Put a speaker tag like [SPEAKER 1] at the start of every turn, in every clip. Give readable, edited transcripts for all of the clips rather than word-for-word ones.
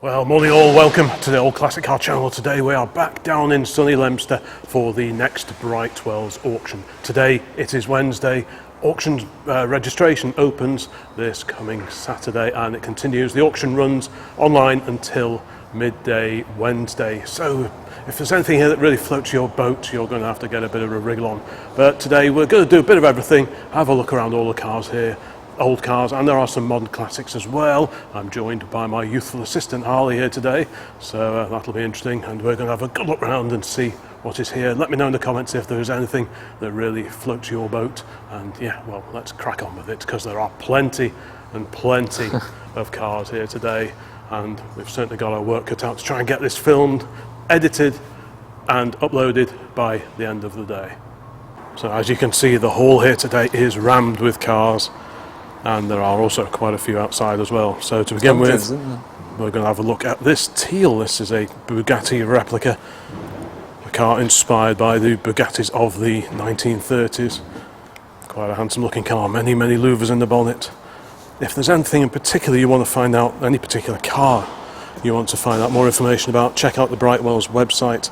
[SPEAKER 1] Well, morning all, welcome to the Old Classic Car channel. Today we are back down in sunny Leominster for the next Brightwells auction. Today it is Wednesday. Auction registration opens this coming Saturday and it continues. The auction runs online until midday Wednesday. So if there's anything here that really floats your boat, you're going to have to get a bit of a wriggle on. But today we're going to do a bit of everything, have a look around all the cars here. Old cars, and there are some modern classics as well. I'm joined by my youthful assistant Harley here today, so that'll be interesting, and we're going to have a good look around and see what is here. Let me know in the comments if there is anything that really floats your boat, and yeah, well, let's crack on with it, because there are plenty and plenty of cars here today, and we've certainly got our work cut out to try and get this filmed, edited and uploaded by the end of the day. So as you can see, the hall here today is rammed with cars, and there are also quite a few outside as well. So to begin with, we're going to have a look at this teal. This is a Bugatti replica, a car inspired by the Bugattis of the 1930s. Quite a handsome looking car, many louvers in the bonnet. If there's anything in particular you want to find out, any particular car you want to find out more information about, check out the Brightwells website.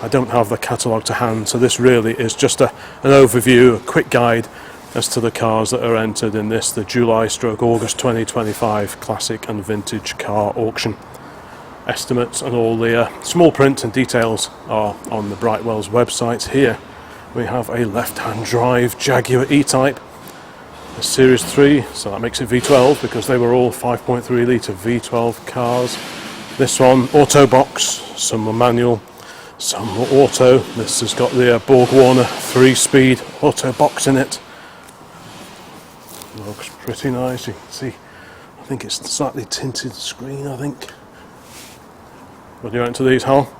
[SPEAKER 1] I don't have the catalogue to hand, so this really is just an overview, a quick guide as to the cars that are entered in this, the July/August 2025 classic and vintage car auction. Estimates and all the small print and details are on the Brightwells website. Here we have a left-hand drive Jaguar E-Type, a Series 3, so that makes it V12 because they were all 5.3 litre V12 cars. This one, auto box, some were manual, some were auto. This has got the Borg Warner 3-speed auto box in it. Looks pretty nice. You can see, I think it's slightly tinted screen, I think. What do you reckon to these, Hal?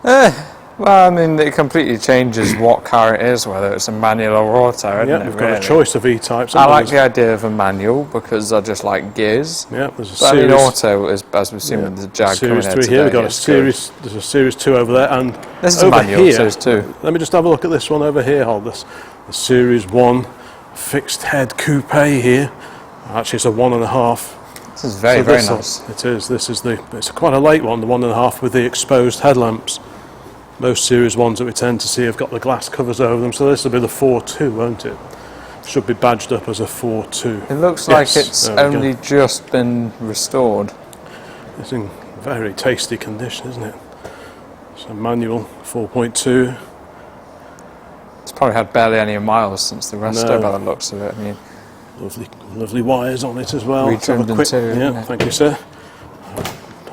[SPEAKER 2] Well, I mean, it completely changes what car it is, whether it's a manual or auto, isn't it?
[SPEAKER 1] We've got a choice of E-types.
[SPEAKER 2] I like the idea of a manual because I just like gears.
[SPEAKER 1] Yeah, there's a
[SPEAKER 2] but
[SPEAKER 1] series.
[SPEAKER 2] I mean, auto is, as we've seen with the Jag
[SPEAKER 1] Series
[SPEAKER 2] coming
[SPEAKER 1] 3 here. We've got a series. There's a Series 2 over there, and
[SPEAKER 2] this is
[SPEAKER 1] over
[SPEAKER 2] a manual.
[SPEAKER 1] Here,
[SPEAKER 2] Series 2.
[SPEAKER 1] Let me just have a look at this one over here, Hal. This the Series 1 fixed head coupe here. Actually, it's a 1.5.
[SPEAKER 2] This is very nice.
[SPEAKER 1] It is. It's quite a late one, the 1.5 with the exposed headlamps. Most Series 1s that we tend to see have got the glass covers over them, so this will be the 4.2, won't it? Should be badged up as a 4.2.
[SPEAKER 2] It looks like it's only just been restored.
[SPEAKER 1] It's in very tasty condition, isn't it? It's a manual 4.2.
[SPEAKER 2] It's probably had barely any miles since the resto by the looks of it. I mean,
[SPEAKER 1] lovely wires on it as well.
[SPEAKER 2] Retrimmed interior.
[SPEAKER 1] Yeah, thank you, sir.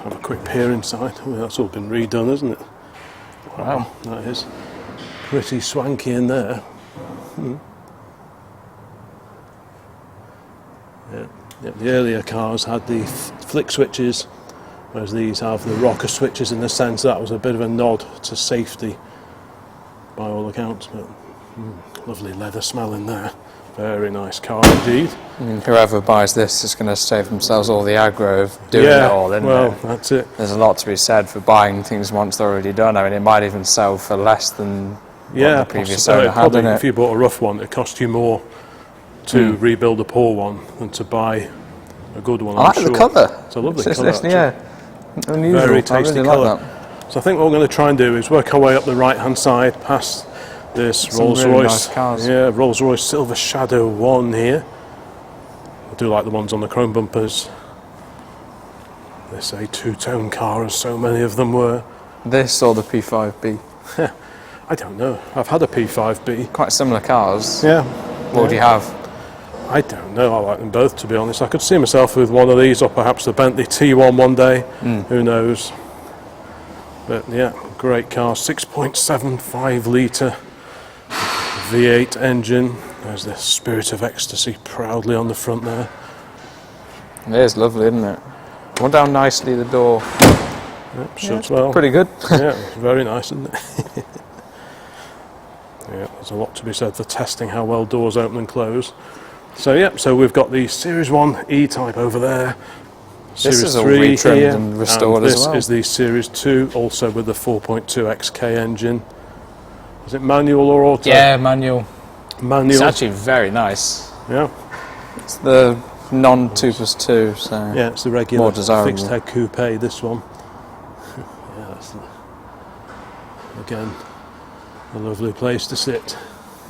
[SPEAKER 1] Have a quick peer inside. Oh, that's all been redone, isn't it?
[SPEAKER 2] Wow,
[SPEAKER 1] that is pretty swanky in there. Yeah, the earlier cars had the flick switches, whereas these have the rocker switches, in the sense that was a bit of a nod to safety by all accounts. But lovely leather smell in there. Very nice car indeed.
[SPEAKER 2] I mean, whoever buys this is going to save themselves all the aggro of doing it all, isn't it?
[SPEAKER 1] That's it.
[SPEAKER 2] There's a lot to be said for buying things once they're already done. I mean, it might even sell for less than what the previous owner had, didn't it?
[SPEAKER 1] If you bought a rough one, it cost you more to rebuild a poor one than to buy a good one.
[SPEAKER 2] I like the colour.
[SPEAKER 1] It's a lovely colour.
[SPEAKER 2] Yeah, unusual.
[SPEAKER 1] Very tasty
[SPEAKER 2] really
[SPEAKER 1] colour.
[SPEAKER 2] Like that.
[SPEAKER 1] So I think what we're going to try and do is work our way up the right-hand side past this Rolls-Royce.
[SPEAKER 2] Really nice cars.
[SPEAKER 1] Yeah, Rolls-Royce Silver Shadow 1 here. I do like the ones on the chrome bumpers. This a two-tone car, as so many of them were.
[SPEAKER 2] This or the P5B?
[SPEAKER 1] I don't know. I've had a P5B.
[SPEAKER 2] Quite similar cars.
[SPEAKER 1] Yeah.
[SPEAKER 2] What would you have?
[SPEAKER 1] I don't know. I like them both, to be honest. I could see myself with one of these, or perhaps the Bentley T1 one day. Who knows? But yeah, great car. 6.75 litre V8 engine. There's the Spirit of Ecstasy proudly on the front there.
[SPEAKER 2] It is lovely, isn't it? I wonder how nicely the door
[SPEAKER 1] Shuts well.
[SPEAKER 2] Pretty good.
[SPEAKER 1] Yeah, very nice, isn't it? Yeah, there's a lot to be said for testing how well doors open and close. So we've got the Series 1 E-Type over there.
[SPEAKER 2] This is all
[SPEAKER 1] 3
[SPEAKER 2] retrimmed
[SPEAKER 1] here,
[SPEAKER 2] and restored as well.
[SPEAKER 1] This is the Series 2, also with the 4.2 XK engine. Is it manual or auto?
[SPEAKER 2] Yeah, manual.
[SPEAKER 1] Manual.
[SPEAKER 2] It's actually very nice.
[SPEAKER 1] Yeah.
[SPEAKER 2] It's the non-2+2, so
[SPEAKER 1] yeah, it's the regular
[SPEAKER 2] more desirable.
[SPEAKER 1] fixed head coupe, this one. Yeah, that's again a lovely place to sit.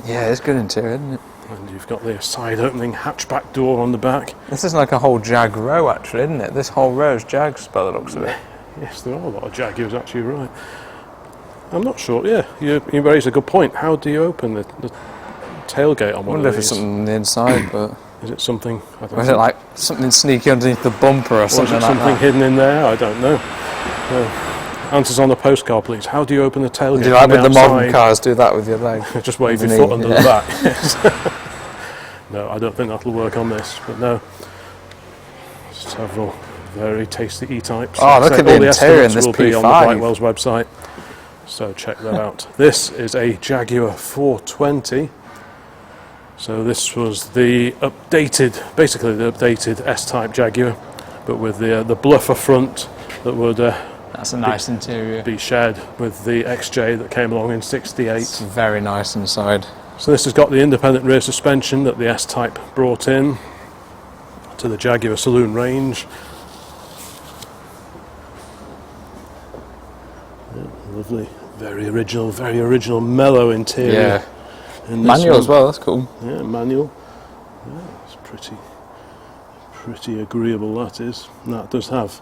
[SPEAKER 2] Yeah, it's good interior, isn't it?
[SPEAKER 1] And you've got the side opening hatchback door on the back.
[SPEAKER 2] This is like a whole Jag row, actually, isn't it? This whole row is Jags by the looks of it.
[SPEAKER 1] Yes, there are a lot of Jaguars, actually, right. I'm not sure, yeah, you raise a good point. How do you open the tailgate on one of these?
[SPEAKER 2] I wonder if it's something on the inside, but...
[SPEAKER 1] Is it something... I don't
[SPEAKER 2] Or is
[SPEAKER 1] know.
[SPEAKER 2] it like something sneaky underneath the bumper or something like
[SPEAKER 1] something
[SPEAKER 2] that?
[SPEAKER 1] hidden in there? I don't know. Answers on the postcard, please. How do you open the tailgate?
[SPEAKER 2] Do you like
[SPEAKER 1] from
[SPEAKER 2] with the modern
[SPEAKER 1] outside?
[SPEAKER 2] cars, do that with your leg?
[SPEAKER 1] Just wave your
[SPEAKER 2] underneath,
[SPEAKER 1] foot under
[SPEAKER 2] yeah.
[SPEAKER 1] the back. Yes. No, I don't think that'll work on this, but no. Several very tasty E-types.
[SPEAKER 2] Oh,
[SPEAKER 1] Like I
[SPEAKER 2] look
[SPEAKER 1] say,
[SPEAKER 2] at the
[SPEAKER 1] all the
[SPEAKER 2] interior in
[SPEAKER 1] estimates
[SPEAKER 2] this
[SPEAKER 1] will be on the
[SPEAKER 2] P5.
[SPEAKER 1] Brightwells website, so check that out. This is a Jaguar 420. So this was the updated, basically the updated S-Type Jaguar, but with the bluffer front that would
[SPEAKER 2] That's a nice interior.
[SPEAKER 1] be shared with the XJ that came along in '68.
[SPEAKER 2] It's very nice inside.
[SPEAKER 1] So this has got the independent rear suspension that the S-Type brought in to the Jaguar saloon range. Yeah, lovely, very original mellow interior.
[SPEAKER 2] Yeah.
[SPEAKER 1] in this
[SPEAKER 2] Manual
[SPEAKER 1] one.
[SPEAKER 2] as well, that's cool.
[SPEAKER 1] Yeah, manual. Yeah, it's pretty agreeable, that is. And that does have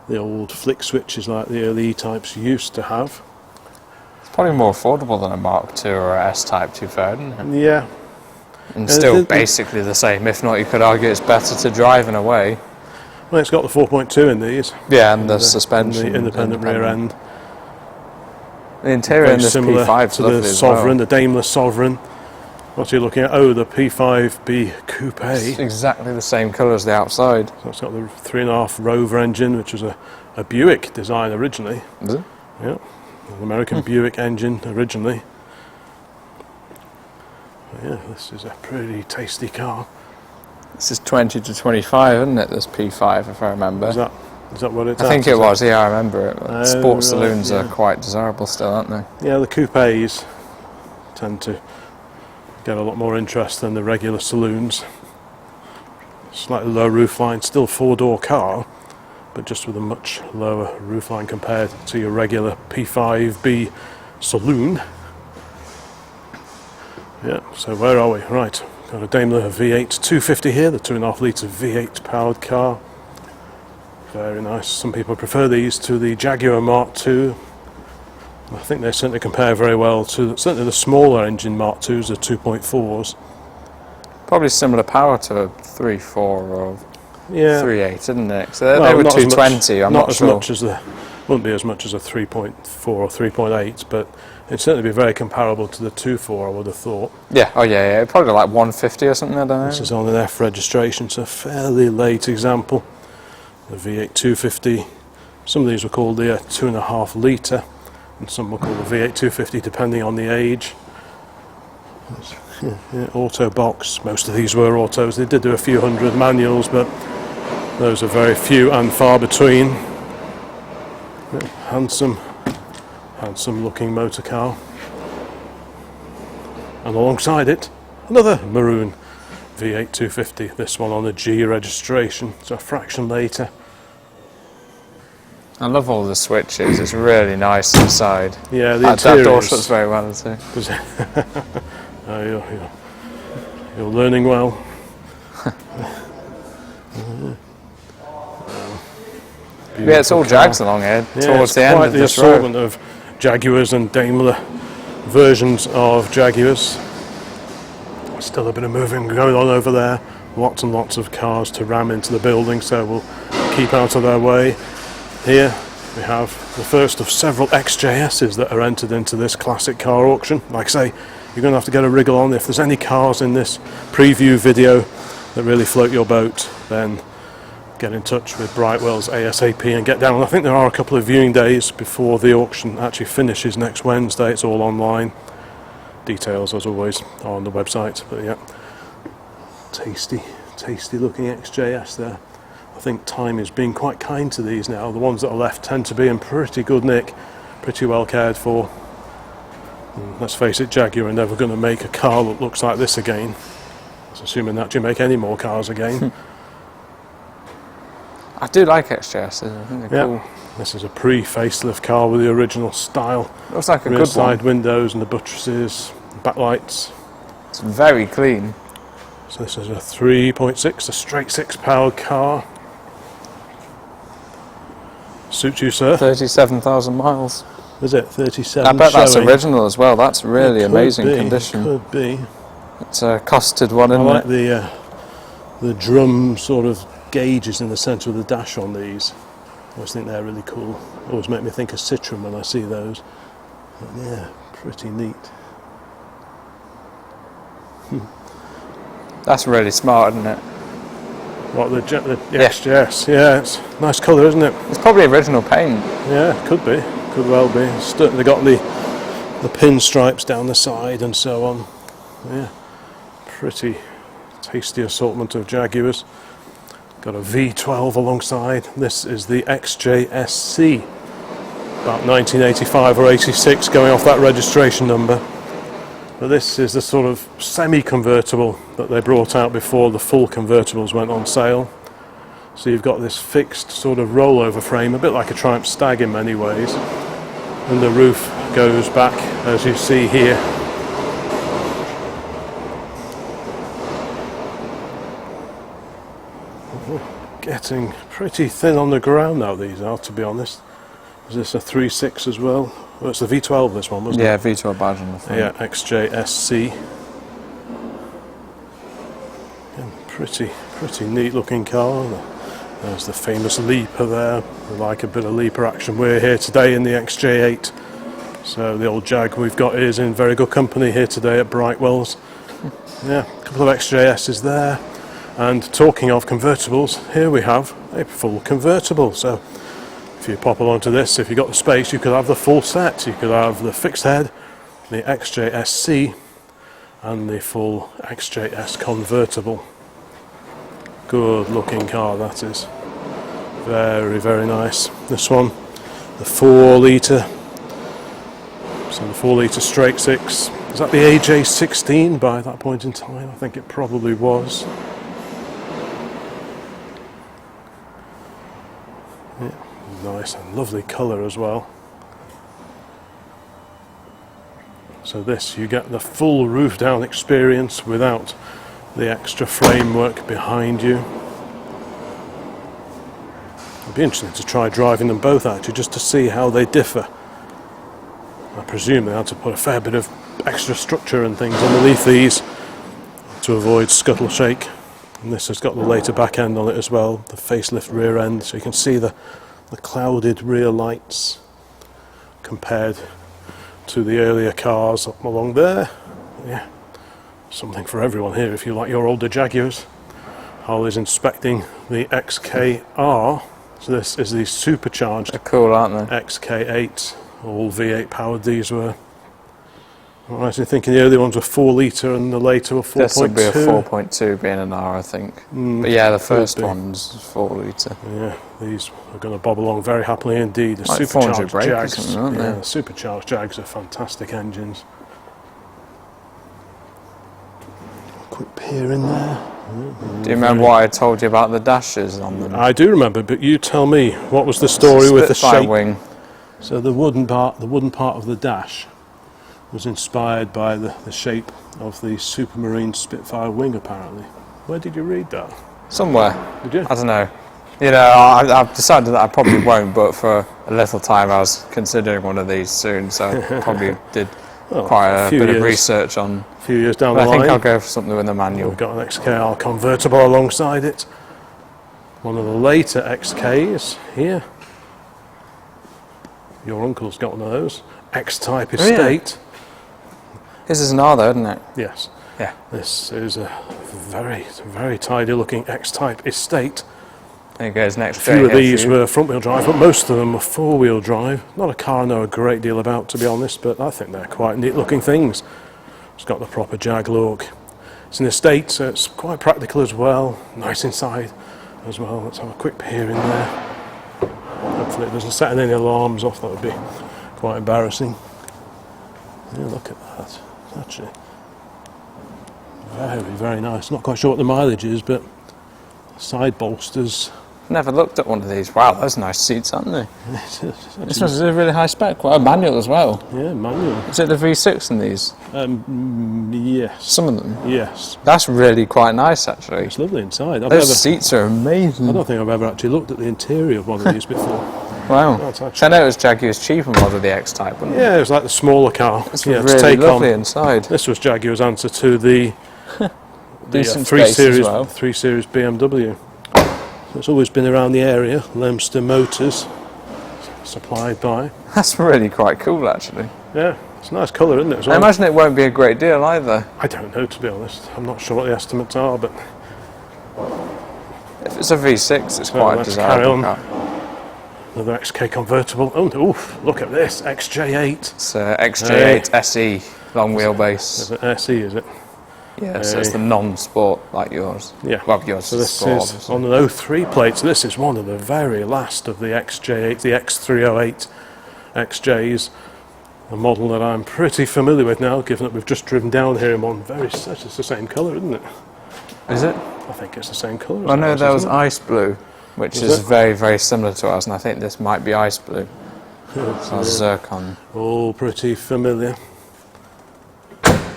[SPEAKER 1] the old flick switches like the early E-types used to have.
[SPEAKER 2] It's probably more affordable than a Mark II or a S-Type, to be fair, isn't it?
[SPEAKER 1] Yeah.
[SPEAKER 2] And still basically the same. If not, you could argue it's better to drive in a way.
[SPEAKER 1] Well, it's got the 4.2 in these.
[SPEAKER 2] Yeah, and the suspension.
[SPEAKER 1] And the independent rear end.
[SPEAKER 2] The interior
[SPEAKER 1] Very
[SPEAKER 2] in this
[SPEAKER 1] similar
[SPEAKER 2] P5 is
[SPEAKER 1] to
[SPEAKER 2] lovely
[SPEAKER 1] the
[SPEAKER 2] as
[SPEAKER 1] Sovereign,
[SPEAKER 2] well.
[SPEAKER 1] the Daimler Sovereign. What are you looking at? Oh, the P5B Coupe.
[SPEAKER 2] It's exactly the same colour as the outside.
[SPEAKER 1] So it's got the 3.5 Rover engine, which was a Buick design originally.
[SPEAKER 2] Is it?
[SPEAKER 1] Yeah, an American Buick engine originally. But yeah, this is a pretty tasty car.
[SPEAKER 2] This is 20 to 25, isn't it, this P5, if I remember?
[SPEAKER 1] Is that what it's
[SPEAKER 2] I think
[SPEAKER 1] at?
[SPEAKER 2] it was, yeah, I remember it.
[SPEAKER 1] Oh,
[SPEAKER 2] Sports
[SPEAKER 1] right,
[SPEAKER 2] saloons
[SPEAKER 1] yeah.
[SPEAKER 2] are quite desirable still, aren't they?
[SPEAKER 1] Yeah, the coupes tend to get a lot more interest than the regular saloons. Slightly lower roofline, still four-door car, but just with a much lower roofline compared to your regular P5B saloon. Yeah, so where are we? Right, got a Daimler V8 250 here, the 2.5 litre V8 powered car. Very nice. Some people prefer these to the Jaguar Mark II. I think they certainly compare very well to certainly the smaller engine Mark IIs, the 2.4s.
[SPEAKER 2] Probably similar power to a 3.4 or
[SPEAKER 1] Yeah,
[SPEAKER 2] 3.8, isn't it? So they
[SPEAKER 1] well,
[SPEAKER 2] were
[SPEAKER 1] not as
[SPEAKER 2] 220, I'm
[SPEAKER 1] not
[SPEAKER 2] not
[SPEAKER 1] as
[SPEAKER 2] sure.
[SPEAKER 1] much as wouldn't be as much as a 3.4 or 3.8, but it'd certainly be very comparable to the 2.4, I would have thought.
[SPEAKER 2] Yeah, oh yeah, probably like 150 or something, I don't know.
[SPEAKER 1] This is on an F registration, so a fairly late example. The V8 250. Some of these were called the 2.5 litre, and some were called the V8 250, depending on the age. Yeah, auto box. Most of these were autos. They did do a few hundred manuals, but those are very few and far between. Yeah, handsome looking motor car. And alongside it, another maroon V8 250, this one on a G registration, so a fraction later.
[SPEAKER 2] I love all the switches, it's really nice inside.
[SPEAKER 1] Yeah, the
[SPEAKER 2] That
[SPEAKER 1] interior
[SPEAKER 2] door
[SPEAKER 1] is-
[SPEAKER 2] shuts very well too.
[SPEAKER 1] You're learning well.
[SPEAKER 2] Yeah, it's all Jags along here,
[SPEAKER 1] Yeah,
[SPEAKER 2] towards
[SPEAKER 1] it's
[SPEAKER 2] the end
[SPEAKER 1] quite
[SPEAKER 2] of
[SPEAKER 1] the
[SPEAKER 2] this road.
[SPEAKER 1] assortment of Jaguars and Daimler versions of Jaguars. Still a bit of moving going on over there. Lots and lots of cars to ram into the building, so we'll keep out of their way. Here we have the first of several XJSs that are entered into this classic car auction. Like I say, you're going to have to get a wriggle on. If there's any cars in this preview video that really float your boat, then get in touch with Brightwells ASAP and get down. I think there are a couple of viewing days before the auction actually finishes next Wednesday. It's all online. Details, as always, are on the website. But yeah, tasty looking XJS there. I think time is being quite kind to these now. The ones that are left tend to be in pretty good nick, pretty well cared for. And let's face it, Jaguar are never going to make a car that looks like this again. That's assuming that you make any more cars again.
[SPEAKER 2] I do like XJSs, I think they're cool.
[SPEAKER 1] This is a pre-facelift car with the original style.
[SPEAKER 2] Looks like a
[SPEAKER 1] rear
[SPEAKER 2] good
[SPEAKER 1] side
[SPEAKER 2] one.
[SPEAKER 1] windows and the buttresses, backlights.
[SPEAKER 2] It's very clean.
[SPEAKER 1] So this is a 3.6, a straight 6 powered car. Suits you, sir.
[SPEAKER 2] 37,000 miles.
[SPEAKER 1] Is it 37?
[SPEAKER 2] I bet that's
[SPEAKER 1] showing?
[SPEAKER 2] original as well. That's really amazing condition.
[SPEAKER 1] Could be.
[SPEAKER 2] It's a costed one, isn't
[SPEAKER 1] I like
[SPEAKER 2] it?
[SPEAKER 1] the drum sort of gauges in the centre of the dash on these. I always think they're really cool. Always make me think of Citroen when I see those. But yeah, pretty neat.
[SPEAKER 2] That's really smart, isn't it?
[SPEAKER 1] What, the XJS? Yeah, it's nice colour, isn't it?
[SPEAKER 2] It's probably original paint.
[SPEAKER 1] Yeah, could be. Could well be. They got the pinstripes down the side and so on. Yeah, pretty tasty assortment of Jaguars. Got a V12 alongside. This is the XJSC. About 1985 or 86 going off that registration number. But this is the sort of semi-convertible that they brought out before the full convertibles went on sale. So you've got this fixed sort of rollover frame, a bit like a Triumph Stag in many ways. And the roof goes back, as you see here. Getting pretty thin on the ground now, these are, to be honest. Is this a 3.6 as well? Well, it's a V12, this one, wasn't it?
[SPEAKER 2] Yeah, V12 badge on the front.
[SPEAKER 1] Yeah, XJSC. Yeah, pretty neat looking car. There's the famous Leaper there. We like a bit of Leaper action. We're here today in the XJ8. So the old Jag we've got is in very good company here today at Brightwells. Yeah, a couple of XJS's there. And talking of convertibles, here we have a full convertible. So if you pop along to this, if you've got the space, you could have the full set. You could have the fixed head, the XJSC, and the full XJS convertible. Good looking car, that is. Very, very nice. This one, the 4 litre. So the 4 litre straight 6. Is that the AJ16 by that point in time? I think it probably was. Yeah, nice and lovely colour as well. So this, you get the full roof down experience without the extra framework behind you. It'd be interesting to try driving them both actually, just to see how they differ. I presume they had to put a fair bit of extra structure and things underneath these to avoid scuttle shake. And this has got the later back end on it as well, the facelift rear end, so you can see the clouded rear lights compared to the earlier cars up along there. Yeah, something for everyone here if you like your older Jaguars. Harley's inspecting the XKR. So this is the supercharged
[SPEAKER 2] They're cool, aren't they?
[SPEAKER 1] XK8. All V8 powered these were. I'm actually thinking the early ones were 4 litre and the later were 4.2.
[SPEAKER 2] This will be a 4.2 being an R, I think. But yeah, the first one's 4 litre.
[SPEAKER 1] Yeah, these are going to bob along very happily indeed. The
[SPEAKER 2] Like
[SPEAKER 1] supercharged
[SPEAKER 2] 400 brake or
[SPEAKER 1] Jags.
[SPEAKER 2] something, aren't they?
[SPEAKER 1] Yeah, the supercharged Jags are fantastic engines. Quick peer in there.
[SPEAKER 2] Do you remember what I told you about the dashes on them?
[SPEAKER 1] I do remember, but you tell me, what was the story with the
[SPEAKER 2] Spitfire
[SPEAKER 1] shape?
[SPEAKER 2] wing.
[SPEAKER 1] So the wooden part of the dash was inspired by the shape of the Supermarine Spitfire wing, apparently. Where did you read that?
[SPEAKER 2] Somewhere.
[SPEAKER 1] Did you?
[SPEAKER 2] I don't know. You know, I've decided that I probably won't, but for a little time I was considering one of these soon, so I probably did quite a bit of research on.
[SPEAKER 1] A few years down
[SPEAKER 2] But
[SPEAKER 1] the
[SPEAKER 2] I
[SPEAKER 1] line.
[SPEAKER 2] think I'll go for something with a manual.
[SPEAKER 1] We've got an XKR convertible alongside it. One of the later XKs here. Your uncle's got one of those. X-Type Estate.
[SPEAKER 2] This is an R though, isn't it?
[SPEAKER 1] Yes.
[SPEAKER 2] Yeah.
[SPEAKER 1] This is a very, very tidy looking X-Type Estate.
[SPEAKER 2] There goes next.
[SPEAKER 1] A few of these were front-wheel drive, but most of them were four-wheel drive. Not a car I know a great deal about, to be honest, but I think they're quite neat-looking things. It's got the proper Jag look. It's an estate, so it's quite practical as well. Nice inside as well. Let's have a quick peer in there. Hopefully it doesn't set any alarms off. That would be quite embarrassing. Yeah, look at that. It's actually very, very nice. Not quite sure what the mileage is, but side bolsters
[SPEAKER 2] Never looked at one of these. Wow, those are nice seats, aren't they? This one's a really high spec. Well, a manual as well.
[SPEAKER 1] Yeah, manual.
[SPEAKER 2] Is it the V6 in these?
[SPEAKER 1] Yes.
[SPEAKER 2] Some of them?
[SPEAKER 1] Yes.
[SPEAKER 2] That's really quite nice, actually.
[SPEAKER 1] It's lovely inside.
[SPEAKER 2] Those seats are amazing.
[SPEAKER 1] I don't think I've ever actually looked at the interior of one of these before.
[SPEAKER 2] Wow.
[SPEAKER 1] That's
[SPEAKER 2] I know it was Jaguar's cheaper model, the X-Type, wasn't it?
[SPEAKER 1] Yeah, it was like the smaller car.
[SPEAKER 2] It's
[SPEAKER 1] yeah,
[SPEAKER 2] really
[SPEAKER 1] to take
[SPEAKER 2] lovely
[SPEAKER 1] on.
[SPEAKER 2] inside.
[SPEAKER 1] This was Jaguar's answer to the
[SPEAKER 2] Decent
[SPEAKER 1] 3
[SPEAKER 2] space
[SPEAKER 1] Series,
[SPEAKER 2] as well.
[SPEAKER 1] 3 Series BMW. So it's always been around the area. Lemster Motors, supplied by.
[SPEAKER 2] That's really quite cool, actually.
[SPEAKER 1] Yeah, it's a nice colour, isn't it? As well?
[SPEAKER 2] I imagine it won't be a great deal either.
[SPEAKER 1] I don't know, to be honest. I'm not sure what the estimates are, but
[SPEAKER 2] If it's a V6, it's
[SPEAKER 1] So
[SPEAKER 2] quite a
[SPEAKER 1] let's carry
[SPEAKER 2] desirable
[SPEAKER 1] on.
[SPEAKER 2] car.
[SPEAKER 1] another XK convertible. Oh, oof, look at this, XJ8.
[SPEAKER 2] It's XJ8 SE, long wheelbase.
[SPEAKER 1] Is it SE, is it?
[SPEAKER 2] Yeah, so it's the non-sport like yours.
[SPEAKER 1] Yeah.
[SPEAKER 2] Well, yours
[SPEAKER 1] So
[SPEAKER 2] is
[SPEAKER 1] this
[SPEAKER 2] sport,
[SPEAKER 1] is
[SPEAKER 2] obviously.
[SPEAKER 1] on an 03 plate. So this is one of the very last of the XJ8, the X308 XJs. A model that I'm pretty familiar with now, given that we've just driven down here in one. It's the same colour, isn't it?
[SPEAKER 2] Is it?
[SPEAKER 1] I think it's the same colour.
[SPEAKER 2] I know
[SPEAKER 1] as
[SPEAKER 2] there
[SPEAKER 1] ours,
[SPEAKER 2] was
[SPEAKER 1] isn't it?
[SPEAKER 2] ice blue, which
[SPEAKER 1] Is
[SPEAKER 2] is
[SPEAKER 1] it?
[SPEAKER 2] very, very similar to ours, and I think this might be ice blue. So zircon.
[SPEAKER 1] All pretty familiar.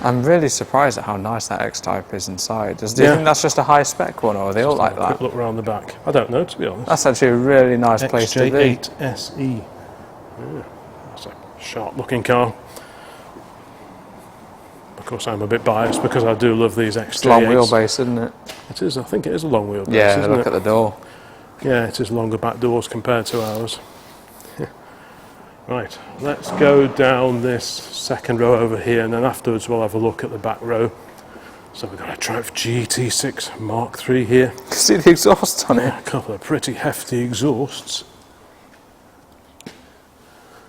[SPEAKER 2] I'm really surprised at how nice that X-Type is inside. Do you
[SPEAKER 1] Yeah.
[SPEAKER 2] think that's just a high-spec one, or are they all like
[SPEAKER 1] Quick
[SPEAKER 2] that?
[SPEAKER 1] look round the back. I don't know, to be honest.
[SPEAKER 2] That's actually a really nice place to be.
[SPEAKER 1] XJ8 SE. Yeah, that's a sharp-looking car. Of course, I'm a bit biased because I do love these XJ8s.
[SPEAKER 2] It's long wheelbase, isn't it?
[SPEAKER 1] It is. I think it is a long wheelbase.
[SPEAKER 2] Yeah,
[SPEAKER 1] isn't
[SPEAKER 2] look
[SPEAKER 1] it?
[SPEAKER 2] at the door.
[SPEAKER 1] Yeah, it is longer back doors compared to ours. Right, let's go down this second row over here, and then afterwards we'll have a look at the back row. So we've got a Triumph GT6 Mark III here.
[SPEAKER 2] See the exhaust on it?
[SPEAKER 1] A couple of pretty hefty exhausts.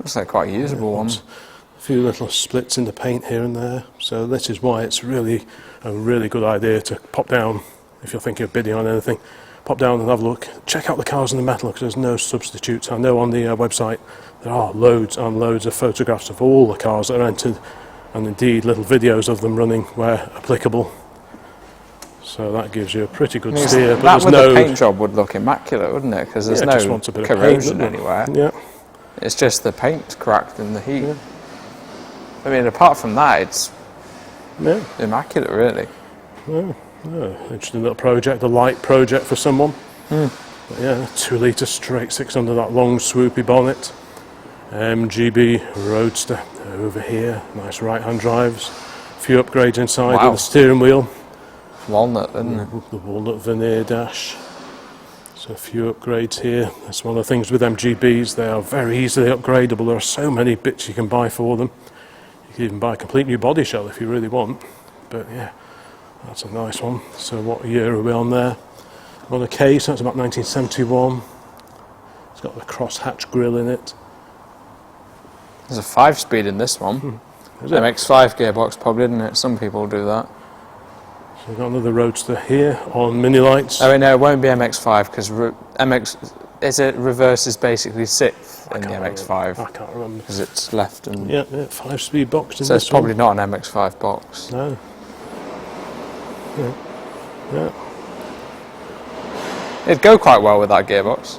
[SPEAKER 2] Looks like quite a usable one.
[SPEAKER 1] A few little splits in the paint here and there. So this is why it's really a really good idea to pop down, if you're thinking of bidding on anything, pop down and have a look. Check out the cars in the metal, because there's no substitutes. I know on the website there are loads and loads of photographs of all the cars that are entered, and indeed little videos of them running where applicable. So that gives you a pretty good steer. But
[SPEAKER 2] That
[SPEAKER 1] there's
[SPEAKER 2] with
[SPEAKER 1] no
[SPEAKER 2] the paint job would look immaculate, wouldn't it? Because there's
[SPEAKER 1] it just
[SPEAKER 2] no
[SPEAKER 1] wants a bit of paint,
[SPEAKER 2] corrosion
[SPEAKER 1] doesn't it?
[SPEAKER 2] anywhere.
[SPEAKER 1] Yeah.
[SPEAKER 2] It's just the paint cracked in the heat. I mean, apart from that, it's
[SPEAKER 1] Yeah.
[SPEAKER 2] immaculate, really.
[SPEAKER 1] Oh, interesting little project, a light project for someone. But yeah, 2 litre straight 6 under that long swoopy bonnet. MGB Roadster over here, nice right hand drives. A few upgrades inside
[SPEAKER 2] Wow.
[SPEAKER 1] with the steering wheel.
[SPEAKER 2] Walnut, isn't it?
[SPEAKER 1] The walnut veneer dash. So a few upgrades here. That's one of the things with MGBs, they are very easily upgradable. There are so many bits you can buy for them. You can even buy a complete new body shell if you really want. But yeah, that's a nice one. So what year are we on there? We're on a K, so it's about 1971. It's got the cross-hatch grille in it.
[SPEAKER 2] There's a 5-speed in this one.
[SPEAKER 1] Is it?
[SPEAKER 2] MX-5 gearbox, probably, isn't it? Some people do that.
[SPEAKER 1] So we've got another Roadster here on mini lights.
[SPEAKER 2] Oh, no, it won't be MX-5 because reverse is basically 6th in the MX-5
[SPEAKER 1] I can't remember.
[SPEAKER 2] because it's left and
[SPEAKER 1] Yeah, 5-speed box in
[SPEAKER 2] so
[SPEAKER 1] this
[SPEAKER 2] it's probably
[SPEAKER 1] one.
[SPEAKER 2] not an MX-5 box.
[SPEAKER 1] No. Yeah.
[SPEAKER 2] It'd go quite well with that gearbox.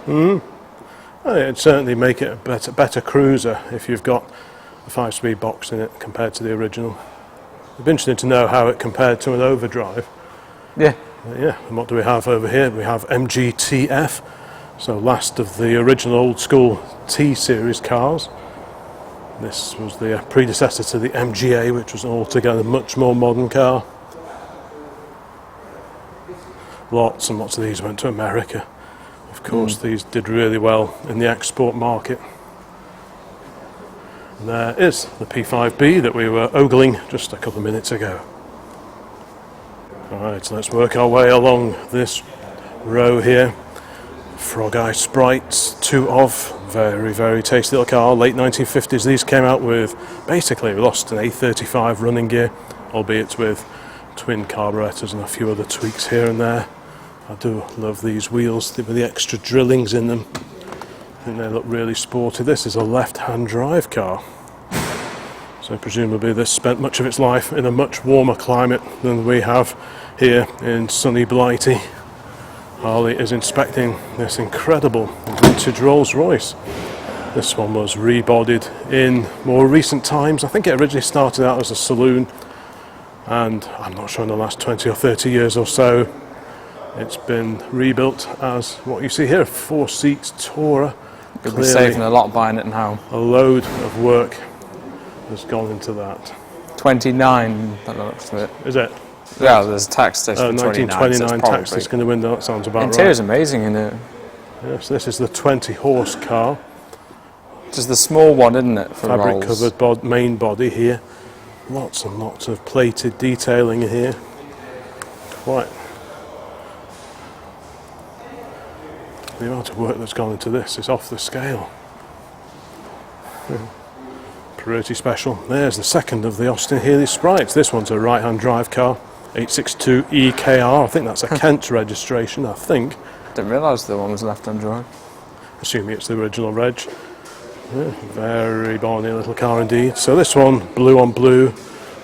[SPEAKER 1] Oh, it'd certainly make it a better cruiser if you've got a 5-speed box in it compared to the original. It'd be interesting to know how it compared to an overdrive.
[SPEAKER 2] Yeah.
[SPEAKER 1] Yeah, and what do we have over here? We have MGTF, so last of the original old school T-series cars. This was the predecessor to the MGA, which was an altogether much more modern car. Lots and lots of these went to America. Of course, these did really well in the export market. And there is the P5B that we were ogling just a couple of minutes ago. Alright, so let's work our way along this row here. Frog Eye Sprites, 2 of, very, very tasty little car, late 1950s. These came out with, basically we lost an A35 running gear, albeit with twin carburetors and a few other tweaks here and there. I do love these wheels with the extra drillings in them. I think they look really sporty. This is a left-hand drive car. So presumably this spent much of its life in a much warmer climate than we have here in sunny Blighty. Harley is inspecting this incredible vintage Rolls Royce. This one was rebodied in more recent times. I think it originally started out as a saloon, and I'm not sure in the last 20 or 30 years or so it's been rebuilt as what you see here, a 4-seat Tourer.
[SPEAKER 2] You'll be saving a lot buying it now.
[SPEAKER 1] A load of work has gone into that.
[SPEAKER 2] 29, that looks of it.
[SPEAKER 1] Is it?
[SPEAKER 2] Yeah, there's a tax test for
[SPEAKER 1] 1929 tax is going to win, that sounds about right.
[SPEAKER 2] Interior's amazing, isn't it?
[SPEAKER 1] Yes, this is the 20 horse car.
[SPEAKER 2] Just the small one, isn't it, for
[SPEAKER 1] Fabric
[SPEAKER 2] Rolls?
[SPEAKER 1] covered main body here. Lots and lots of plated detailing here. Quite. The amount of work that's gone into this is off the scale. Pretty special. There's the second of the Austin Healey Sprites. This one's a right-hand drive car, 862 EKR. I think that's a Kent registration, I think.
[SPEAKER 2] Didn't realise the one was left-hand drive.
[SPEAKER 1] Assuming it's the original reg. Yeah, very bonny little car indeed. So this one, blue on blue.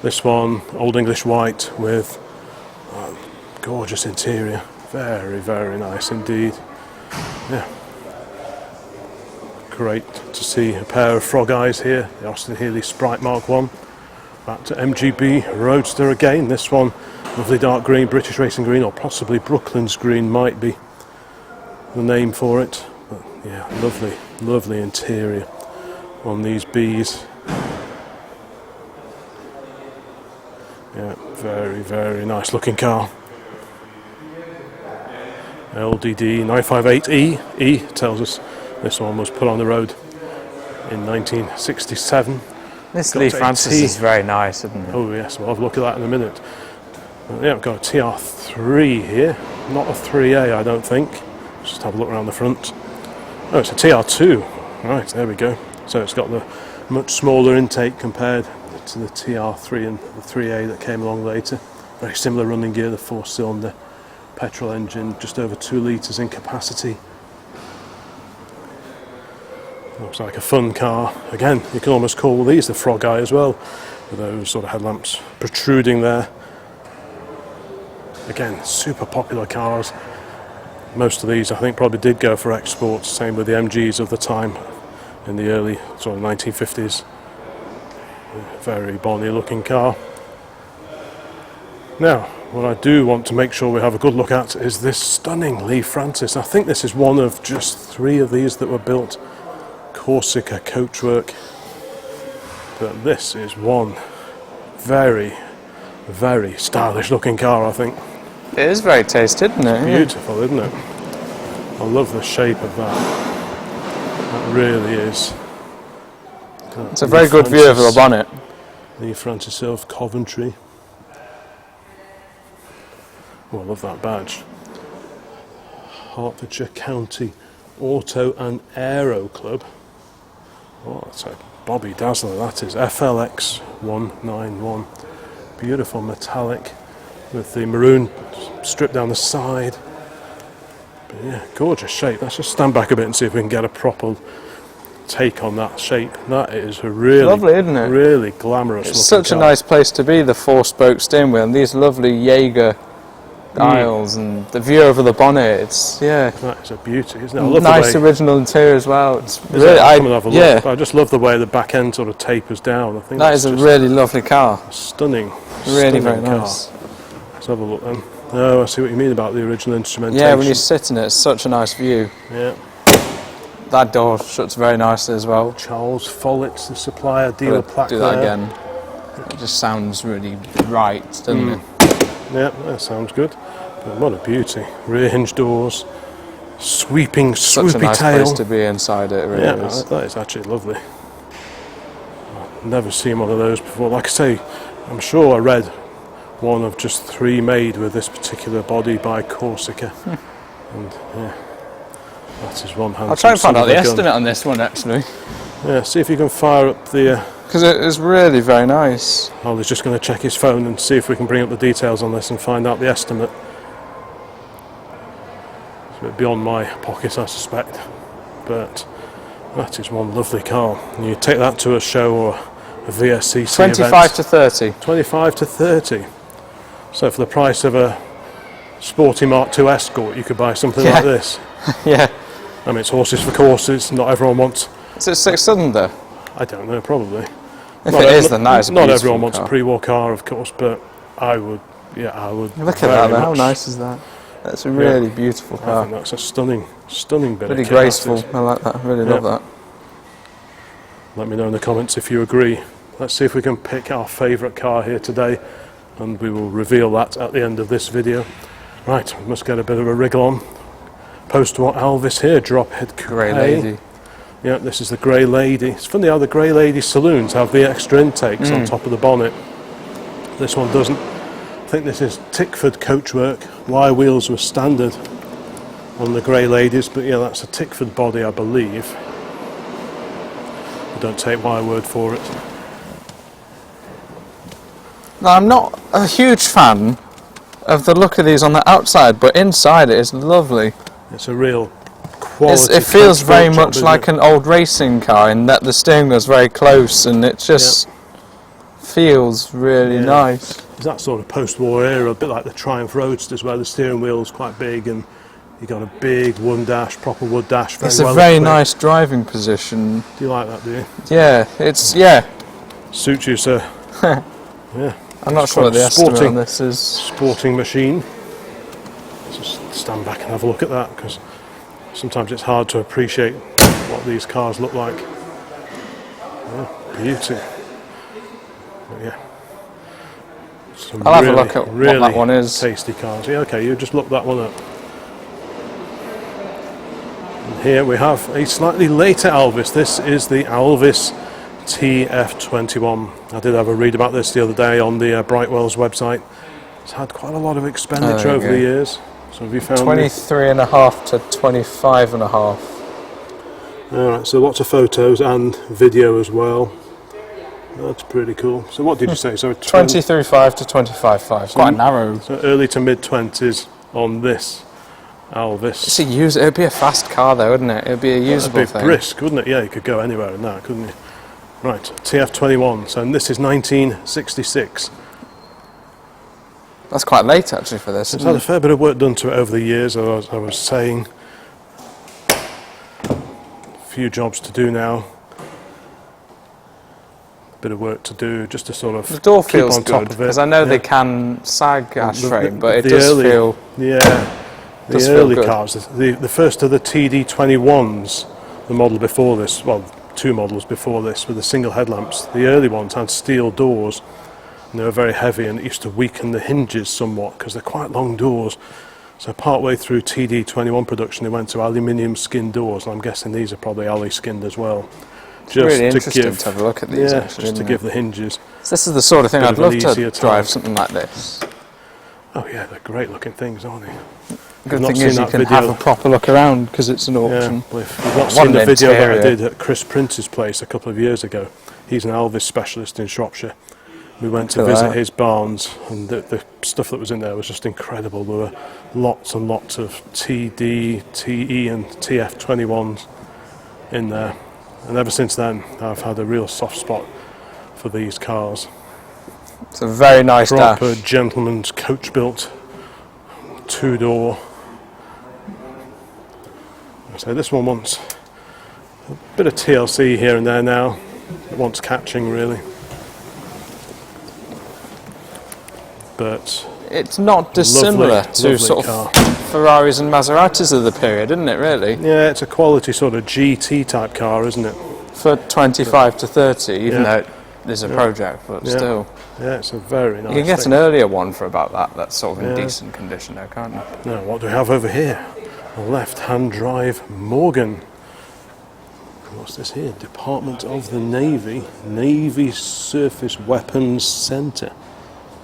[SPEAKER 1] This one, Old English white with gorgeous interior. Very, very nice indeed. Yeah. Great to see a pair of frog eyes here. The Austin Healey Sprite Mark 1. Back to MGB Roadster again. This one, lovely dark green, British Racing Green, or possibly Brooklands Green might be the name for it. But yeah, lovely, lovely interior on these Bs. Yeah, very, very nice looking car. LDD 958E. E tells us this one was put on the road in 1967.
[SPEAKER 2] This Lee Francis is very nice, isn't it?
[SPEAKER 1] Oh yes, we'll have a look at that in a minute. Yeah, we've got a TR3 here, not a 3A I don't think. Just have a look around the front. Oh, it's a TR2. Right, there we go. So it's got the much smaller intake compared to the TR3 and the 3A that came along later. Very similar running gear, the 4-cylinder petrol engine, just over 2 litres in capacity. Looks like a fun car. Again, you can almost call these the frog eye as well, with those sort of headlamps protruding there. Again, super popular cars. Most of these I think probably did go for exports, same with the MGs of the time in the early sort of 1950s. Very bonny looking car. Now, what I do want to make sure we have a good look at is this stunning Lee Francis. I think this is one of just 3 of these that were built. Corsica coachwork. But this is one very, very stylish looking car, I think.
[SPEAKER 2] It is very tasty, isn't it?
[SPEAKER 1] Beautiful, isn't it? I love the shape of that. That really is.
[SPEAKER 2] It's a very good view of the bonnet.
[SPEAKER 1] Lee Francis of Coventry. Oh, I love that badge. Hertfordshire County Auto and Aero Club. Oh, that's a Bobby Dazzler, that is. FLX 191. Beautiful metallic with the maroon strip down the side. But yeah, gorgeous shape. Let's just stand back a bit and see if we can get a proper take on that shape. That is a really
[SPEAKER 2] lovely, isn't it?
[SPEAKER 1] Really glamorous.
[SPEAKER 2] It's such a nice place to be, the 4-spoke steering wheel and these lovely Jaeger dials and the view over the bonnet. It's that
[SPEAKER 1] is a beauty, isn't it? I love
[SPEAKER 2] nice
[SPEAKER 1] the way,
[SPEAKER 2] original interior as well. It's
[SPEAKER 1] really, come and have a look. I just love the way the back end sort of tapers down. I think
[SPEAKER 2] that is a really lovely car.
[SPEAKER 1] Stunning.
[SPEAKER 2] Really
[SPEAKER 1] stunning
[SPEAKER 2] very
[SPEAKER 1] car.
[SPEAKER 2] nice.
[SPEAKER 1] Let's have a look then. Oh, I see what you mean about the original instrumentation.
[SPEAKER 2] Yeah, when you sit in it, it's such a nice view.
[SPEAKER 1] Yeah.
[SPEAKER 2] That door shuts very nicely as well.
[SPEAKER 1] Charles Follett's the supplier dealer plaque.
[SPEAKER 2] Do that again. It just sounds really right, doesn't it?
[SPEAKER 1] Yeah, that sounds good. But what a beauty. Rear hinge doors, sweeping, swoopy
[SPEAKER 2] such a nice
[SPEAKER 1] tail.
[SPEAKER 2] place to be inside it, really is.
[SPEAKER 1] That is actually lovely. I've never seen one of those before. Like I say, I'm sure I read one of just 3 made with this particular body by Corsica. And yeah, that is one hand.
[SPEAKER 2] I'll try and find out the estimate on this one actually.
[SPEAKER 1] Yeah, see if you can fire up the...
[SPEAKER 2] Because it is really very nice.
[SPEAKER 1] Ollie's just going to check his phone and see if we can bring up the details on this and find out the estimate. It's a bit beyond my pockets, I suspect. But that is one lovely car. And you take that to a show or a VSCC
[SPEAKER 2] 25
[SPEAKER 1] event.
[SPEAKER 2] to 30.
[SPEAKER 1] 25 to 30. So for the price of a sporty Mark II Escort, you could buy something like this.
[SPEAKER 2] Yeah.
[SPEAKER 1] I mean, it's horses for courses. Not everyone wants.
[SPEAKER 2] Is it 6-cylinder?
[SPEAKER 1] I don't know, probably.
[SPEAKER 2] If it is, then that is a
[SPEAKER 1] Not
[SPEAKER 2] beautiful
[SPEAKER 1] everyone wants a
[SPEAKER 2] car.
[SPEAKER 1] pre-war car, of course, but I would. Yeah, I would.
[SPEAKER 2] Look at that, how nice is that? That's a really beautiful
[SPEAKER 1] I
[SPEAKER 2] car.
[SPEAKER 1] think that's a stunning bit
[SPEAKER 2] Really
[SPEAKER 1] of kit,
[SPEAKER 2] graceful.
[SPEAKER 1] that is.
[SPEAKER 2] I like that. I really love that.
[SPEAKER 1] Let me know in the comments if you agree. Let's see if we can pick our favourite car here today, and we will reveal that at the end of this video. Right, we must get a bit of a wriggle on. Post-war Elvis here, drop head coupe.
[SPEAKER 2] Grey lady.
[SPEAKER 1] Yeah, this is the Grey Lady. It's funny how the Grey Lady saloons have the extra intakes on top of the bonnet. This one doesn't. I think this is Tickford coachwork. Wire wheels were standard on the Grey Ladies, but yeah, that's a Tickford body, I believe. Don't take my word for it.
[SPEAKER 2] Now, I'm not a huge fan of the look of these on the outside, but inside it is lovely.
[SPEAKER 1] It's a real quality.
[SPEAKER 2] It feels
[SPEAKER 1] coach
[SPEAKER 2] very
[SPEAKER 1] workshop,
[SPEAKER 2] much
[SPEAKER 1] isn't
[SPEAKER 2] like
[SPEAKER 1] it?
[SPEAKER 2] an old racing car in that the steering wheel's very close and it just feels really nice.
[SPEAKER 1] It's that sort of post-war era, a bit like the Triumph Roadsters, where the steering wheel's quite big and you got a big wood dash, proper wood dash.
[SPEAKER 2] It's a very nice driving position.
[SPEAKER 1] Do you like that? Do you?
[SPEAKER 2] Yeah, it's
[SPEAKER 1] Suits you, sir. Yeah.
[SPEAKER 2] I'm not sure what the estimate on this is.
[SPEAKER 1] Sporting machine. Let's just stand back and have a look at that, because sometimes it's hard to appreciate what these cars look like. Yeah, beauty. But yeah. Some
[SPEAKER 2] I'll have a look at what that one is.
[SPEAKER 1] Tasty cars. Yeah, okay, you just look that one up. And here we have a slightly later Elvis. This is the Elvis TF21. I did have a read about this the other day on the Brightwells website. It's had quite a lot of expenditure over the years. So have you found
[SPEAKER 2] 23.5 to 25.5.
[SPEAKER 1] Alright, so lots of photos and video as well. That's pretty cool. So what did you say? So
[SPEAKER 2] 23.5 to 25.5. Quite narrow.
[SPEAKER 1] So early to mid 20s on this Elvis.
[SPEAKER 2] It'd be a fast car though, wouldn't it? It'd be a usable
[SPEAKER 1] It'd be
[SPEAKER 2] thing.
[SPEAKER 1] brisk, wouldn't it? Yeah, you could go anywhere in that, couldn't you? Right, TF21. So this is 1966.
[SPEAKER 2] That's quite late actually for this.
[SPEAKER 1] It's had a fair bit of work done to it over the years, as I was saying. A few jobs to do now. A bit of work to do just to sort of
[SPEAKER 2] The door
[SPEAKER 1] keep
[SPEAKER 2] feels
[SPEAKER 1] on top
[SPEAKER 2] good
[SPEAKER 1] of it.
[SPEAKER 2] because I know they can sag ashtray, but it
[SPEAKER 1] the
[SPEAKER 2] does
[SPEAKER 1] early,
[SPEAKER 2] feel.
[SPEAKER 1] Yeah, the
[SPEAKER 2] does feel
[SPEAKER 1] early
[SPEAKER 2] good.
[SPEAKER 1] cars. The first of the TD21s, the model before this, well, two models before this, with the single headlamps. The early ones had steel doors, and they were very heavy, and it used to weaken the hinges somewhat because they're quite long doors. So partway through TD21 production, they went to aluminium skin doors, and I'm guessing these are probably alloy skinned as well.
[SPEAKER 2] It's really interesting to have a look at these.
[SPEAKER 1] Yeah,
[SPEAKER 2] actually,
[SPEAKER 1] just to
[SPEAKER 2] isn't
[SPEAKER 1] give
[SPEAKER 2] it?
[SPEAKER 1] the hinges.
[SPEAKER 2] So this is the sort of thing
[SPEAKER 1] Bit
[SPEAKER 2] I'd
[SPEAKER 1] of an
[SPEAKER 2] love to
[SPEAKER 1] easier
[SPEAKER 2] drive
[SPEAKER 1] time.
[SPEAKER 2] something like this.
[SPEAKER 1] Oh yeah, they're great looking things, aren't they?
[SPEAKER 2] Good
[SPEAKER 1] not
[SPEAKER 2] thing
[SPEAKER 1] seen
[SPEAKER 2] is you
[SPEAKER 1] that
[SPEAKER 2] can
[SPEAKER 1] video.
[SPEAKER 2] have a proper look around because it's an auction.
[SPEAKER 1] Yeah, well, if you've not
[SPEAKER 2] What
[SPEAKER 1] seen
[SPEAKER 2] an
[SPEAKER 1] the video that I
[SPEAKER 2] interior.
[SPEAKER 1] did at Chris Prince's place a couple of years ago. He's an Elvis specialist in Shropshire. We went to
[SPEAKER 2] Look at
[SPEAKER 1] visit
[SPEAKER 2] that.
[SPEAKER 1] his barns, and the stuff that was in there was just incredible. There were lots and lots of TD, TE and TF21s in there. And ever since then, I've had a real soft spot for these cars.
[SPEAKER 2] It's a very nice
[SPEAKER 1] Proper
[SPEAKER 2] dash.
[SPEAKER 1] gentleman's coach-built two-door. So this one wants a bit of TLC here and there now. It wants catching, really. But
[SPEAKER 2] It's not dissimilar to
[SPEAKER 1] lovely
[SPEAKER 2] sort
[SPEAKER 1] car.
[SPEAKER 2] of Ferraris and Maseratis of the period, isn't it, really?
[SPEAKER 1] yeah, it's a quality sort of GT type car, isn't it?
[SPEAKER 2] For 25 to 30, even
[SPEAKER 1] Yeah.
[SPEAKER 2] though it is a project, but
[SPEAKER 1] Yeah.
[SPEAKER 2] still.
[SPEAKER 1] Yeah, it's a very nice
[SPEAKER 2] You can get
[SPEAKER 1] thing.
[SPEAKER 2] an earlier one for about that. That's sort of in
[SPEAKER 1] Yeah.
[SPEAKER 2] decent condition though, can't you?
[SPEAKER 1] Now, what do we have over here? A left-hand drive Morgan. What's this here? Department of the Navy. Navy Surface Weapons Centre.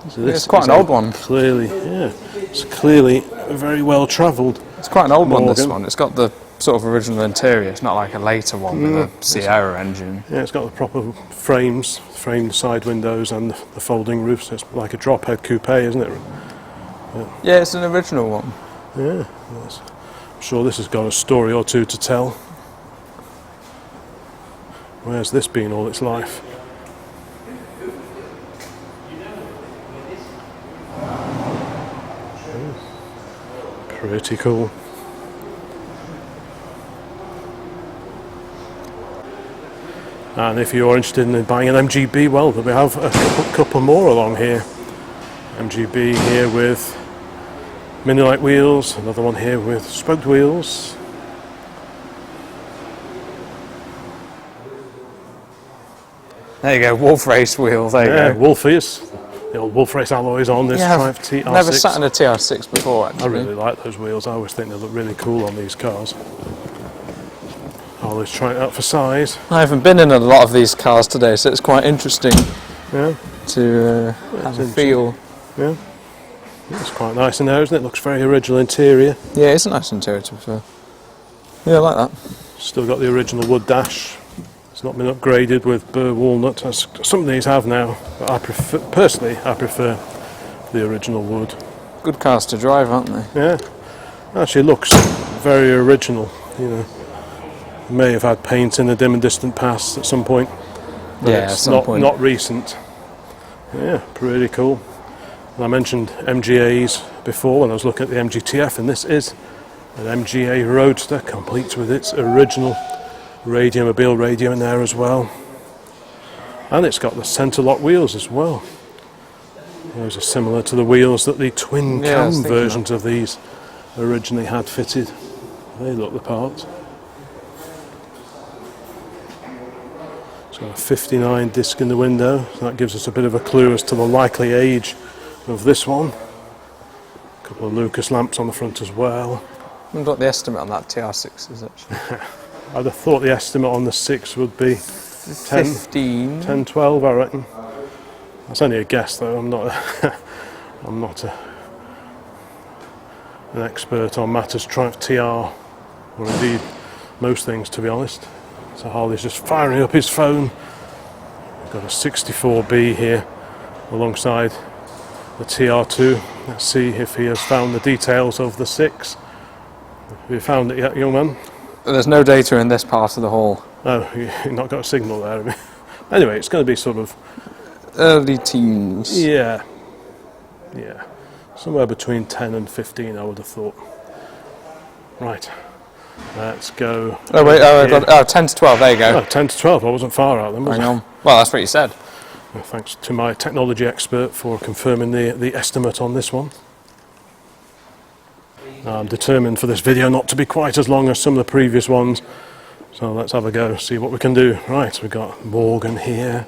[SPEAKER 1] So
[SPEAKER 2] It's quite
[SPEAKER 1] is
[SPEAKER 2] an old one.
[SPEAKER 1] Clearly, yeah. It's clearly very well travelled.
[SPEAKER 2] It's quite an old one, this
[SPEAKER 1] Morgan.
[SPEAKER 2] one. It's got the sort of original interior. It's not like a later one with a Sierra engine.
[SPEAKER 1] Yeah, it's got the proper frames, framed side windows and the folding roof. So it's like a drop head coupe, isn't it?
[SPEAKER 2] Yeah, it's an original one.
[SPEAKER 1] Yeah. Yes. I'm sure this has got a story or two to tell. Where's this been all its life? Pretty cool. And if you're interested in buying an MGB, well, we have a couple more along here. MGB here with mini light wheels, another one here with spoked wheels.
[SPEAKER 2] There you go, Wolf Race wheel, there you go.
[SPEAKER 1] Wolfies. The old Wolf Race alloys on this Triumph TR6.
[SPEAKER 2] I've never sat in a TR6 before, actually.
[SPEAKER 1] I really like those wheels. I always think they look really cool on these cars. Always try it out for size.
[SPEAKER 2] I haven't been in a lot of these cars today, so it's quite interesting to have a feel.
[SPEAKER 1] Yeah, it's quite nice in there, isn't it? Looks very original interior.
[SPEAKER 2] Yeah, it's a nice interior to be fair. Yeah, I like that.
[SPEAKER 1] Still got the original wood dash. It's not been upgraded with burr walnut, as some of these have now. But I prefer the original wood.
[SPEAKER 2] Good cars to drive, aren't they?
[SPEAKER 1] Yeah, actually looks very original. You know, may have had paint in the dim and distant past at some point. But
[SPEAKER 2] Yeah,
[SPEAKER 1] it's not recent. Yeah, pretty cool. And I mentioned MGAs before when I was looking at the MGTF, and this is an MGA Roadster, complete with its original Radiomobile radio in there as well. And it's got the centre lock wheels as well. Those are similar to the wheels that the twin cam versions of these originally had fitted. They look the part. It's got a 59 disc in the window, so that gives us a bit of a clue as to the likely age of this one. A couple of Lucas lamps on the front as well.
[SPEAKER 2] I wonder what the estimate on that TR6 is actually.
[SPEAKER 1] I'd have thought the estimate on the 6 would be
[SPEAKER 2] 15.
[SPEAKER 1] 10, 12, I reckon. That's only a guess though, I'm not an expert on matters Triumph TR, or indeed most things, to be honest. So Harley's just firing up his phone. We've got a 64B here alongside the TR2. Let's see if he has found the details of the 6. Have you found it yet, young man?
[SPEAKER 2] There's no data in this part of the hall.
[SPEAKER 1] Oh, you've not got a signal there, have you? Anyway, it's going to be sort of
[SPEAKER 2] early teens.
[SPEAKER 1] Yeah. Somewhere between 10 and 15, I would have thought. Right. Let's go.
[SPEAKER 2] Oh, wait, I got 10 to 12, there you go.
[SPEAKER 1] Oh, 10 to 12, I wasn't far out then, was I?
[SPEAKER 2] Hang on. Well, that's what you said.
[SPEAKER 1] Well, thanks to my technology expert for confirming the estimate on this one. I'm determined for this video not to be quite as long as some of the previous ones. So let's have a go, see what we can do. Right, we've got Morgan here.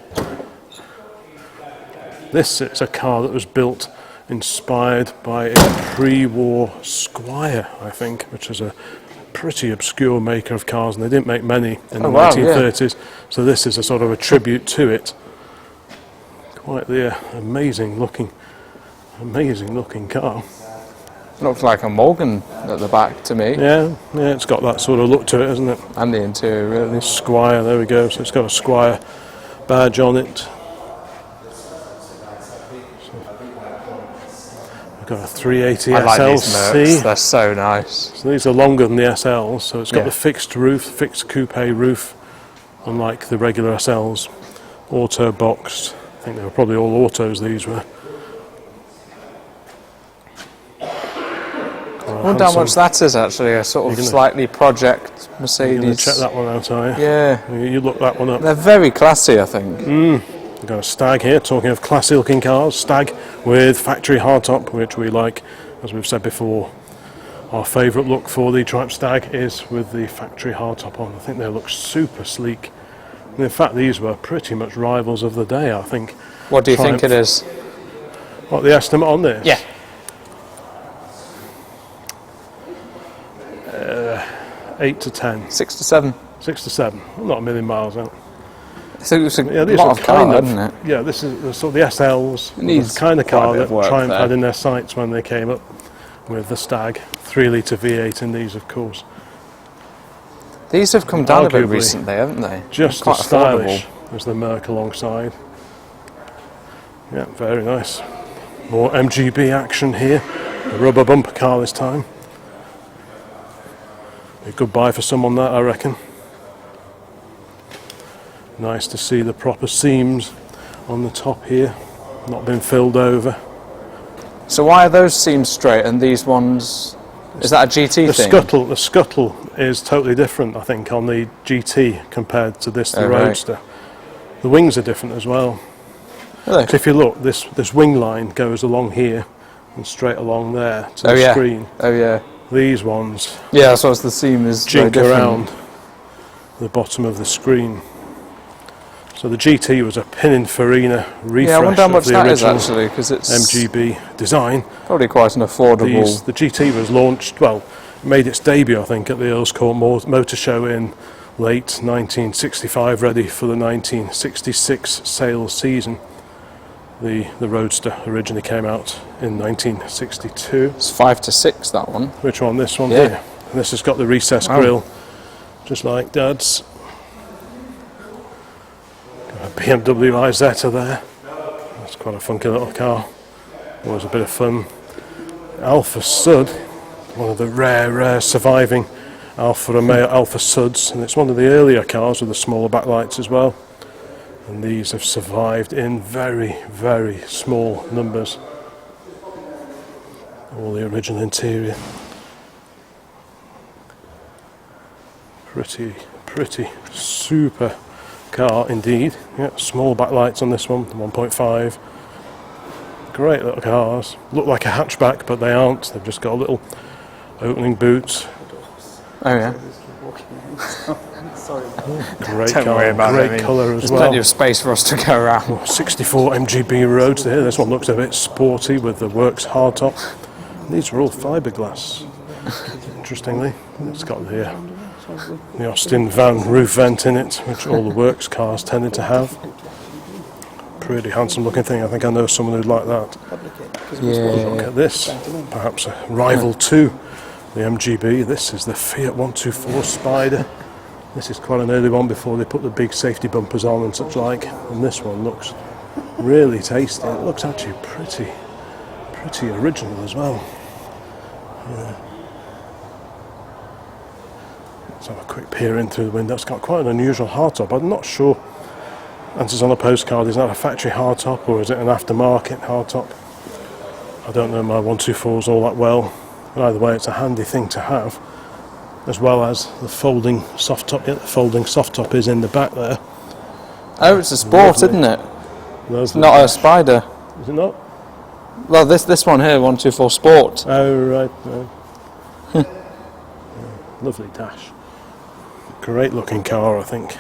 [SPEAKER 1] This is a car that was built inspired by a pre-war Squire, I think, which is a pretty obscure maker of cars, and they didn't make many in the 1930s. So this is a sort of a tribute to it. Quite the amazing looking car.
[SPEAKER 2] Looks like a Morgan at the back to me.
[SPEAKER 1] Yeah, it's got that sort of look to it, hasn't it?
[SPEAKER 2] And the interior, really.
[SPEAKER 1] Squire, there we go. So it's got a Squire badge on it. We've got a 380
[SPEAKER 2] I like these
[SPEAKER 1] SLC.
[SPEAKER 2] Mercs, they're so nice.
[SPEAKER 1] So these are longer than the SLs, so it's got the fixed roof, fixed coupe roof, unlike the regular SLs. Auto boxed. I think they were probably all autos, these were.
[SPEAKER 2] I wonder how much that is actually, a sort of slightly project Mercedes.
[SPEAKER 1] You're going to check that one out, are you?
[SPEAKER 2] Yeah.
[SPEAKER 1] You look that one up.
[SPEAKER 2] They're very classy, I think.
[SPEAKER 1] We've got a Stag here, talking of classy looking cars. Stag with factory hardtop, which we like, as we've said before. Our favourite look for the Triumph Stag is with the factory hardtop on. I think they look super sleek. And in fact, these were pretty much rivals of the day, I think.
[SPEAKER 2] What do you think it is?
[SPEAKER 1] What, the estimate on this?
[SPEAKER 2] Yeah.
[SPEAKER 1] 8 to 10.
[SPEAKER 2] 6 to 7.
[SPEAKER 1] 6 to 7. I'm not a million miles out.
[SPEAKER 2] So it's a
[SPEAKER 1] these
[SPEAKER 2] lot
[SPEAKER 1] are
[SPEAKER 2] of car, isn't it?
[SPEAKER 1] Yeah, this is the sort of the SLs.
[SPEAKER 2] It needs
[SPEAKER 1] the kind of car that Triumph
[SPEAKER 2] there.
[SPEAKER 1] had in their sights when they came up with the Stag. 3-litre V8 in these, of course.
[SPEAKER 2] These have come down a bit recently, haven't they?
[SPEAKER 1] Just
[SPEAKER 2] quite
[SPEAKER 1] as stylish as the Merc alongside. Yeah, very nice. More MGB action here. A rubber bumper car this time. A good buy for someone, that, I reckon. Nice to see the proper seams on the top here, not been filled over.
[SPEAKER 2] So why are those seams straight and these ones Is that a GT
[SPEAKER 1] The
[SPEAKER 2] thing?
[SPEAKER 1] the scuttle is totally different, I think, on the GT compared to the
[SPEAKER 2] Oh, right.
[SPEAKER 1] Roadster. The wings are different as well.
[SPEAKER 2] Really?
[SPEAKER 1] So if you look, this wing line goes along here and straight along there to the screen.
[SPEAKER 2] Oh yeah.
[SPEAKER 1] These ones
[SPEAKER 2] Yeah, so the seam is very
[SPEAKER 1] jink
[SPEAKER 2] different.
[SPEAKER 1] around the bottom of the screen. So the GT was a Pininfarina refresh
[SPEAKER 2] Yeah, I wonder how much
[SPEAKER 1] of the
[SPEAKER 2] that is
[SPEAKER 1] original
[SPEAKER 2] actually, because it's
[SPEAKER 1] MGB design.
[SPEAKER 2] probably quite an affordable.
[SPEAKER 1] The GT was launched, well, made its debut, I think, at the Earls Court Motor Show in late 1965, ready for the 1966 sales season. The Roadster originally came out in 1962.
[SPEAKER 2] It's 5 to 6, that one.
[SPEAKER 1] Which one? This one
[SPEAKER 2] Yeah.
[SPEAKER 1] here. And this has got the recessed grille, just like Dad's. Got a BMW Isetta there. That's quite a funky little car. Always a bit of fun. Alfa Sud, one of the rare surviving Alfa Romeo Alfa Suds, and it's one of the earlier cars with the smaller backlights as well. And these have survived in very, very small numbers. All the original interior. Pretty super car indeed. Yeah, small backlights on this one, 1.5. Great little cars. Look like a hatchback, but they aren't. They've just got a little opening boots.
[SPEAKER 2] Oh yeah.
[SPEAKER 1] Great
[SPEAKER 2] Don't
[SPEAKER 1] car,
[SPEAKER 2] worry about it.
[SPEAKER 1] great colour as
[SPEAKER 2] There's
[SPEAKER 1] well.
[SPEAKER 2] plenty of space for us to go around.
[SPEAKER 1] 64 MGB roads there. This one looks a bit sporty with the Works hardtop. These are all fiberglass. Interestingly, it's got the Austin van roof vent in it, which all the Works cars tended to have. Pretty handsome looking thing. I think I know someone who'd like that. Look at this. Perhaps a rival to the MGB. This is the Fiat 124 Spider. This is quite an early one before they put the big safety bumpers on and such like. And this one looks really tasty. It looks actually pretty original as well. Yeah. Let's have a quick peer in through the window. It's got quite an unusual hardtop. I'm not sure. Answers on a postcard, is that a factory hardtop or is it an aftermarket hardtop? I don't know my 124s all that well. But either way, it's a handy thing to have, as well as the folding soft top. Yeah, the folding soft top is in the back there.
[SPEAKER 2] Oh, it's a Sport,
[SPEAKER 1] Lovely.
[SPEAKER 2] isn't it?
[SPEAKER 1] There's
[SPEAKER 2] Not a Spider.
[SPEAKER 1] Is it not?
[SPEAKER 2] Well, this one here, 124 Sport.
[SPEAKER 1] Oh, right. No. Yeah, lovely dash. Great looking car, I think.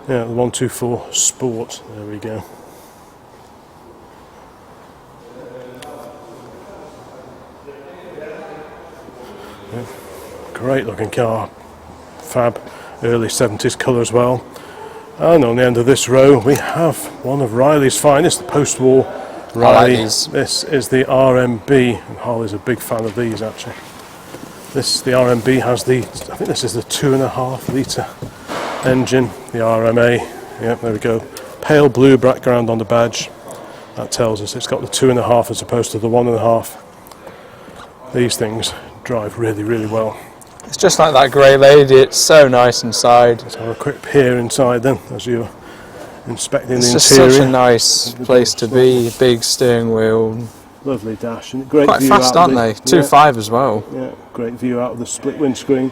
[SPEAKER 1] Yeah, the 124 Sport. There we go. Yeah, great looking car. Fab. Early 70s colour as well. And on the end of this row we have one of Riley's finest, the post-war Riley.
[SPEAKER 2] like these.
[SPEAKER 1] This is the RMB, and Harley's a big fan of these actually. The RMB has I think this is the 2.5 litre engine, the RMA. Yep, there we go. Pale blue background on the badge. That tells us it's got the 2.5 as opposed to the 1.5. These things drive really, really well.
[SPEAKER 2] It's just like that grey lady. It's so nice inside.
[SPEAKER 1] Let's have a quick peer inside then as you're inspecting
[SPEAKER 2] It's
[SPEAKER 1] the
[SPEAKER 2] just
[SPEAKER 1] interior.
[SPEAKER 2] such a nice place to be. Big steering wheel.
[SPEAKER 1] Lovely dash and great
[SPEAKER 2] Quite
[SPEAKER 1] view
[SPEAKER 2] fast,
[SPEAKER 1] out
[SPEAKER 2] aren't
[SPEAKER 1] of
[SPEAKER 2] they? 2.5 as well.
[SPEAKER 1] Yeah, great view out of the split windscreen.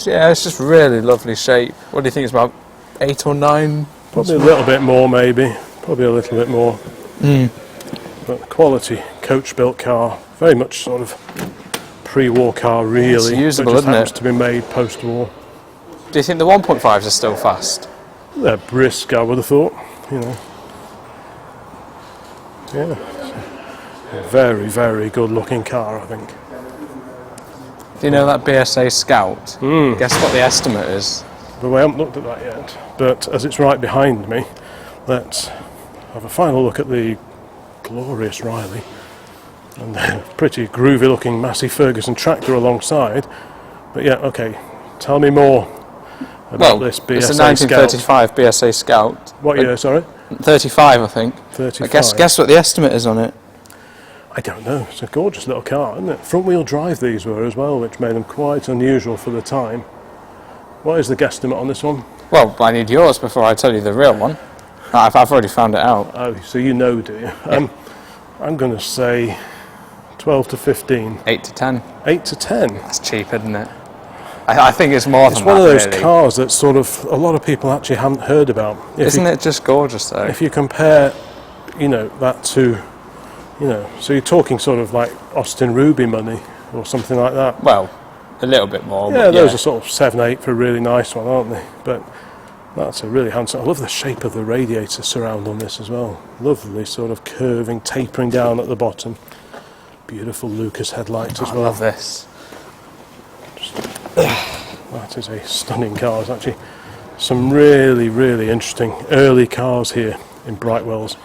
[SPEAKER 2] Yeah, it's just really lovely shape. What do you think? It's about 8 or 9?
[SPEAKER 1] Probably a little bit more, maybe. Probably a little bit more. But quality coach-built car, very much sort of pre-war car, really.
[SPEAKER 2] It's usable,
[SPEAKER 1] but just
[SPEAKER 2] isn't it?
[SPEAKER 1] happens to be made post-war.
[SPEAKER 2] Do you think the 1.5s are still fast?
[SPEAKER 1] They're brisk, I would have thought. You know. Yeah. A very, very good-looking car, I think.
[SPEAKER 2] Do you know that BSA Scout? Guess what the estimate is?
[SPEAKER 1] But we haven't looked at that yet. But as it's right behind me, let's have a final look at the glorious Riley. And the pretty groovy looking Massey Ferguson tractor alongside. But yeah, okay, tell me more about this BSA
[SPEAKER 2] it's a
[SPEAKER 1] Scout.
[SPEAKER 2] 1935 BSA Scout.
[SPEAKER 1] What year, sorry?
[SPEAKER 2] 35, I think.
[SPEAKER 1] 35.
[SPEAKER 2] Guess what the estimate is on it?
[SPEAKER 1] I don't know, it's a gorgeous little car, isn't it? Front wheel drive these were as well, which made them quite unusual for the time. What is the guesstimate on this one?
[SPEAKER 2] Well, I need yours before I tell you the real one. I've already found it out.
[SPEAKER 1] Oh, so you know, do you? I'm going to say 12 to 15.
[SPEAKER 2] 8 to 10.
[SPEAKER 1] 8 to 10.
[SPEAKER 2] That's cheap, isn't it? I think it's more
[SPEAKER 1] It's
[SPEAKER 2] than
[SPEAKER 1] one
[SPEAKER 2] that,
[SPEAKER 1] of those
[SPEAKER 2] really.
[SPEAKER 1] cars that sort of a lot of people actually haven't heard about.
[SPEAKER 2] Isn't it just gorgeous, though?
[SPEAKER 1] If you compare, that to, so you're talking sort of like Austin Ruby money or something like that.
[SPEAKER 2] Well, a little bit more.
[SPEAKER 1] Yeah,
[SPEAKER 2] but
[SPEAKER 1] those are sort of 7, 8 for a really nice one, aren't they? But that's a really handsome. I love the shape of the radiator surround on this as well. Lovely sort of curving, tapering down at the bottom. Beautiful Lucas headlights as
[SPEAKER 2] I
[SPEAKER 1] well.
[SPEAKER 2] love this.
[SPEAKER 1] That is a stunning car. There's actually some really, really interesting early cars here in Brightwells.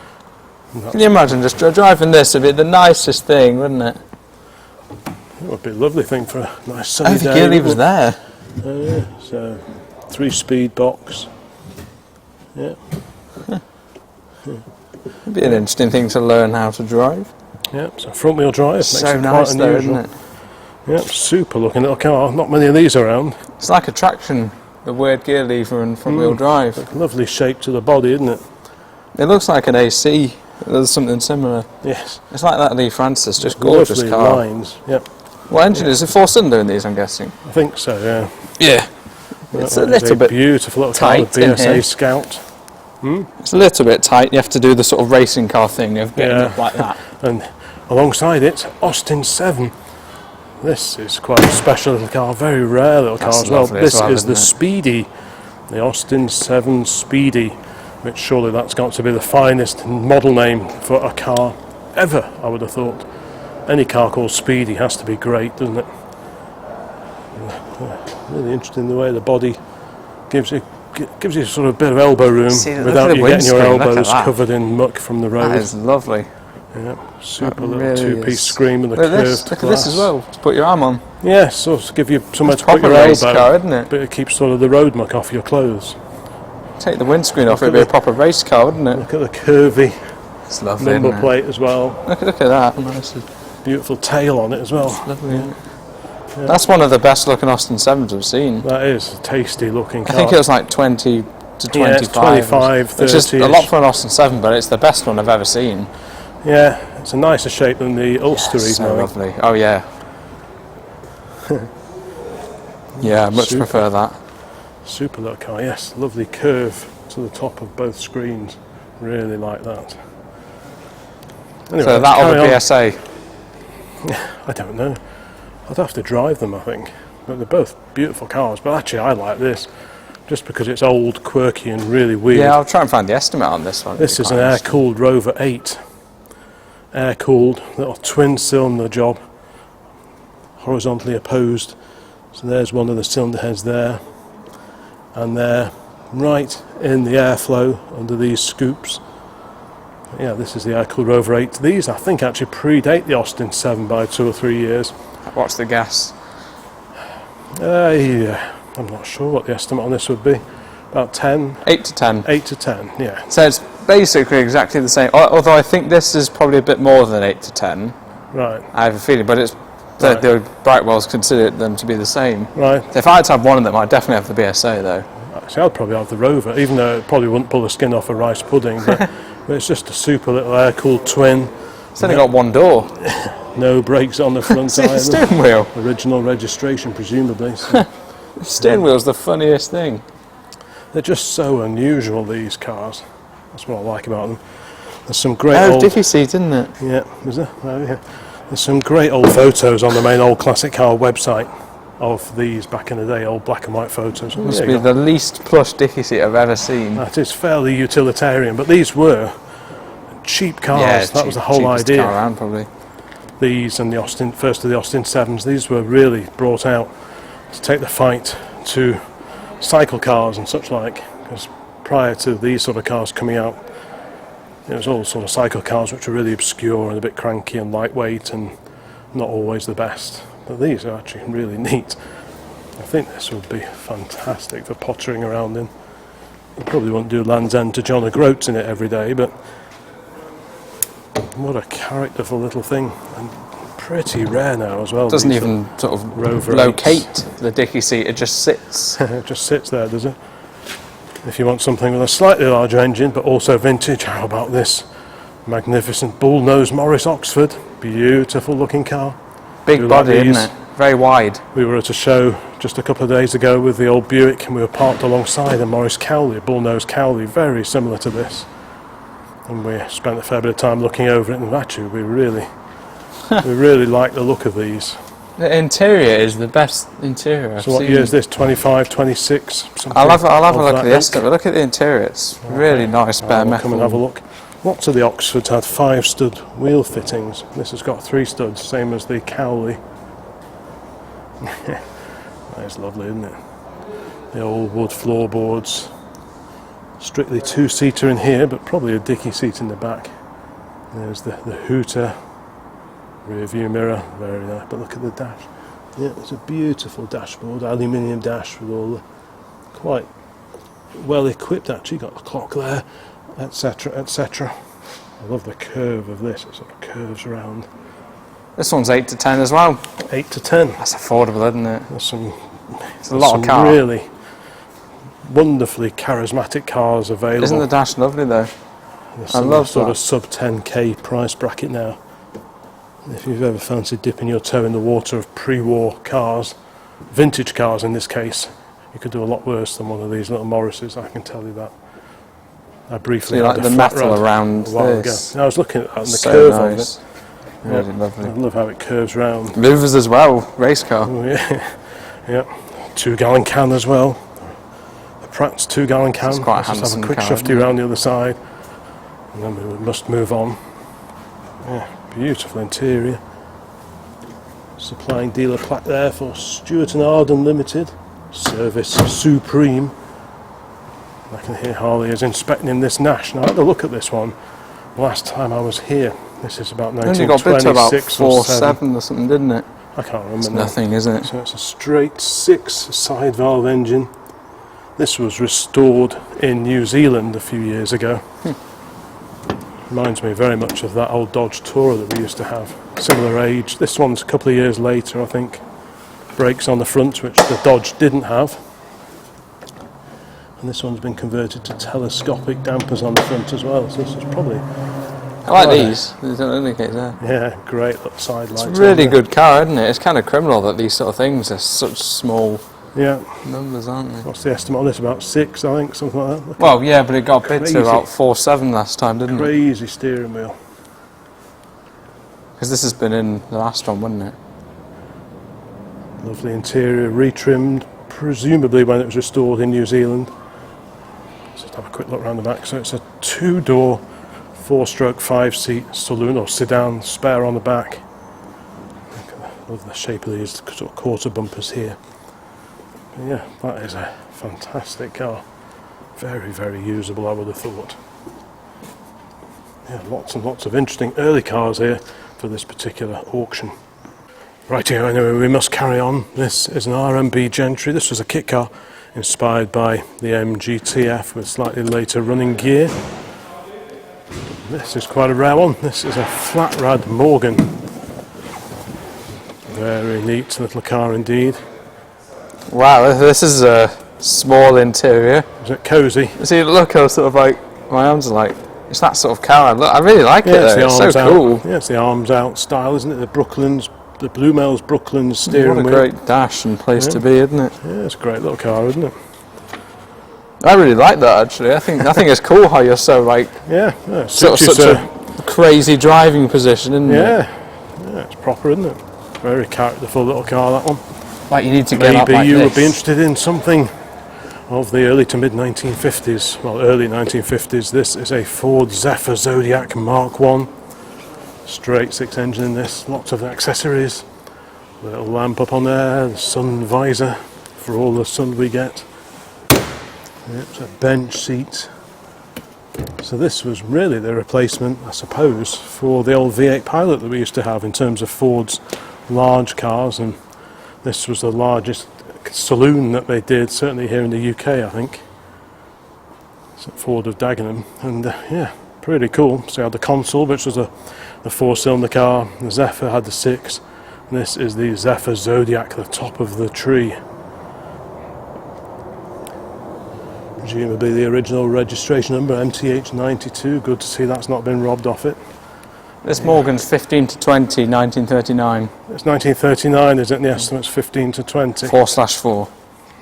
[SPEAKER 2] Can you imagine just driving this? It'd be the nicest thing, wouldn't it?
[SPEAKER 1] It would be a lovely thing for a nice sunny day.
[SPEAKER 2] The gear lever's there.
[SPEAKER 1] So 3-speed box. Yeah.
[SPEAKER 2] It'd be an interesting thing to learn how to drive.
[SPEAKER 1] Yeah, so front wheel drive. Makes
[SPEAKER 2] So
[SPEAKER 1] it
[SPEAKER 2] nice
[SPEAKER 1] quite
[SPEAKER 2] though,
[SPEAKER 1] unusual.
[SPEAKER 2] isn't it?
[SPEAKER 1] Yeah, super looking little car. Not many of these around.
[SPEAKER 2] It's like a traction, the weird gear lever and front wheel drive.
[SPEAKER 1] Lovely shape to the body, isn't it?
[SPEAKER 2] It looks like an AC. There's something similar.
[SPEAKER 1] Yes.
[SPEAKER 2] It's like that Lee Francis, just gorgeous
[SPEAKER 1] Lovely
[SPEAKER 2] car.
[SPEAKER 1] lines. Yep.
[SPEAKER 2] What engine is it? 4-cylinder in these, I'm guessing.
[SPEAKER 1] I think so. Yeah.
[SPEAKER 2] Yeah. It's a
[SPEAKER 1] That is
[SPEAKER 2] little bit
[SPEAKER 1] beautiful little car.
[SPEAKER 2] tight
[SPEAKER 1] The
[SPEAKER 2] in
[SPEAKER 1] BSA
[SPEAKER 2] here.
[SPEAKER 1] Scout.
[SPEAKER 2] It's a little bit tight. You have to do the sort of racing car thing of getting
[SPEAKER 1] Yeah.
[SPEAKER 2] up like that.
[SPEAKER 1] And alongside it, Austin 7. This is quite a special little car, very rare little car
[SPEAKER 2] That's
[SPEAKER 1] as well.
[SPEAKER 2] lovely
[SPEAKER 1] This
[SPEAKER 2] as well,
[SPEAKER 1] is the
[SPEAKER 2] isn't it?
[SPEAKER 1] Speedy, the Austin 7 Speedy, which surely that's got to be the finest model name for a car ever, I would have thought. Any car called Speedy has to be great, doesn't it? Really interesting the way the body gives you sort of a bit of elbow room
[SPEAKER 2] See, look
[SPEAKER 1] without
[SPEAKER 2] at the
[SPEAKER 1] you getting your
[SPEAKER 2] windscreen, look at
[SPEAKER 1] elbows
[SPEAKER 2] that.
[SPEAKER 1] covered in muck from the road.
[SPEAKER 2] That is lovely.
[SPEAKER 1] Yeah, super
[SPEAKER 2] That
[SPEAKER 1] little
[SPEAKER 2] really
[SPEAKER 1] two-piece
[SPEAKER 2] is.
[SPEAKER 1] screen with a
[SPEAKER 2] Look at
[SPEAKER 1] curved
[SPEAKER 2] this. Look at
[SPEAKER 1] glass.
[SPEAKER 2] this as well. To put your arm on.
[SPEAKER 1] Yeah, sort of give you somewhere
[SPEAKER 2] It's
[SPEAKER 1] to put
[SPEAKER 2] proper
[SPEAKER 1] your
[SPEAKER 2] race
[SPEAKER 1] elbow,
[SPEAKER 2] car, isn't it?
[SPEAKER 1] but it keeps sort of the road muck off your clothes.
[SPEAKER 2] Take the windscreen off,
[SPEAKER 1] Look
[SPEAKER 2] it'd be
[SPEAKER 1] at
[SPEAKER 2] a proper race car, wouldn't it?
[SPEAKER 1] Look at the curvy
[SPEAKER 2] It's lovely.
[SPEAKER 1] number
[SPEAKER 2] Isn't it?
[SPEAKER 1] plate as well.
[SPEAKER 2] Look at that. Nice.
[SPEAKER 1] Beautiful tail on it as well.
[SPEAKER 2] Lovely. Isn't it? That's one of the best looking Austin 7s I've seen.
[SPEAKER 1] That is a tasty looking car.
[SPEAKER 2] I think it was like 20 to 25.
[SPEAKER 1] Yeah, it's 25,
[SPEAKER 2] which is
[SPEAKER 1] 30-ish.
[SPEAKER 2] a lot for an Austin 7, but it's the best one I've ever seen.
[SPEAKER 1] Yeah, it's a nicer shape than the Ulster he's
[SPEAKER 2] So
[SPEAKER 1] knowing.
[SPEAKER 2] lovely. Oh yeah. Yeah, I much
[SPEAKER 1] Super.
[SPEAKER 2] prefer that.
[SPEAKER 1] Super little car, yes. Lovely curve to the top of both screens. Really like that. Anyway,
[SPEAKER 2] So that or
[SPEAKER 1] carry
[SPEAKER 2] the
[SPEAKER 1] on.
[SPEAKER 2] BSA.
[SPEAKER 1] I don't know. I'd have to drive them, I think. But they're both beautiful cars. But actually, I like this just because it's old, quirky, and really weird.
[SPEAKER 2] Yeah, I'll try and find the estimate on this one.
[SPEAKER 1] This is an air-cooled Rover 8. Air-cooled, little twin-cylinder job, horizontally opposed. So there's one of the cylinder heads there, and they're right in the airflow under these scoops. Yeah, this is the air-cooled Rover 8. These, I think, actually predate the Austin 7 by 2 or 3 years.
[SPEAKER 2] What's the gas?
[SPEAKER 1] Yeah, I'm not sure what the estimate on this would be. About 10,
[SPEAKER 2] 8 to 10.
[SPEAKER 1] 8 to 10, yeah.
[SPEAKER 2] So it's basically exactly the same. Although I think this is probably a bit more than 8 to 10.
[SPEAKER 1] Right,
[SPEAKER 2] I have a feeling, but it's
[SPEAKER 1] Right.
[SPEAKER 2] the Brightwells consider them to be the same.
[SPEAKER 1] right.
[SPEAKER 2] If I had to have one of them, I'd definitely have the BSA though.
[SPEAKER 1] Actually, I'd probably have the Rover, even though it probably wouldn't pull the skin off a rice pudding. But, but it's just a super little air-cooled twin.
[SPEAKER 2] It's only got one door.
[SPEAKER 1] No brakes on the front
[SPEAKER 2] See the
[SPEAKER 1] either.
[SPEAKER 2] steering wheel.
[SPEAKER 1] Original registration, presumably. So
[SPEAKER 2] The steering wheel's the funniest thing.
[SPEAKER 1] they're just so unusual, these cars. That's what I like about them. There's some great
[SPEAKER 2] Oh,
[SPEAKER 1] old...
[SPEAKER 2] diffy seat, isn't it?
[SPEAKER 1] Yeah, is there? Oh, yeah. There's some great old photos on the main old classic car website of these back in the day, old black and white photos.
[SPEAKER 2] Must
[SPEAKER 1] There
[SPEAKER 2] be
[SPEAKER 1] you go.
[SPEAKER 2] the least plush diffy seat I've ever seen.
[SPEAKER 1] That is fairly utilitarian, but these were cheap cars. That was the whole
[SPEAKER 2] cheapest
[SPEAKER 1] idea.
[SPEAKER 2] car around, probably.
[SPEAKER 1] These and the Austin, first of the Austin 7s, these were really brought out to take the fight to cycle cars and such like, because prior to these sort of cars coming out, it was all sort of cycle cars which were really obscure and a bit cranky and lightweight and not always the best. But these are actually really neat. I think this would be fantastic for pottering around in. You probably won't do Land's End to John O'Groats in it every day, but what a characterful little thing, and pretty rare now as well.
[SPEAKER 2] Doesn't
[SPEAKER 1] these
[SPEAKER 2] even sort of
[SPEAKER 1] Rover
[SPEAKER 2] locate the dicky seat, it just sits.
[SPEAKER 1] It just sits there, does it? If you want something with a slightly larger engine but also vintage, how about this Magnificent bull-nose Morris Oxford, beautiful looking car.
[SPEAKER 2] Big body, isn't it? Very wide.
[SPEAKER 1] We were at a show just a couple of days ago with the old Buick, and we were parked alongside a Morris Cowley, a bull-nose Cowley, very similar to this. And we spent a fair bit of time looking over it, and actually we really like the look of these.
[SPEAKER 2] The interior is the best interior I've
[SPEAKER 1] So what
[SPEAKER 2] seen.
[SPEAKER 1] year is this? 25, 26? Something
[SPEAKER 2] I'll have a
[SPEAKER 1] of
[SPEAKER 2] look
[SPEAKER 1] that
[SPEAKER 2] at the
[SPEAKER 1] ilk?
[SPEAKER 2] estimate. Look at the interior. It's really nice, bare
[SPEAKER 1] We'll
[SPEAKER 2] metal.
[SPEAKER 1] come and have a look. Lots of the Oxfords had 5 stud wheel fittings. This has got 3 studs, same as the Cowley. That is lovely, isn't it? The old wood floorboards. Strictly 2-seater in here, but probably a dicky seat in the back. There's the hooter. Rear view mirror, very nice. But look at the dash. Yeah, it's a beautiful dashboard, aluminium dash with all the quite well equipped actually. Got the clock there, etc., etc. I love the curve of this. It sort of curves around.
[SPEAKER 2] This one's 8 to 10 as well.
[SPEAKER 1] 8 to 10.
[SPEAKER 2] That's affordable, isn't it?
[SPEAKER 1] It's
[SPEAKER 2] a lot of car.
[SPEAKER 1] Really wonderfully charismatic cars available.
[SPEAKER 2] Isn't the dash lovely though?
[SPEAKER 1] There's
[SPEAKER 2] I
[SPEAKER 1] some
[SPEAKER 2] love
[SPEAKER 1] sort
[SPEAKER 2] that.
[SPEAKER 1] of sub 10k price bracket now. If you've ever fancied dipping your toe in the water of pre-war cars, vintage cars in this case, you could do a lot worse than one of these little Morrises, I can tell you that. I briefly
[SPEAKER 2] So you
[SPEAKER 1] had
[SPEAKER 2] like
[SPEAKER 1] a
[SPEAKER 2] the
[SPEAKER 1] flat
[SPEAKER 2] metal
[SPEAKER 1] rad
[SPEAKER 2] around
[SPEAKER 1] a while
[SPEAKER 2] this?
[SPEAKER 1] ago. I was looking at that and the
[SPEAKER 2] So
[SPEAKER 1] curve
[SPEAKER 2] nice.
[SPEAKER 1] of it.
[SPEAKER 2] Really
[SPEAKER 1] I
[SPEAKER 2] lovely.
[SPEAKER 1] love how it curves round.
[SPEAKER 2] Movers as well, race car.
[SPEAKER 1] Oh, yeah. Yeah. 2-gallon can as well. The Pratt's 2-gallon can.
[SPEAKER 2] It's quite a
[SPEAKER 1] Let's just have
[SPEAKER 2] handsome
[SPEAKER 1] a quick
[SPEAKER 2] car,
[SPEAKER 1] shufty
[SPEAKER 2] isn't it?
[SPEAKER 1] around the other side, and then we must move on. Yeah, beautiful interior. Supplying dealer plaque there for Stewart and Arden Limited. Service supreme. I can hear Harley is inspecting this Nash. Now I had a look at this one last time I was here. This is about
[SPEAKER 2] Only got bid to about
[SPEAKER 1] 1926 or 7.
[SPEAKER 2] 4.7 or something, didn't it?
[SPEAKER 1] I can't remember
[SPEAKER 2] It's
[SPEAKER 1] now.
[SPEAKER 2] nothing, isn't it?
[SPEAKER 1] So it's a straight 6 side valve engine. This was restored in New Zealand a few years ago. Reminds me very much of that old Dodge Tourer that we used to have. Similar age. This one's a couple of years later, I think. Brakes on the front, which the Dodge didn't have. And this one's been converted to telescopic dampers on the front as well. So this is probably,
[SPEAKER 2] I like these. There's an indicator there.
[SPEAKER 1] yeah, great little side lights.
[SPEAKER 2] It's a really
[SPEAKER 1] on there.
[SPEAKER 2] good car, isn't it? It's kind of criminal that these sort of things are such small
[SPEAKER 1] Yeah.
[SPEAKER 2] numbers, aren't they?
[SPEAKER 1] What's the estimate on this? About 6, I think, something like that. Look,
[SPEAKER 2] Well, yeah, but it got bid
[SPEAKER 1] Crazy.
[SPEAKER 2] to about 4.7 last time, didn't it?
[SPEAKER 1] crazy steering wheel.
[SPEAKER 2] Because this has been in the last one, wouldn't it?
[SPEAKER 1] Lovely interior, retrimmed, presumably when it was restored in New Zealand. Let's just have a quick look around the back. So it's a 2-door, 4-stroke, 5-seat saloon or sedan spare on the back. Love the shape of these sort of quarter bumpers here. But yeah, that is a fantastic car. Very, very usable, I would have thought. Yeah, lots and lots of interesting early cars here for this particular auction. Right here, anyway, we must carry on. This is an RMB Gentry. This was a kit car inspired by the MGTF with slightly later running gear. This is quite a rare one. This is a flat rad Morgan. Very neat little car indeed.
[SPEAKER 2] Wow, this is a small interior.
[SPEAKER 1] Is it cosy?
[SPEAKER 2] See, look, I was sort of like, my arms are like, it's that sort of car. Look, I really like it
[SPEAKER 1] it's
[SPEAKER 2] though.
[SPEAKER 1] the
[SPEAKER 2] It's
[SPEAKER 1] arms
[SPEAKER 2] so
[SPEAKER 1] out.
[SPEAKER 2] cool.
[SPEAKER 1] Yeah, it's the arms out style, isn't it? The Brooklands, the Blue Mel's Brooklands steering
[SPEAKER 2] What a
[SPEAKER 1] wheel.
[SPEAKER 2] great dash and place to be, isn't it?
[SPEAKER 1] Yeah, it's a great little car, isn't it?
[SPEAKER 2] I really like that actually. I think it's cool how you're so like
[SPEAKER 1] Yeah, yeah.
[SPEAKER 2] sort of
[SPEAKER 1] suits
[SPEAKER 2] such
[SPEAKER 1] you,
[SPEAKER 2] a crazy driving position, isn't it?
[SPEAKER 1] yeah, it's proper, isn't it? Very characterful little car, that one.
[SPEAKER 2] Like you need to get up
[SPEAKER 1] Maybe
[SPEAKER 2] like
[SPEAKER 1] you
[SPEAKER 2] this.
[SPEAKER 1] would be interested in something of the early to mid 1950s. Well, early 1950s. This is a Ford Zephyr Zodiac Mark 1. Straight 6 engine in this. Lots of accessories. Little lamp up on there. The sun visor for all the sun we get. It's a bench seat. So this was really the replacement, I suppose, for the old V8 Pilot that we used to have in terms of Ford's large cars, and this was the largest saloon that they did, certainly here in the UK, I think. It's at Ford of Dagenham, and yeah, pretty cool. So you had the console, which was the 4-cylinder car. The Zephyr had the 6, and this is the Zephyr Zodiac, the top of the tree. Presumably the original registration number, MTH92. Good to see that's not been robbed off it.
[SPEAKER 2] This Morgan's 15 to 20, 1939.
[SPEAKER 1] It's 1939, is it? And the estimate's 15 to 20.
[SPEAKER 2] 4/4.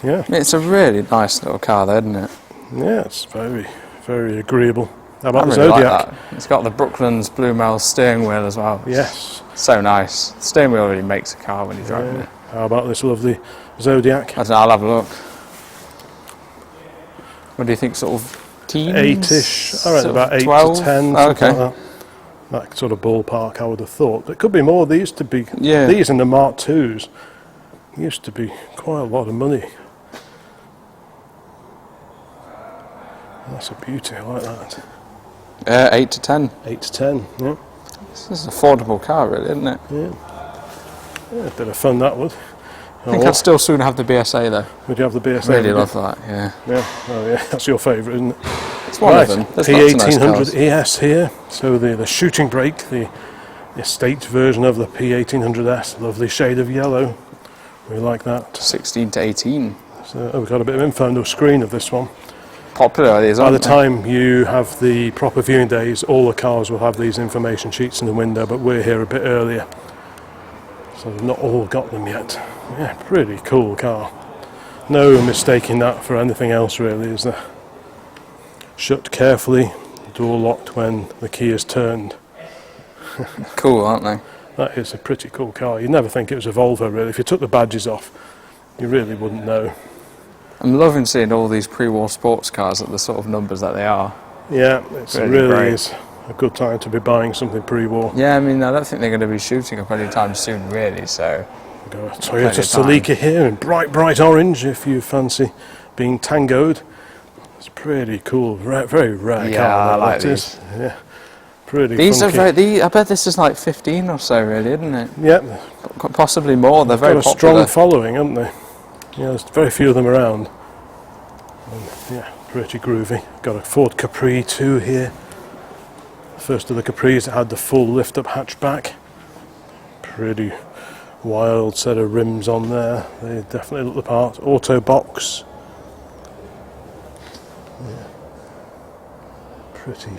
[SPEAKER 1] Yeah.
[SPEAKER 2] It's a really nice little car, though, isn't it?
[SPEAKER 1] Yeah, it's very, very agreeable. How about
[SPEAKER 2] I
[SPEAKER 1] the
[SPEAKER 2] really like
[SPEAKER 1] Zodiac?
[SPEAKER 2] that. It's got the Brooklands Blumel steering wheel as well.
[SPEAKER 1] Yes.
[SPEAKER 2] So nice. The steering wheel really makes a car when you're driving it.
[SPEAKER 1] How about this lovely Zodiac?
[SPEAKER 2] I don't know, I'll have a look. What do you think, sort of teens?
[SPEAKER 1] 8-ish, I reckon
[SPEAKER 2] Sort of
[SPEAKER 1] about 8
[SPEAKER 2] 12?
[SPEAKER 1] to 10,
[SPEAKER 2] Oh,
[SPEAKER 1] something
[SPEAKER 2] okay.
[SPEAKER 1] like that. That sort of ballpark, I would have thought. But it could be more. These to be,
[SPEAKER 2] Yeah.
[SPEAKER 1] these and the Mark IIs used to be quite a lot of money. That's a beauty, I like that.
[SPEAKER 2] 8 to 10.
[SPEAKER 1] 8 to 10, yeah.
[SPEAKER 2] This is an affordable car, really, isn't it?
[SPEAKER 1] Yeah, a bit of fun that would.
[SPEAKER 2] I think I'd still soon have the BSA, though.
[SPEAKER 1] Would you have the BSA?
[SPEAKER 2] Really love that, yeah.
[SPEAKER 1] Yeah, oh yeah, that's your favourite, isn't it?
[SPEAKER 2] It's one of them. There's lots of nice
[SPEAKER 1] P1800
[SPEAKER 2] cars.
[SPEAKER 1] ES here. So the shooting brake, the estate version of the P1800S, lovely shade of yellow. We like that.
[SPEAKER 2] 16 to 18.
[SPEAKER 1] So we've got a bit of info on the screen of this one.
[SPEAKER 2] Popular, these,
[SPEAKER 1] By
[SPEAKER 2] aren't
[SPEAKER 1] the
[SPEAKER 2] they?
[SPEAKER 1] time you have the proper viewing days, all the cars will have these information sheets in the window, but we're here a bit earlier. So we've not all got them yet. Yeah, pretty cool car. No mistaking that for anything else really, is there? Shut carefully, door locked when the key is turned.
[SPEAKER 2] Cool, aren't they?
[SPEAKER 1] That is a pretty cool car. You'd never think it was a Volvo really. If you took the badges off, you really wouldn't know.
[SPEAKER 2] I'm loving seeing all these pre-war sports cars at the sort of numbers that they are.
[SPEAKER 1] Yeah, it
[SPEAKER 2] Really
[SPEAKER 1] really
[SPEAKER 2] great.
[SPEAKER 1] is a good time to be buying something pre-war.
[SPEAKER 2] Yeah, I mean, I don't think they're going to be shooting up anytime soon, really, so...
[SPEAKER 1] We've got a
[SPEAKER 2] Plenty
[SPEAKER 1] Toyota
[SPEAKER 2] of time.
[SPEAKER 1] Celica here in bright orange if you fancy being tangoed. It's pretty cool, very rare
[SPEAKER 2] Yeah,
[SPEAKER 1] car.
[SPEAKER 2] I
[SPEAKER 1] that
[SPEAKER 2] like
[SPEAKER 1] is. Yeah, pretty
[SPEAKER 2] These
[SPEAKER 1] funky.
[SPEAKER 2] are very... I bet this is like 15 or so, really, isn't it?
[SPEAKER 1] Yeah,
[SPEAKER 2] Possibly more, they're very
[SPEAKER 1] got a
[SPEAKER 2] popular.
[SPEAKER 1] strong following, haven't they? Yeah, there's very few of them around. And, yeah, pretty groovy. Got a Ford Capri 2 here. First of the Capris that had the full lift-up hatchback. Pretty wild set of rims on there. They definitely look the part. Auto box. Yeah. Pretty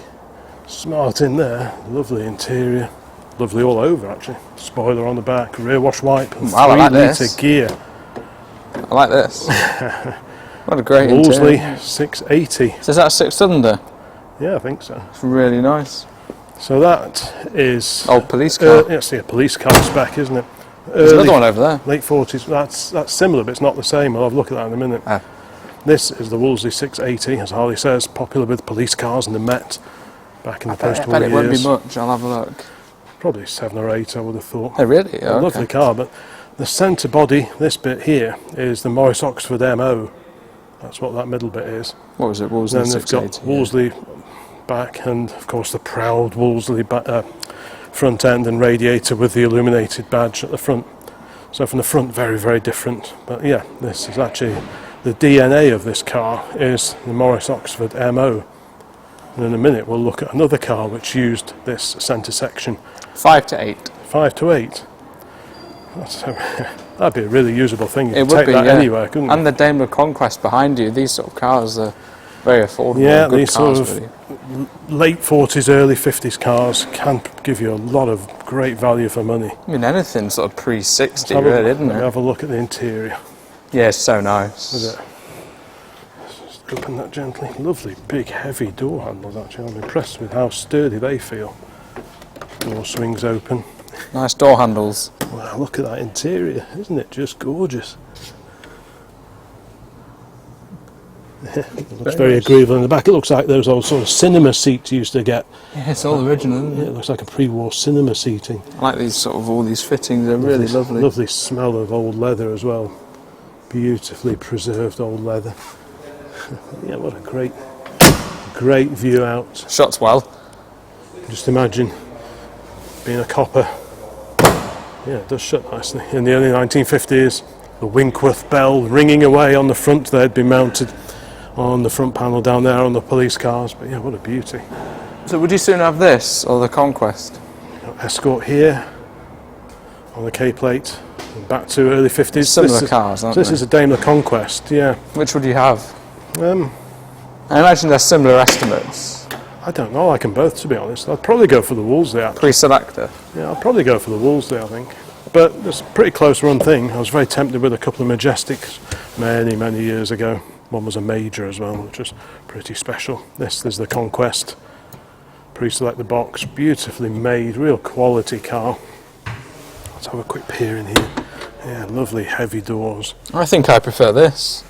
[SPEAKER 1] smart in there. Lovely interior. Lovely all over actually. Spoiler on the back. Rear wash wipe. And
[SPEAKER 2] Wow, I like
[SPEAKER 1] 3
[SPEAKER 2] this.
[SPEAKER 1] litre gear.
[SPEAKER 2] I like this. What a great
[SPEAKER 1] Wolseley
[SPEAKER 2] interior.
[SPEAKER 1] 680.
[SPEAKER 2] So is that a 6-cylinder?
[SPEAKER 1] Yeah, I think so.
[SPEAKER 2] It's really nice.
[SPEAKER 1] So that is
[SPEAKER 2] Old police car.
[SPEAKER 1] it's a police car spec, isn't it?
[SPEAKER 2] There's another one over there.
[SPEAKER 1] Late 40s. That's similar, but it's not the same. I'll have a look at that in a minute.
[SPEAKER 2] Ah.
[SPEAKER 1] This is the Wolseley 680, as Harley says, popular with police cars and the Met back in the
[SPEAKER 2] I
[SPEAKER 1] post-war
[SPEAKER 2] bet it won't be
[SPEAKER 1] years.
[SPEAKER 2] much, I'll have a look.
[SPEAKER 1] Probably 7 or 8, I would have thought.
[SPEAKER 2] Oh, really?
[SPEAKER 1] A
[SPEAKER 2] Oh,
[SPEAKER 1] lovely
[SPEAKER 2] okay.
[SPEAKER 1] car, but the centre body, this bit here, is the Morris Oxford MO. That's what that middle bit is.
[SPEAKER 2] What was it? What was the
[SPEAKER 1] Then they've got
[SPEAKER 2] 680?
[SPEAKER 1] Wolseley back, and of course the proud Wolseley front end and radiator with the illuminated badge at the front. So from the front, very different. But yeah, this is actually the DNA of this car is the Morris Oxford MO. And in a minute we'll look at another car which used this centre section.
[SPEAKER 2] 5 to 8.
[SPEAKER 1] 5 to 8. That'd be a really usable thing. You
[SPEAKER 2] It
[SPEAKER 1] could
[SPEAKER 2] would
[SPEAKER 1] take
[SPEAKER 2] be,
[SPEAKER 1] that
[SPEAKER 2] yeah.
[SPEAKER 1] anywhere, couldn't you?
[SPEAKER 2] And the Daimler Conquest behind you, these sort of cars are very affordable.
[SPEAKER 1] Yeah,
[SPEAKER 2] good
[SPEAKER 1] these
[SPEAKER 2] cars,
[SPEAKER 1] sort of
[SPEAKER 2] really.
[SPEAKER 1] late 40s, early 50s cars can give you a lot of great value for money.
[SPEAKER 2] I mean, anything sort of pre-60,
[SPEAKER 1] Have a-
[SPEAKER 2] really, isn't
[SPEAKER 1] let me
[SPEAKER 2] it?
[SPEAKER 1] have a look at the interior.
[SPEAKER 2] Yeah, it's so nice.
[SPEAKER 1] Is it? Let's just open that gently. Lovely, big, heavy door handles, actually. I'm impressed with how sturdy they feel. Door swings open.
[SPEAKER 2] Nice door handles.
[SPEAKER 1] Wow, look at that interior. Isn't it just gorgeous? It looks very
[SPEAKER 2] nice.
[SPEAKER 1] agreeable in the back. It looks like those old sort of cinema seats you used to get.
[SPEAKER 2] Yeah, it's all original,
[SPEAKER 1] Yeah,
[SPEAKER 2] isn't
[SPEAKER 1] it
[SPEAKER 2] it?
[SPEAKER 1] looks like a pre-war cinema seating.
[SPEAKER 2] I like these sort of, all these fittings, they're really lovely.
[SPEAKER 1] Lovely smell of old leather as well. Beautifully preserved old leather. Yeah, what a great view out.
[SPEAKER 2] Shots well.
[SPEAKER 1] Just imagine being a copper. Yeah, it does shut nicely. In the early 1950s, the Winkworth bell ringing away on the front. They'd been mounted on the front panel down there on the police cars. But yeah, what a beauty.
[SPEAKER 2] So would you sooner have this or the Conquest?
[SPEAKER 1] Got Escort here on the K-plate. And back to early 50s.
[SPEAKER 2] Similar
[SPEAKER 1] This is-
[SPEAKER 2] cars, aren't
[SPEAKER 1] This
[SPEAKER 2] they?
[SPEAKER 1] is a Daimler Conquest, yeah.
[SPEAKER 2] Which would you have? I imagine they're similar estimates.
[SPEAKER 1] I don't know, I like them both, to be honest. I'd probably go for the Wolseley, actually.
[SPEAKER 2] Pre-selector.
[SPEAKER 1] Yeah, I'd probably go for the Wolseley, I think. But it's a pretty close run thing. I was very tempted with a couple of Majestics many years ago. One was a Major as well, which was pretty special. This is the Conquest. Pre-select the box, beautifully made, real quality car. Let's have a quick peer in here. Yeah, lovely heavy doors.
[SPEAKER 2] I think I prefer this.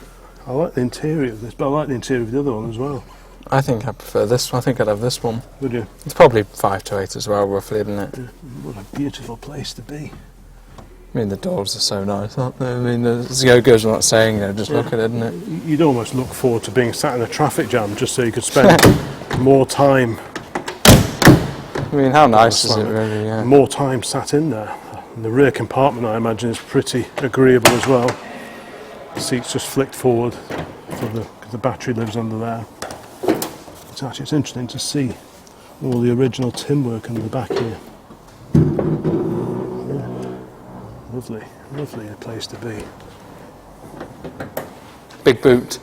[SPEAKER 1] I like the interior of this, but I like the interior of the other one as well.
[SPEAKER 2] I think I prefer this one. I think I'd have this one.
[SPEAKER 1] Would you?
[SPEAKER 2] It's probably 5 to 8 as well, roughly, isn't it?
[SPEAKER 1] Yeah, what a beautiful place to be.
[SPEAKER 2] I mean, the doors are so nice, aren't they? I mean, it goes without saying, just look at it, isn't it?
[SPEAKER 1] You'd almost look forward to being sat in a traffic jam just so you could spend more time.
[SPEAKER 2] I mean, how nice is it, really? Yeah.
[SPEAKER 1] More time sat in there. And the rear compartment, I imagine, is pretty agreeable as well. The seats just flicked forward because the battery lives under there. It's interesting to see all the original tin work under the back here. Yeah. Lovely place to be.
[SPEAKER 2] Big boot.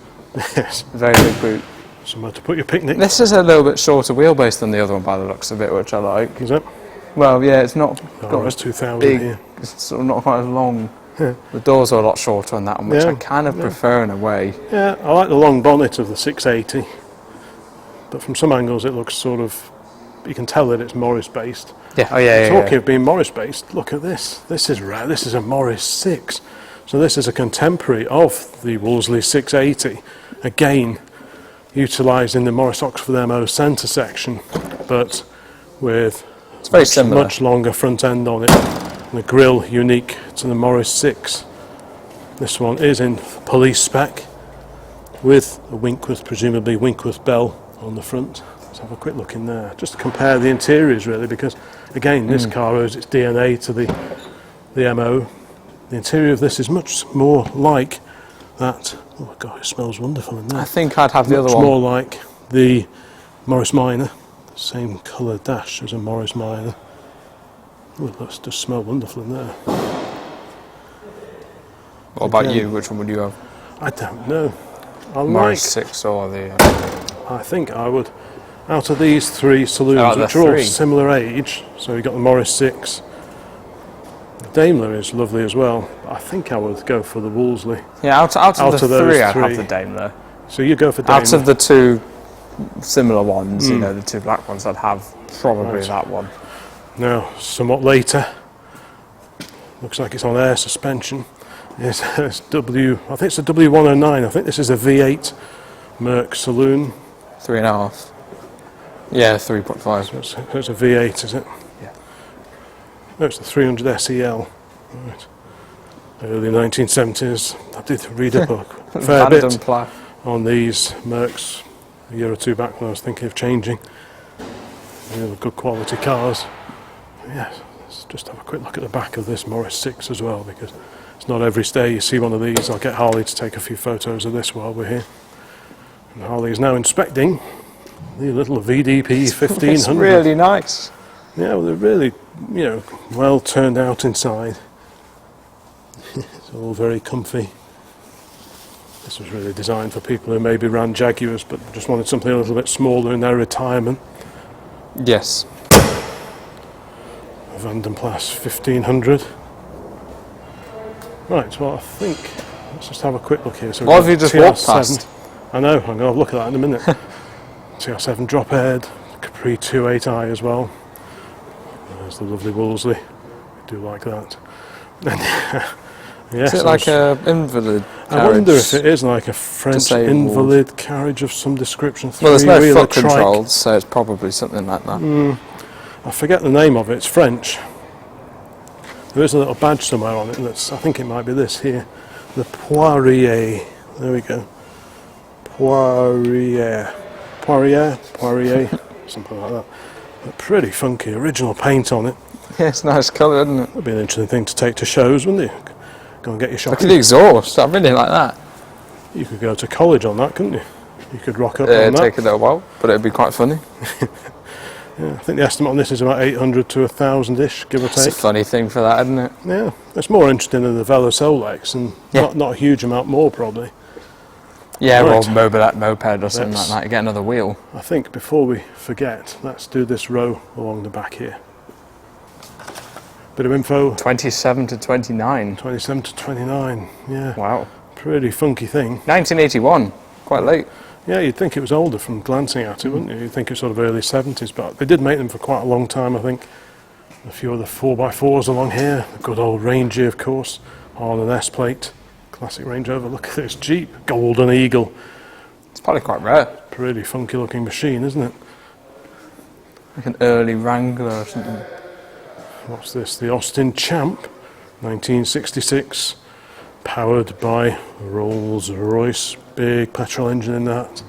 [SPEAKER 1] Yes.
[SPEAKER 2] Very big boot.
[SPEAKER 1] Somewhere to put your picnic.
[SPEAKER 2] This is a little bit shorter wheelbase than the other one by the looks of it, which I like.
[SPEAKER 1] Is it?
[SPEAKER 2] Well, yeah, it's not
[SPEAKER 1] got it's 2000
[SPEAKER 2] big,
[SPEAKER 1] here.
[SPEAKER 2] It's sort of not quite as long.
[SPEAKER 1] Yeah.
[SPEAKER 2] The doors are a lot shorter on that one, which
[SPEAKER 1] Yeah,
[SPEAKER 2] I kind of prefer in a way.
[SPEAKER 1] Yeah, I like the long bonnet of the 680, but from some angles it looks sort of, you can tell that it's Morris based.
[SPEAKER 2] Yeah, oh yeah,
[SPEAKER 1] Talking of being Morris based, look at this. This is rare. This is a Morris 6. So this is a contemporary of the Wolseley 680. Again, utilising the Morris Oxford MO centre section, but with
[SPEAKER 2] it's very similar.
[SPEAKER 1] Much longer front end on it. And the grille unique to the Morris 6. This one is in police spec with a Winkworth, presumably Winkworth bell on the front. Let's have a quick look in there, just to compare the interiors really, because again this car owes its DNA to the MO. The interior of this is much more like that. Oh god, it smells wonderful in there.
[SPEAKER 2] I think I'd have the other one.
[SPEAKER 1] Much more like the Morris Minor, same colour dash as a Morris Minor. Oh, it does smell wonderful in there.
[SPEAKER 2] What about you? Which one would you have?
[SPEAKER 1] I don't know.
[SPEAKER 2] Morris 6 or the...
[SPEAKER 1] I think I would, out of these three saloons, which are all similar age, so you've got the Morris 6. The Daimler is lovely as well, but I think I would go for the Wolseley.
[SPEAKER 2] Yeah, out of the three, I'd have the Daimler.
[SPEAKER 1] So you go for Daimler?
[SPEAKER 2] Out of the two similar ones, you know, the two black ones, I'd have probably that one.
[SPEAKER 1] Now, somewhat later, looks like it's on air suspension. It's I think it's a W109. I think this is a V8 Merc Saloon.
[SPEAKER 2] 3.5. Yeah, 3.5.
[SPEAKER 1] So it's a V8, is it?
[SPEAKER 2] Yeah.
[SPEAKER 1] No, it's the 300 SEL. Right. Early 1970s. I did read up a fair bit on these Mercs a year or two back when I was thinking of changing. They were good quality cars. Yeah, let's just have a quick look at the back of this Morris 6 as well, because it's not every day you see one of these. I'll get Harley to take a few photos of this while we're here. And Harley is now inspecting the little VDP 1500.
[SPEAKER 2] It's really nice.
[SPEAKER 1] Yeah, well, they're really, well turned out inside. It's all very comfy. This was really designed for people who maybe ran Jaguars but just wanted something a little bit smaller in their retirement.
[SPEAKER 2] Yes.
[SPEAKER 1] Van den Plas 1500. Right, well I think, let's just have a quick look here. So
[SPEAKER 2] what have you just walked past?
[SPEAKER 1] I know, I'm going to look at that in a minute. TR7 drop head, Capri 28i as well. There's the lovely Wolseley, I do like that. Yes,
[SPEAKER 2] is it like an invalid carriage?
[SPEAKER 1] I wonder if it is like a French invalid carriage of some description.
[SPEAKER 2] Well, there's no foot controls, so it's probably something like that.
[SPEAKER 1] I forget the name of it, it's French. There is a little badge somewhere on it, I think it might be this here. The Poirier, there we go. Poirier, something like that. But pretty funky, original paint on it.
[SPEAKER 2] Yeah, it's a nice colour, isn't it?
[SPEAKER 1] That'd be an interesting thing to take to shows, wouldn't it? Go and get your shopping.
[SPEAKER 2] Look at the exhaust, I really like that.
[SPEAKER 1] You could go to college on that, couldn't you? You could rock up on that.
[SPEAKER 2] It'd take a little while, but it'd be quite funny.
[SPEAKER 1] Yeah, I think the estimate on this is about 800 to 1,000-ish, give or take.
[SPEAKER 2] It's a funny thing for that, isn't it?
[SPEAKER 1] Yeah, it's more interesting than the Velo Solex, and not a huge amount more probably.
[SPEAKER 2] Yeah,
[SPEAKER 1] Right.
[SPEAKER 2] or moped or something like that. You get another wheel.
[SPEAKER 1] I think before we forget, let's do this row along the back here. Bit of info.
[SPEAKER 2] 27 to 29.
[SPEAKER 1] 27 to 29. Yeah.
[SPEAKER 2] Wow.
[SPEAKER 1] Pretty funky thing.
[SPEAKER 2] 1981. Quite late.
[SPEAKER 1] Yeah, you'd think it was older from glancing at it, wouldn't you? You'd think it was sort of early 70s, but they did make them for quite a long time, I think. A few other 4x4s along here. The good old Ranger, of course. On an S-plate. Classic Range Rover. Look at this Jeep. Golden Eagle.
[SPEAKER 2] It's probably quite rare.
[SPEAKER 1] Pretty funky looking machine, isn't it?
[SPEAKER 2] Like an early Wrangler or something.
[SPEAKER 1] What's this? The Austin Champ, 1966, powered by Rolls-Royce. Big petrol engine in that.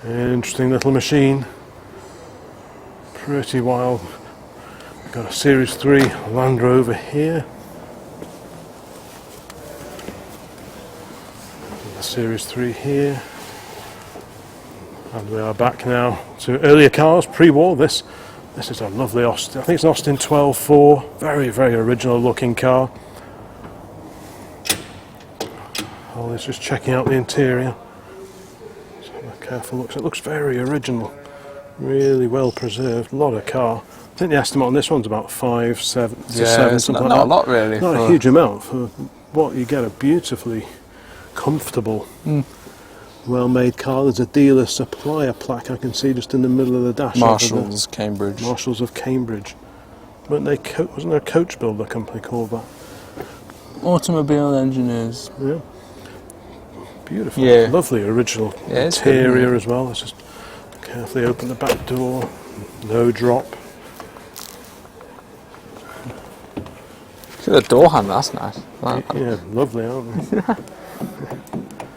[SPEAKER 1] Interesting little machine. Pretty wild. We've got a Series 3 Land Rover here. The Series 3 here. And we are back now to earlier cars, pre-war. This is a lovely Austin. I think it's an Austin 12.4. Very, very original looking car. Oh, let's just checking out the interior. Just have a careful look. It looks very original. Really well preserved. A lot of car. I think the estimate on this one's about 5, 7, to 7,
[SPEAKER 2] it's
[SPEAKER 1] something
[SPEAKER 2] not
[SPEAKER 1] like
[SPEAKER 2] a lot really.
[SPEAKER 1] that. Not a huge amount for what you get. A beautifully comfortable, well-made car. There's a dealer supplier plaque I can see just in the middle of the dash.
[SPEAKER 2] Marshalls, Cambridge.
[SPEAKER 1] Marshalls of Cambridge. Wasn't there a coach builder company called that?
[SPEAKER 2] Automobile engineers.
[SPEAKER 1] Yeah. Beautiful.
[SPEAKER 2] Yeah.
[SPEAKER 1] Lovely original
[SPEAKER 2] Yeah, it's good,
[SPEAKER 1] interior
[SPEAKER 2] isn't it?
[SPEAKER 1] as well. Let's just carefully open the back door. No drop.
[SPEAKER 2] See the door handle, that's nice.
[SPEAKER 1] Yeah, lovely, aren't they?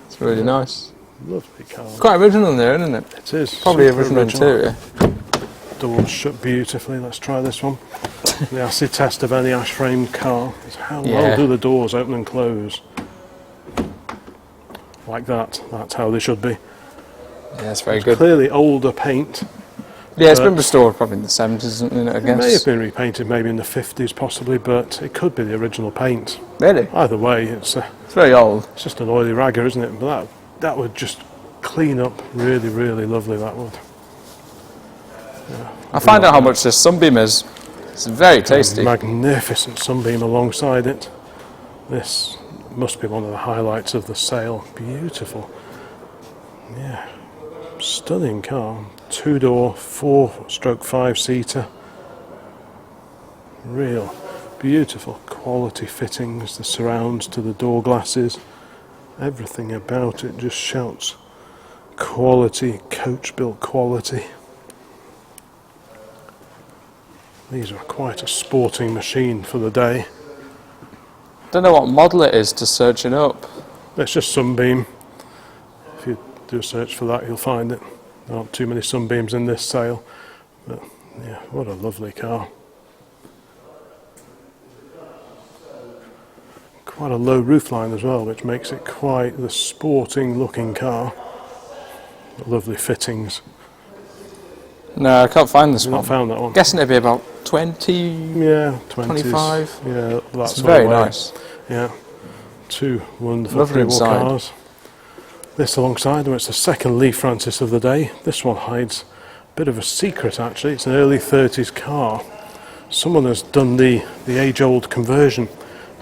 [SPEAKER 2] It's really nice.
[SPEAKER 1] Lovely car.
[SPEAKER 2] Quite original in there, isn't it?
[SPEAKER 1] It is.
[SPEAKER 2] Probably
[SPEAKER 1] super
[SPEAKER 2] original interior.
[SPEAKER 1] Doors shut beautifully. Let's try this one. The acid test of any ash frame car is how well do the doors open and close. Like that. That's how they should be.
[SPEAKER 2] Yeah, it's very good.
[SPEAKER 1] Clearly older paint.
[SPEAKER 2] Yeah, it's been restored probably in the 70s, isn't it, I
[SPEAKER 1] It
[SPEAKER 2] guess?
[SPEAKER 1] may have been repainted maybe in the 50s possibly, but it could be the original paint.
[SPEAKER 2] Really?
[SPEAKER 1] Either way, it's
[SPEAKER 2] It's very old.
[SPEAKER 1] just an oily ragger, isn't it? But that would just clean up really, really lovely, that would.
[SPEAKER 2] I find out how much this Sunbeam is. It's very tasty.
[SPEAKER 1] Magnificent sunbeam alongside it. This must be one of the highlights of the sale. Beautiful. Yeah. Stunning car. 2-door, 4/5-seater. Real beautiful quality fittings, the surrounds to the door glasses. Everything about it just shouts quality, coach built quality. These are quite a sporting machine for the day.
[SPEAKER 2] Don't know what model it is to search it up.
[SPEAKER 1] It's just Sunbeam. If you do a search for that, you'll find it. There aren't too many Sunbeams in this sale. But yeah, what a lovely car. Quite a low roofline as well, which makes it quite the sporting looking car. Lovely fittings.
[SPEAKER 2] No, I can't find this
[SPEAKER 1] I've
[SPEAKER 2] one.
[SPEAKER 1] not found that one.
[SPEAKER 2] Guessing it'd be about 20.
[SPEAKER 1] Yeah, 20s.
[SPEAKER 2] 25.
[SPEAKER 1] Yeah, that's
[SPEAKER 2] It's very nice.
[SPEAKER 1] Yeah, two wonderful
[SPEAKER 2] Lovely
[SPEAKER 1] pre-war
[SPEAKER 2] inside.
[SPEAKER 1] cars. This alongside them, it's the second Lee Francis of the day. This one hides a bit of a secret actually. It's an early 30s car. Someone has done the age-old conversion.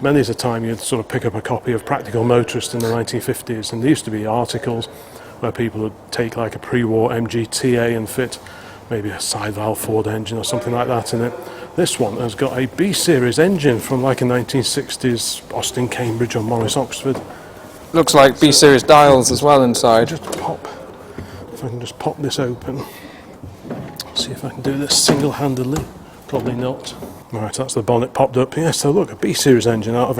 [SPEAKER 1] Many's a time you'd sort of pick up a copy of Practical Motorist in the 1950s, and there used to be articles where people would take like a pre-war MGTA and fit maybe a side valve Ford engine or something like that in it. This one has got a B-series engine from like a 1960s Austin, Cambridge or Morris, Oxford.
[SPEAKER 2] Looks like B-series dials as well inside.
[SPEAKER 1] Just pop, if I can just pop this open. See if I can do this single-handedly. Probably not. Right, that's the bonnet popped up. Yeah, so look, a B-series engine out of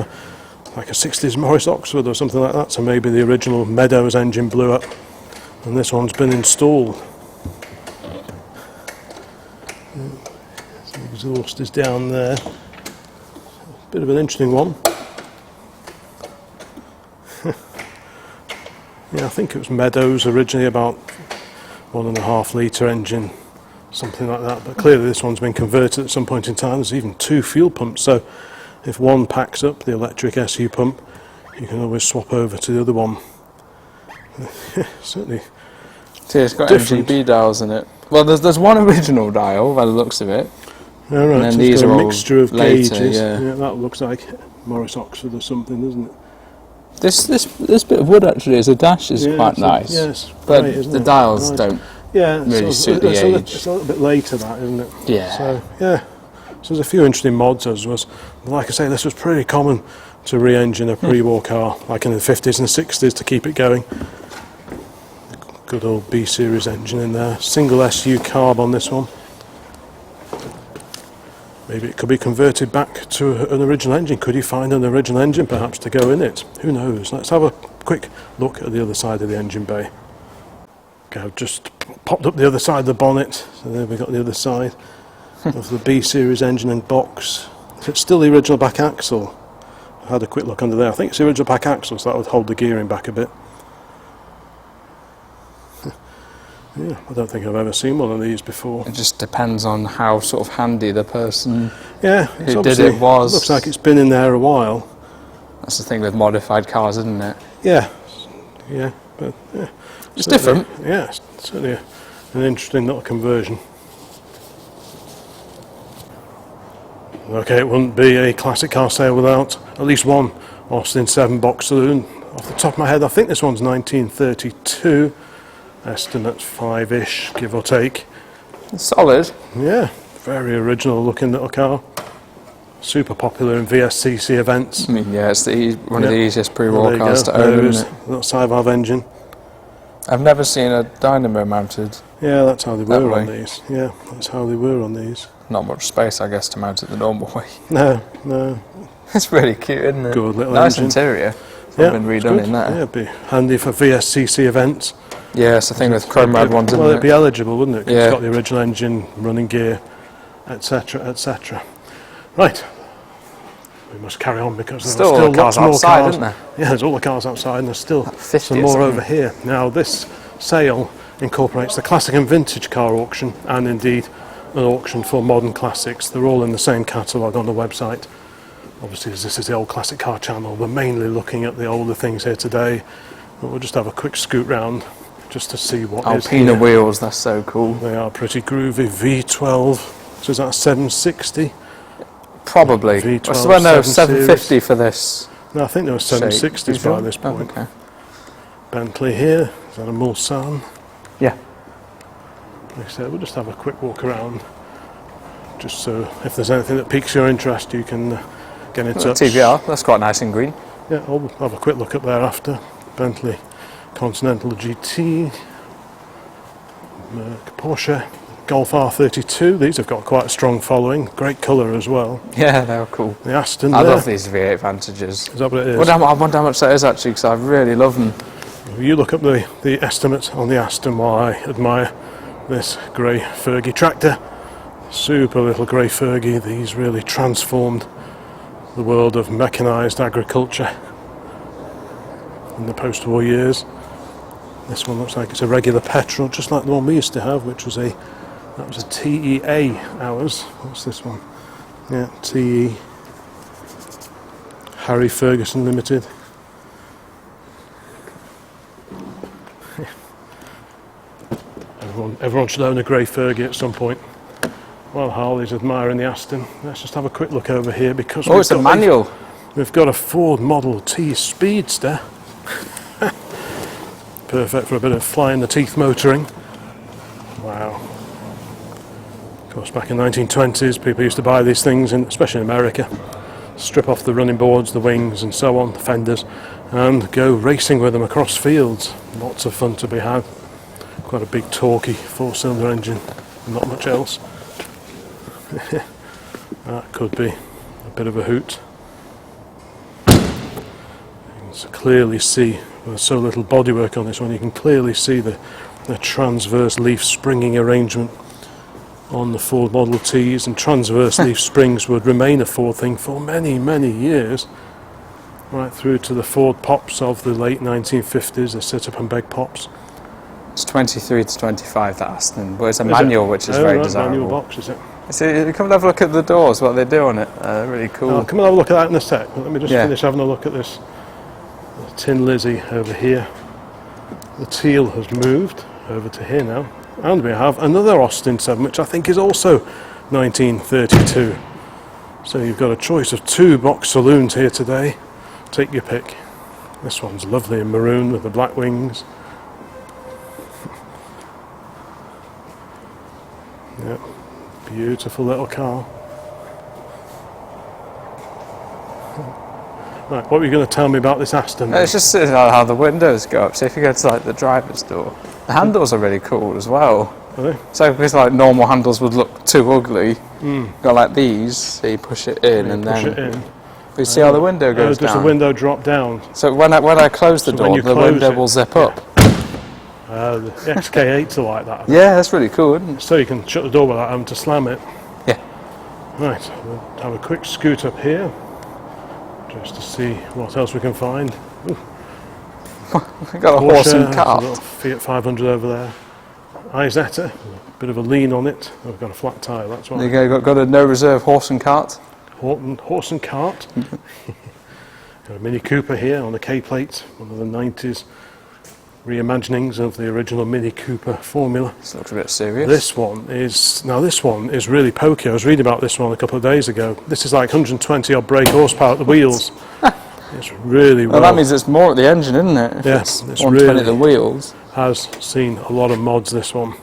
[SPEAKER 1] like a 60s Morris Oxford or something like that. So maybe the original Meadows engine blew up and this one's been installed. The exhaust is down there. Bit of an interesting one. Yeah, I think it was Meadows originally, about 1.5 litre engine, something like that. But clearly this one's been converted at some point in time. There's even 2 fuel pumps, so if one packs up, the electric SU pump, you can always swap over to the other one. Certainly.
[SPEAKER 2] See, it's got
[SPEAKER 1] Different.
[SPEAKER 2] RGB dials in it. Well, there's one original dial by the looks of it.
[SPEAKER 1] All right,
[SPEAKER 2] And then
[SPEAKER 1] so
[SPEAKER 2] these
[SPEAKER 1] it's got
[SPEAKER 2] are
[SPEAKER 1] a
[SPEAKER 2] all
[SPEAKER 1] mixture of
[SPEAKER 2] later,
[SPEAKER 1] gauges.
[SPEAKER 2] yeah.
[SPEAKER 1] That looks like Morris Oxford or something, doesn't it?
[SPEAKER 2] This bit of wood actually as a dash is quite nice.
[SPEAKER 1] Yes,
[SPEAKER 2] but
[SPEAKER 1] great, isn't
[SPEAKER 2] the
[SPEAKER 1] it?
[SPEAKER 2] dials
[SPEAKER 1] Nice.
[SPEAKER 2] don't
[SPEAKER 1] Yeah,
[SPEAKER 2] really suit the age.
[SPEAKER 1] It's a little bit later, that, isn't it?
[SPEAKER 2] Yeah.
[SPEAKER 1] So yeah, so there's a few interesting mods as was. Like I say, this was pretty common to re-engine a pre-war car, like in the 50s and 60s, to keep it going. Good old B series engine in there. Single SU carb on this one. Maybe it could be converted back to an original engine. Could you find an original engine perhaps to go in it? Who knows? Let's have a quick look at the other side of the engine bay. Okay, I've just popped up the other side of the bonnet. So there we got the other side of the B series engine and box. It's still the original back axle. I had a quick look under there. I think it's the original back axle, so that would hold the gearing back a bit. Yeah, I don't think I've ever seen one of these before.
[SPEAKER 2] It just depends on how sort of handy the person
[SPEAKER 1] who
[SPEAKER 2] did it was.
[SPEAKER 1] Looks like it's been in there a while.
[SPEAKER 2] That's the thing with modified cars, isn't it?
[SPEAKER 1] Yeah, but
[SPEAKER 2] It's different.
[SPEAKER 1] Yeah, it's certainly an interesting little conversion. Okay, it wouldn't be a classic car sale without at least one Austin 7-box saloon. Off the top of my head, I think this one's 1932. Estimates 5-ish, give or take.
[SPEAKER 2] It's solid.
[SPEAKER 1] Yeah, very original looking little car. Super popular in VSCC events.
[SPEAKER 2] I mean, yeah, it's one of the easiest pre-war
[SPEAKER 1] There you
[SPEAKER 2] cars
[SPEAKER 1] go.
[SPEAKER 2] to own,
[SPEAKER 1] There
[SPEAKER 2] isn't it?
[SPEAKER 1] little side-valve engine.
[SPEAKER 2] I've never seen a dynamo mounted.
[SPEAKER 1] Yeah, that's how they
[SPEAKER 2] That
[SPEAKER 1] were on
[SPEAKER 2] way.
[SPEAKER 1] these. Yeah, that's how they were on these.
[SPEAKER 2] Not much space, I guess, to mount it the normal way.
[SPEAKER 1] No.
[SPEAKER 2] It's really cute, isn't it?
[SPEAKER 1] Good little
[SPEAKER 2] nice
[SPEAKER 1] engine.
[SPEAKER 2] interior.
[SPEAKER 1] Yeah,
[SPEAKER 2] Been
[SPEAKER 1] it's
[SPEAKER 2] redone
[SPEAKER 1] good.
[SPEAKER 2] in that.
[SPEAKER 1] Yeah, it'd be handy for VSCC events.
[SPEAKER 2] Yeah, it's the thing with chrome rad ones,
[SPEAKER 1] Well,
[SPEAKER 2] isn't
[SPEAKER 1] it'd be
[SPEAKER 2] it?
[SPEAKER 1] eligible, wouldn't it? 'Cause
[SPEAKER 2] Yeah.
[SPEAKER 1] It's got the original engine, running gear, etc., etc. Right. We must carry on because there
[SPEAKER 2] Still
[SPEAKER 1] are
[SPEAKER 2] all
[SPEAKER 1] still
[SPEAKER 2] the
[SPEAKER 1] lots
[SPEAKER 2] cars
[SPEAKER 1] more
[SPEAKER 2] outside,
[SPEAKER 1] cars.
[SPEAKER 2] isn't there?
[SPEAKER 1] Yeah, there's all the cars outside, and there's still
[SPEAKER 2] 50
[SPEAKER 1] some
[SPEAKER 2] or
[SPEAKER 1] more
[SPEAKER 2] something.
[SPEAKER 1] over here. Now, this sale incorporates the classic and vintage car auction, and indeed an auction for modern classics. They're all in the same catalogue on the website. Obviously, as this is the old classic car channel, we're mainly looking at the older things here today. But we'll just have a quick scoot round just to see what is
[SPEAKER 2] Alpina
[SPEAKER 1] here.
[SPEAKER 2] wheels, that's so cool.
[SPEAKER 1] They are pretty groovy. V12. So is that 760?
[SPEAKER 2] Probably.
[SPEAKER 1] V12
[SPEAKER 2] Well, no,
[SPEAKER 1] 7
[SPEAKER 2] 750 for this.
[SPEAKER 1] No, I think there were 760s
[SPEAKER 2] shape.
[SPEAKER 1] by this
[SPEAKER 2] Oh,
[SPEAKER 1] point.
[SPEAKER 2] okay.
[SPEAKER 1] Bentley here. Is that a Mulsanne?
[SPEAKER 2] Yeah.
[SPEAKER 1] Like I said, we'll just have a quick walk around. Just so if there's anything that piques your interest, you can get in touch.
[SPEAKER 2] TVR, that's quite nice and green.
[SPEAKER 1] Yeah, I'll have a quick look up there after. Bentley Continental GT, Porsche Golf R32. These have got quite a strong following. Great colour as well.
[SPEAKER 2] Yeah, they're cool.
[SPEAKER 1] The Aston
[SPEAKER 2] I
[SPEAKER 1] there.
[SPEAKER 2] love these V8 Vantages.
[SPEAKER 1] Is that what it is?
[SPEAKER 2] I wonder how much that is actually, because I really love them.
[SPEAKER 1] You look up the estimate on the Aston while I admire this grey Fergie tractor. Super little grey Fergie. These really transformed the world of mechanised agriculture in the post-war years. This one looks like it's a regular petrol, just like the one we used to have, which was a TEA ours. What's this one? Yeah, TE Harry Ferguson Limited. Everyone should own a grey Fergie at some point. While Harley's admiring the Aston, let's just have a quick look over here because
[SPEAKER 2] It's a manual.
[SPEAKER 1] We've got a Ford Model T Speedster. Perfect for a bit of fly in the teeth motoring. Wow. Of course, back in the 1920s, people used to buy these things, especially in America, strip off the running boards, the wings and so on, the fenders, and go racing with them across fields. Lots of fun to be had. Quite a big torquey 4-cylinder engine, not much else. That could be a bit of a hoot. You can clearly see, there's so little bodywork on this one, you can clearly see the transverse leaf springing arrangement on the Ford Model Ts, and transverse leaf springs would remain a Ford thing for many, many years, right through to the Ford Pops of the late 1950s, the sit-up and beg Pops.
[SPEAKER 2] It's 23 to 25, that Aston, but it's a manual, which is very desirable.
[SPEAKER 1] Manual box, is it?
[SPEAKER 2] So you come and have a look at the doors, what they do on it. Really cool.
[SPEAKER 1] Come and have a look at that in a sec. But let me just
[SPEAKER 2] Yeah.
[SPEAKER 1] finish having a look at this Tin Lizzie over here. The teal has moved over to here now, and we have another Austin 7, which I think is also 1932. So you've got a choice of 2 box saloons here today. Take your pick. This one's lovely in maroon with the black wings. Yep, beautiful little car. Right, what were you going to tell me about this Aston?
[SPEAKER 2] It's just how the windows go up. So if you go to like the driver's door, the handles are really cool as well.
[SPEAKER 1] Are they?
[SPEAKER 2] So because like normal handles would look too ugly, got like these, so you push it in and
[SPEAKER 1] push
[SPEAKER 2] then
[SPEAKER 1] it in.
[SPEAKER 2] you see how the window goes
[SPEAKER 1] Does
[SPEAKER 2] down.
[SPEAKER 1] the window drop down?
[SPEAKER 2] So when I close the door, the window will zip up.
[SPEAKER 1] The XK8s are like that.
[SPEAKER 2] Yeah, that's really cool, isn't it?
[SPEAKER 1] So you can shut the door without having to slam it.
[SPEAKER 2] Yeah.
[SPEAKER 1] Right, we'll have a quick scoot up here, just to see what else we can find.
[SPEAKER 2] We've got a horse and cart.
[SPEAKER 1] A little Fiat 500 over there. Isetta, a bit of a lean on it. Oh, we've got a flat tyre, that's why.
[SPEAKER 2] There you go, got a no reserve horse and cart.
[SPEAKER 1] Horse and cart. Got a Mini Cooper here on the K-plate, one of the 90s reimaginings of the original Mini Cooper formula.
[SPEAKER 2] This looks a bit serious.
[SPEAKER 1] This one is really pokey. I was reading about this one a couple of days ago. This is like 120 odd brake horsepower at the wheels. It's really
[SPEAKER 2] well, that means it's more at the engine, isn't it?
[SPEAKER 1] Yes,
[SPEAKER 2] it's 120 at the wheels.
[SPEAKER 1] Has seen a lot of mods, this one.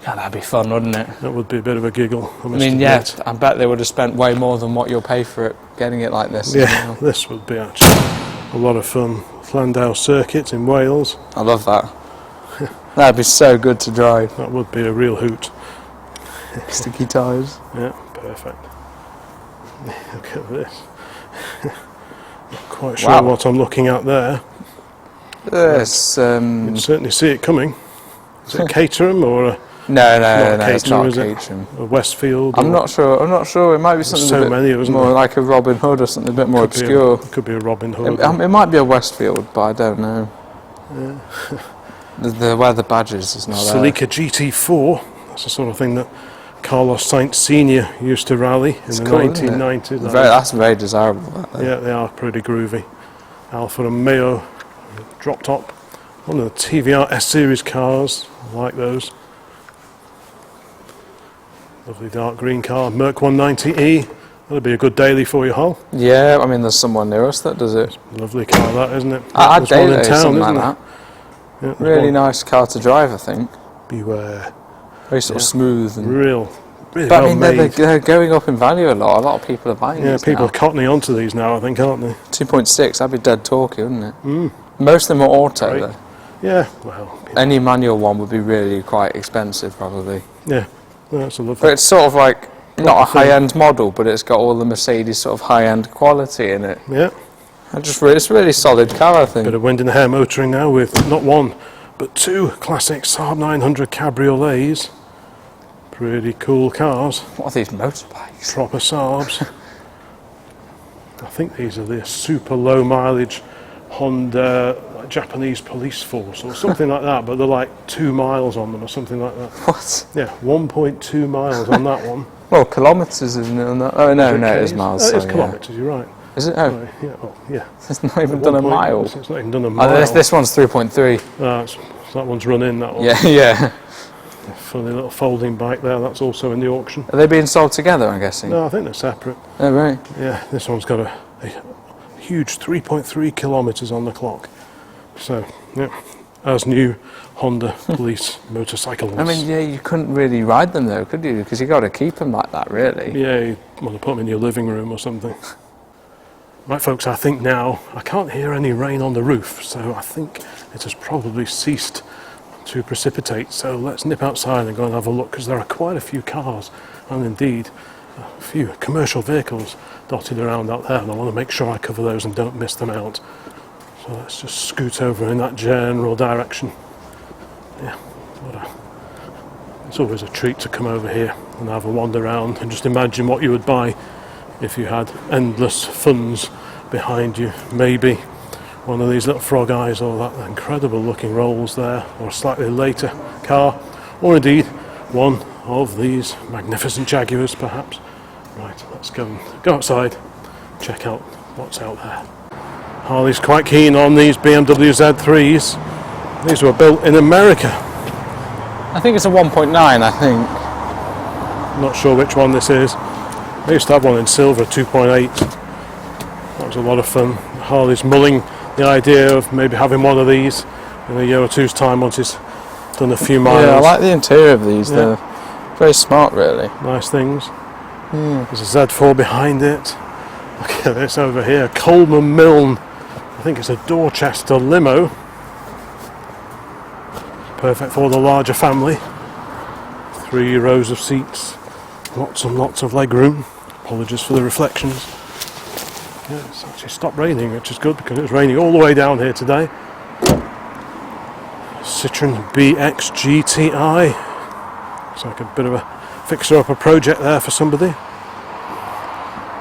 [SPEAKER 2] Yeah, that'd be fun, wouldn't it?
[SPEAKER 1] That would be a bit of a giggle.
[SPEAKER 2] I mean, yeah, I bet they would have spent way more than what you'll pay for it getting it like this.
[SPEAKER 1] Yeah, this would be actually a lot of fun. Llandau Circuit in Wales.
[SPEAKER 2] I love that. That'd be so good to drive.
[SPEAKER 1] That would be a real hoot.
[SPEAKER 2] Sticky tyres.
[SPEAKER 1] Yeah, perfect. Look at this. Not quite sure what I'm looking at there.
[SPEAKER 2] Yes,
[SPEAKER 1] you can certainly see it coming. Is it a Caterham or a...
[SPEAKER 2] No, it's not a Caterham.
[SPEAKER 1] A Westfield?
[SPEAKER 2] I'm not sure. It might be something more like a Robin Hood or something a bit more obscure.
[SPEAKER 1] It could be a Robin Hood.
[SPEAKER 2] It might be a Westfield, but I don't know. Yeah. Where the badges is not
[SPEAKER 1] Celica GT4. That's the sort of thing that Carlos Sainz Sr. used to rally in the 1990s.
[SPEAKER 2] That's very desirable.
[SPEAKER 1] Yeah, they are pretty groovy. Alfa Romeo drop top. One of the TVR S-Series cars. I like those. Lovely dark green car. Merc 190E. That'll be a good daily for you, Hull.
[SPEAKER 2] Yeah, I mean, there's someone near us that does it.
[SPEAKER 1] Lovely car, that, isn't it?
[SPEAKER 2] I'd daily in town, something like that.
[SPEAKER 1] Yeah,
[SPEAKER 2] really nice car to drive, I think.
[SPEAKER 1] Beware.
[SPEAKER 2] Very sort of smooth and
[SPEAKER 1] really
[SPEAKER 2] but
[SPEAKER 1] well
[SPEAKER 2] I mean,
[SPEAKER 1] made.
[SPEAKER 2] They're going up in value a lot. A lot of people are buying these
[SPEAKER 1] people
[SPEAKER 2] now.
[SPEAKER 1] are cottoning onto these now, I think, aren't they?
[SPEAKER 2] 2.6, that'd be dead talky, wouldn't it? Most of them are auto, though.
[SPEAKER 1] Yeah, well...
[SPEAKER 2] Any manual one would be really quite expensive, probably.
[SPEAKER 1] Yeah, that's a lovely...
[SPEAKER 2] But it's sort of like, not a high-end model, but it's got all the Mercedes sort of high-end quality in it.
[SPEAKER 1] Yeah.
[SPEAKER 2] It's a really solid car, I think.
[SPEAKER 1] Bit of wind in the hair motoring now with not one, but 2 classic Saab 900 cabriolets. Pretty cool cars.
[SPEAKER 2] What are these motorbikes?
[SPEAKER 1] Proper Saabs. I think these are the super low mileage Honda Japanese police force or something like that, but they're like 2 miles on them or something like that.
[SPEAKER 2] What?
[SPEAKER 1] Yeah, 1.2 miles on that one.
[SPEAKER 2] Well, kilometres, isn't it? On that? Oh no, it is miles.
[SPEAKER 1] It is kilometres. You're right.
[SPEAKER 2] Is it? Oh,
[SPEAKER 1] yeah. Oh, yeah.
[SPEAKER 2] It's not even done a mile.
[SPEAKER 1] It's not even done a mile.
[SPEAKER 2] Oh, this one's 3.3.
[SPEAKER 1] That one's run in. That one.
[SPEAKER 2] Yeah.
[SPEAKER 1] Funny little folding bike there. That's also in the auction.
[SPEAKER 2] Are they being sold together? I'm guessing.
[SPEAKER 1] No, I think they're separate.
[SPEAKER 2] Oh right.
[SPEAKER 1] Yeah, this one's got a huge 3.3 kilometres on the clock. So, yeah, as new Honda police motorcycles.
[SPEAKER 2] I mean, yeah, you couldn't really ride them though, could you? Because you got to keep them like that, really.
[SPEAKER 1] Yeah, you want to put them in your living room or something. Right, folks, I think now I can't hear any rain on the roof, so I think it has probably ceased to precipitate. So let's nip outside and go and have a look, because there are quite a few cars and indeed a few commercial vehicles dotted around out there, and I want to make sure I cover those and don't miss them out. So let's just scoot over in that general direction. Yeah, it's always a treat to come over here and have a wander around and just imagine what you would buy if you had endless funds behind you. Maybe one of these little frog eyes or that incredible looking Rolls there, or a slightly later car, or indeed one of these magnificent Jaguars perhaps. Right, let's go outside, check out what's out there. Harley's quite keen on these BMW Z3s. These were built in America.
[SPEAKER 2] I think it's a 1.9, I think.
[SPEAKER 1] Not sure which one this is. I used to have one in silver, 2.8. That was a lot of fun. Harley's mulling the idea of maybe having one of these in a year or two's time once it's done a few miles.
[SPEAKER 2] Yeah, I like the interior of these. They're very smart, really.
[SPEAKER 1] Nice things. There's a Z4 behind it. Look at this over here. Coleman Milne. I think it's a Dorchester limo. Perfect for the larger family. 3 rows of seats. Lots and lots of leg room. Apologies for the reflections. Yeah, it's actually stopped raining, which is good because it was raining all the way down here today. Citroen BX GTI. Looks like a bit of a fixer-upper project there for somebody.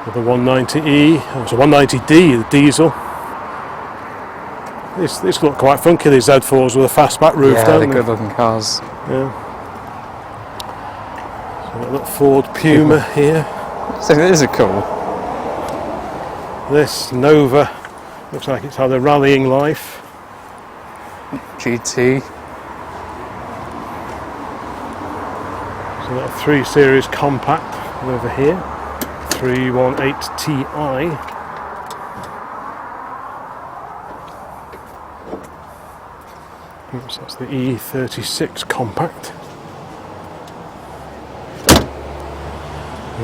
[SPEAKER 1] With the 190E, it's a 190D, the diesel. These look quite funky, these Z4s with a fastback roof,
[SPEAKER 2] Yeah,
[SPEAKER 1] don't
[SPEAKER 2] they're
[SPEAKER 1] they?
[SPEAKER 2] good-looking cars.
[SPEAKER 1] Yeah. So we've got a little Ford Puma here.
[SPEAKER 2] So these are cool.
[SPEAKER 1] This Nova looks like it's had a rallying life.
[SPEAKER 2] GT.
[SPEAKER 1] So we've got a 3 Series compact over here. 318 Ti. Oops, that's the E36 compact.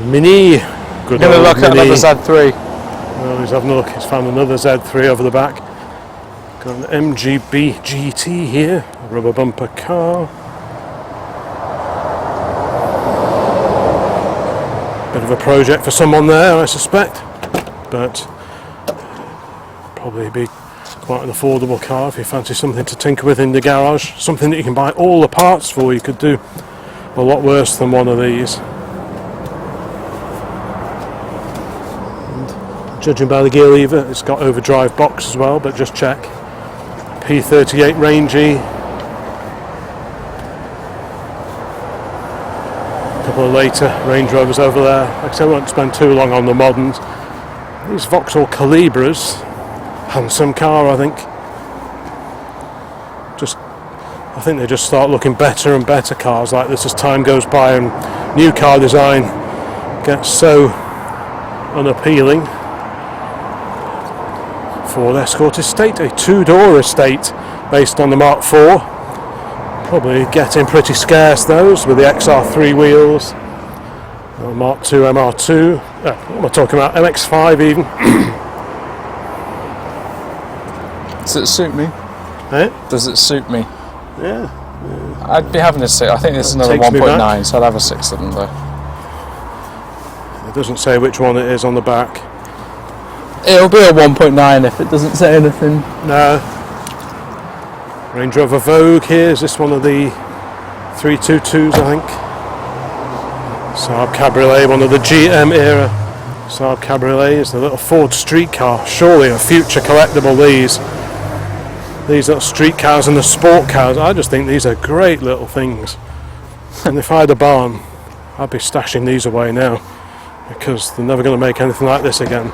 [SPEAKER 1] Mini. Good
[SPEAKER 2] Gonna
[SPEAKER 1] old
[SPEAKER 2] look at
[SPEAKER 1] Mini.
[SPEAKER 2] another Z3.
[SPEAKER 1] Well, he's having a look. He's found another Z3 over the back. Got an MGB GT here, a rubber bumper car. Bit of a project for someone there, I suspect, but probably be quite an affordable car if you fancy something to tinker with in the garage. Something that you can buy all the parts for. You could do a lot worse than one of these. Judging by the gear lever, it's got overdrive box as well, but just check. P38 Rangy. A couple of later Range Rovers over there. Like I said, I won't spend too long on the moderns. These Vauxhall Calibras, handsome car, I think. I think they just start looking better and better cars like this as time goes by and new car design gets so unappealing. Ford Escort Estate, a 2-door estate based on the Mark IV. Probably getting pretty scarce those with the XR3 wheels. Mark II, MR2. What am I talking about? MX5 even.
[SPEAKER 2] Does it suit me?
[SPEAKER 1] Eh?
[SPEAKER 2] Does it suit me?
[SPEAKER 1] Yeah.
[SPEAKER 2] I'd be having a 6. I think this is another
[SPEAKER 1] Takes me
[SPEAKER 2] 1.9, so I'll have a 6 of them though.
[SPEAKER 1] It doesn't say which one it is on the back.
[SPEAKER 2] It'll be a 1.9 if it doesn't say anything.
[SPEAKER 1] No. Range Rover Vogue here. Is this one of the 322s, I think? Saab Cabriolet, one of the GM era Saab Cabriolets. The little Ford street car. Surely a future collectible, these. These little street cars and the sport cars. I just think these are great little things. And if I had a barn, I'd be stashing these away now. Because they're never going to make anything like this again.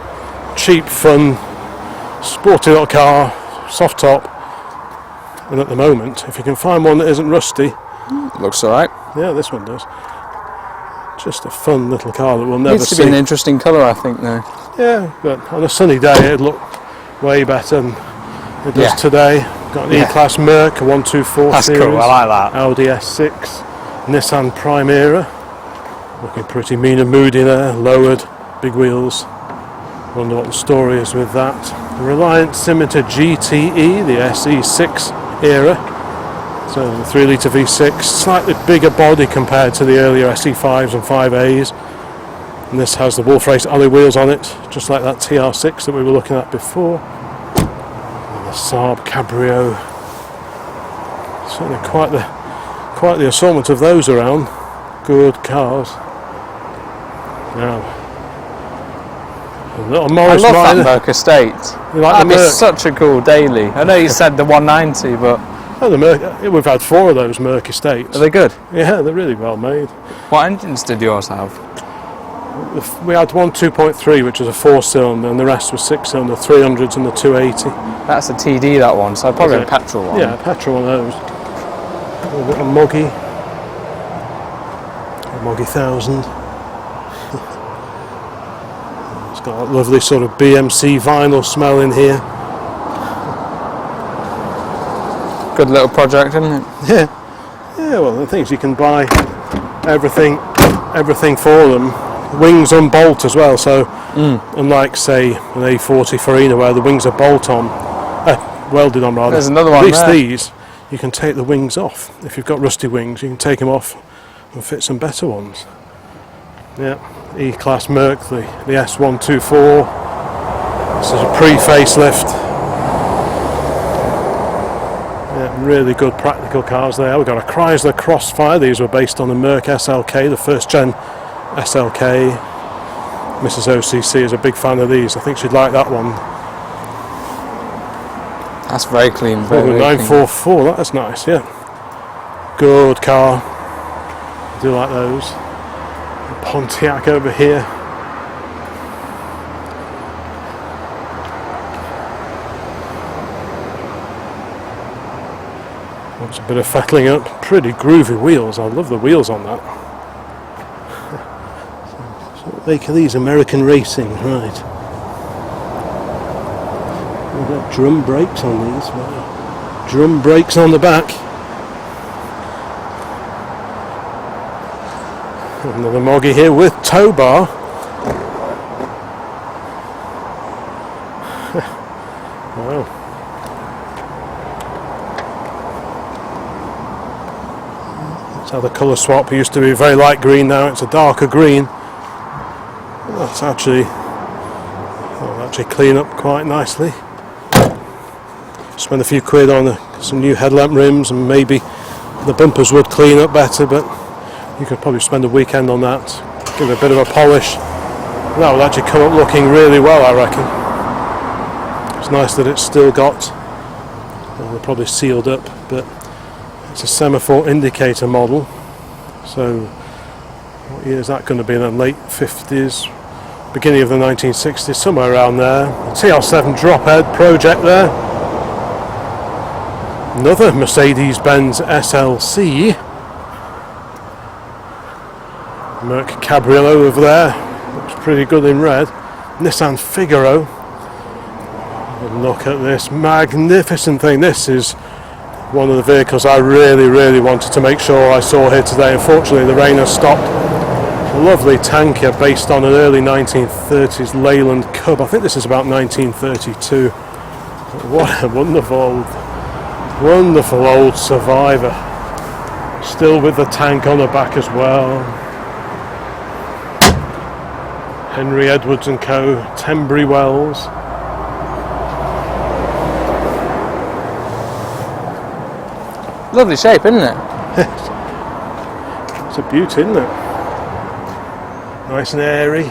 [SPEAKER 1] Cheap, fun, sporty little car, soft top, and at the moment, if you can find one that isn't rusty,
[SPEAKER 2] Looks alright.
[SPEAKER 1] yeah, this one does. Just a fun little car that we'll never
[SPEAKER 2] Needs to
[SPEAKER 1] see.
[SPEAKER 2] be an interesting colour, I think, now.
[SPEAKER 1] Yeah, but on a sunny day, it'd look way better than it does
[SPEAKER 2] Yeah.
[SPEAKER 1] today. Got an E-Class Merc, a 124
[SPEAKER 2] That's
[SPEAKER 1] series.
[SPEAKER 2] cool, I like that.
[SPEAKER 1] Audi S6, Nissan Primera, looking pretty mean and moody there, lowered, big wheels. Wonder what the story is with that. The Reliant Scimitar GTE, the SE6 era. So the 3-litre V6, slightly bigger body compared to the earlier SE5s and 5As. And this has the Wolf Race alloy wheels on it, just like that TR6 that we were looking at before. And the Saab Cabrio. Certainly quite the assortment of those around. Good cars. Now, a little
[SPEAKER 2] I
[SPEAKER 1] Morris
[SPEAKER 2] love that
[SPEAKER 1] Minor.
[SPEAKER 2] Merc Estate.
[SPEAKER 1] You like
[SPEAKER 2] That'd
[SPEAKER 1] the
[SPEAKER 2] be
[SPEAKER 1] Merc?
[SPEAKER 2] such a cool daily. I know you said the 190, but
[SPEAKER 1] Oh, the Merc. We've had 4 of those Merc Estates.
[SPEAKER 2] are they good?
[SPEAKER 1] Yeah, they're really well made.
[SPEAKER 2] What engines did yours have?
[SPEAKER 1] We had one 2.3, which was a 4-cylinder, and the rest was 6-cylinder, 300s and the 280.
[SPEAKER 2] That's a TD, that one, so probably a petrol one.
[SPEAKER 1] Yeah, petrol one of those. A bit of Moggy. A Moggy 1000. It's got that lovely sort of BMC vinyl smell in here.
[SPEAKER 2] Good little project, isn't it?
[SPEAKER 1] Yeah. Yeah, well, the thing is you can buy everything for them. Wings unbolt as well, so unlike, say, an A40 Farina where the wings are welded on rather.
[SPEAKER 2] There's another one
[SPEAKER 1] At least
[SPEAKER 2] there.
[SPEAKER 1] these, you can take the wings off. If you've got rusty wings, you can take them off and fit some better ones. Yeah, E-Class Merc, the S124. This is a pre-facelift. Yeah, really good practical cars there. We've got a Chrysler Crossfire. These were based on the Merc SLK, the first gen SLK. Mrs. OCC is a big fan of these. I think she'd like that one.
[SPEAKER 2] That's very clean.
[SPEAKER 1] Oh,
[SPEAKER 2] Very, very
[SPEAKER 1] 944, that's nice, yeah. Good car. I do like those. Pontiac over here. Wants a bit of fettling up. Pretty groovy wheels. I love the wheels on that. So what make of these? American racing, right. We've got drum brakes on these. Wow. Drum brakes on the back. Another Moggy here with tow bar. Wow. That's how the colour swap used to be very light green, now it's a darker green. That's actually clean up quite nicely. Spend a few quid on some new headlamp rims, and maybe the bumpers would clean up better, but you could probably spend a weekend on that, give it a bit of a polish. That would actually come up looking really well, I reckon. It's nice that it's still got, well, they're probably sealed up, but it's a semaphore indicator model. So what year is that going to be? In the late 50s, beginning of the 1960s, somewhere around there. TR7 drop head project there. Another Mercedes-Benz SLC. Merc Cabriolet over there. Looks pretty good in red. Nissan Figaro. Look at this magnificent thing. This is one of the vehicles I really wanted to make sure I saw here today. Unfortunately, the rain has stopped. A lovely tanker based on an early 1930s Leyland Cub. I think this is about 1932. What a wonderful old Survivor. Still with the tank on the back as well. Henry Edwards and Co. 10 Brightwells.
[SPEAKER 2] Lovely shape, isn't it?
[SPEAKER 1] It's a beauty, isn't it? Nice and airy.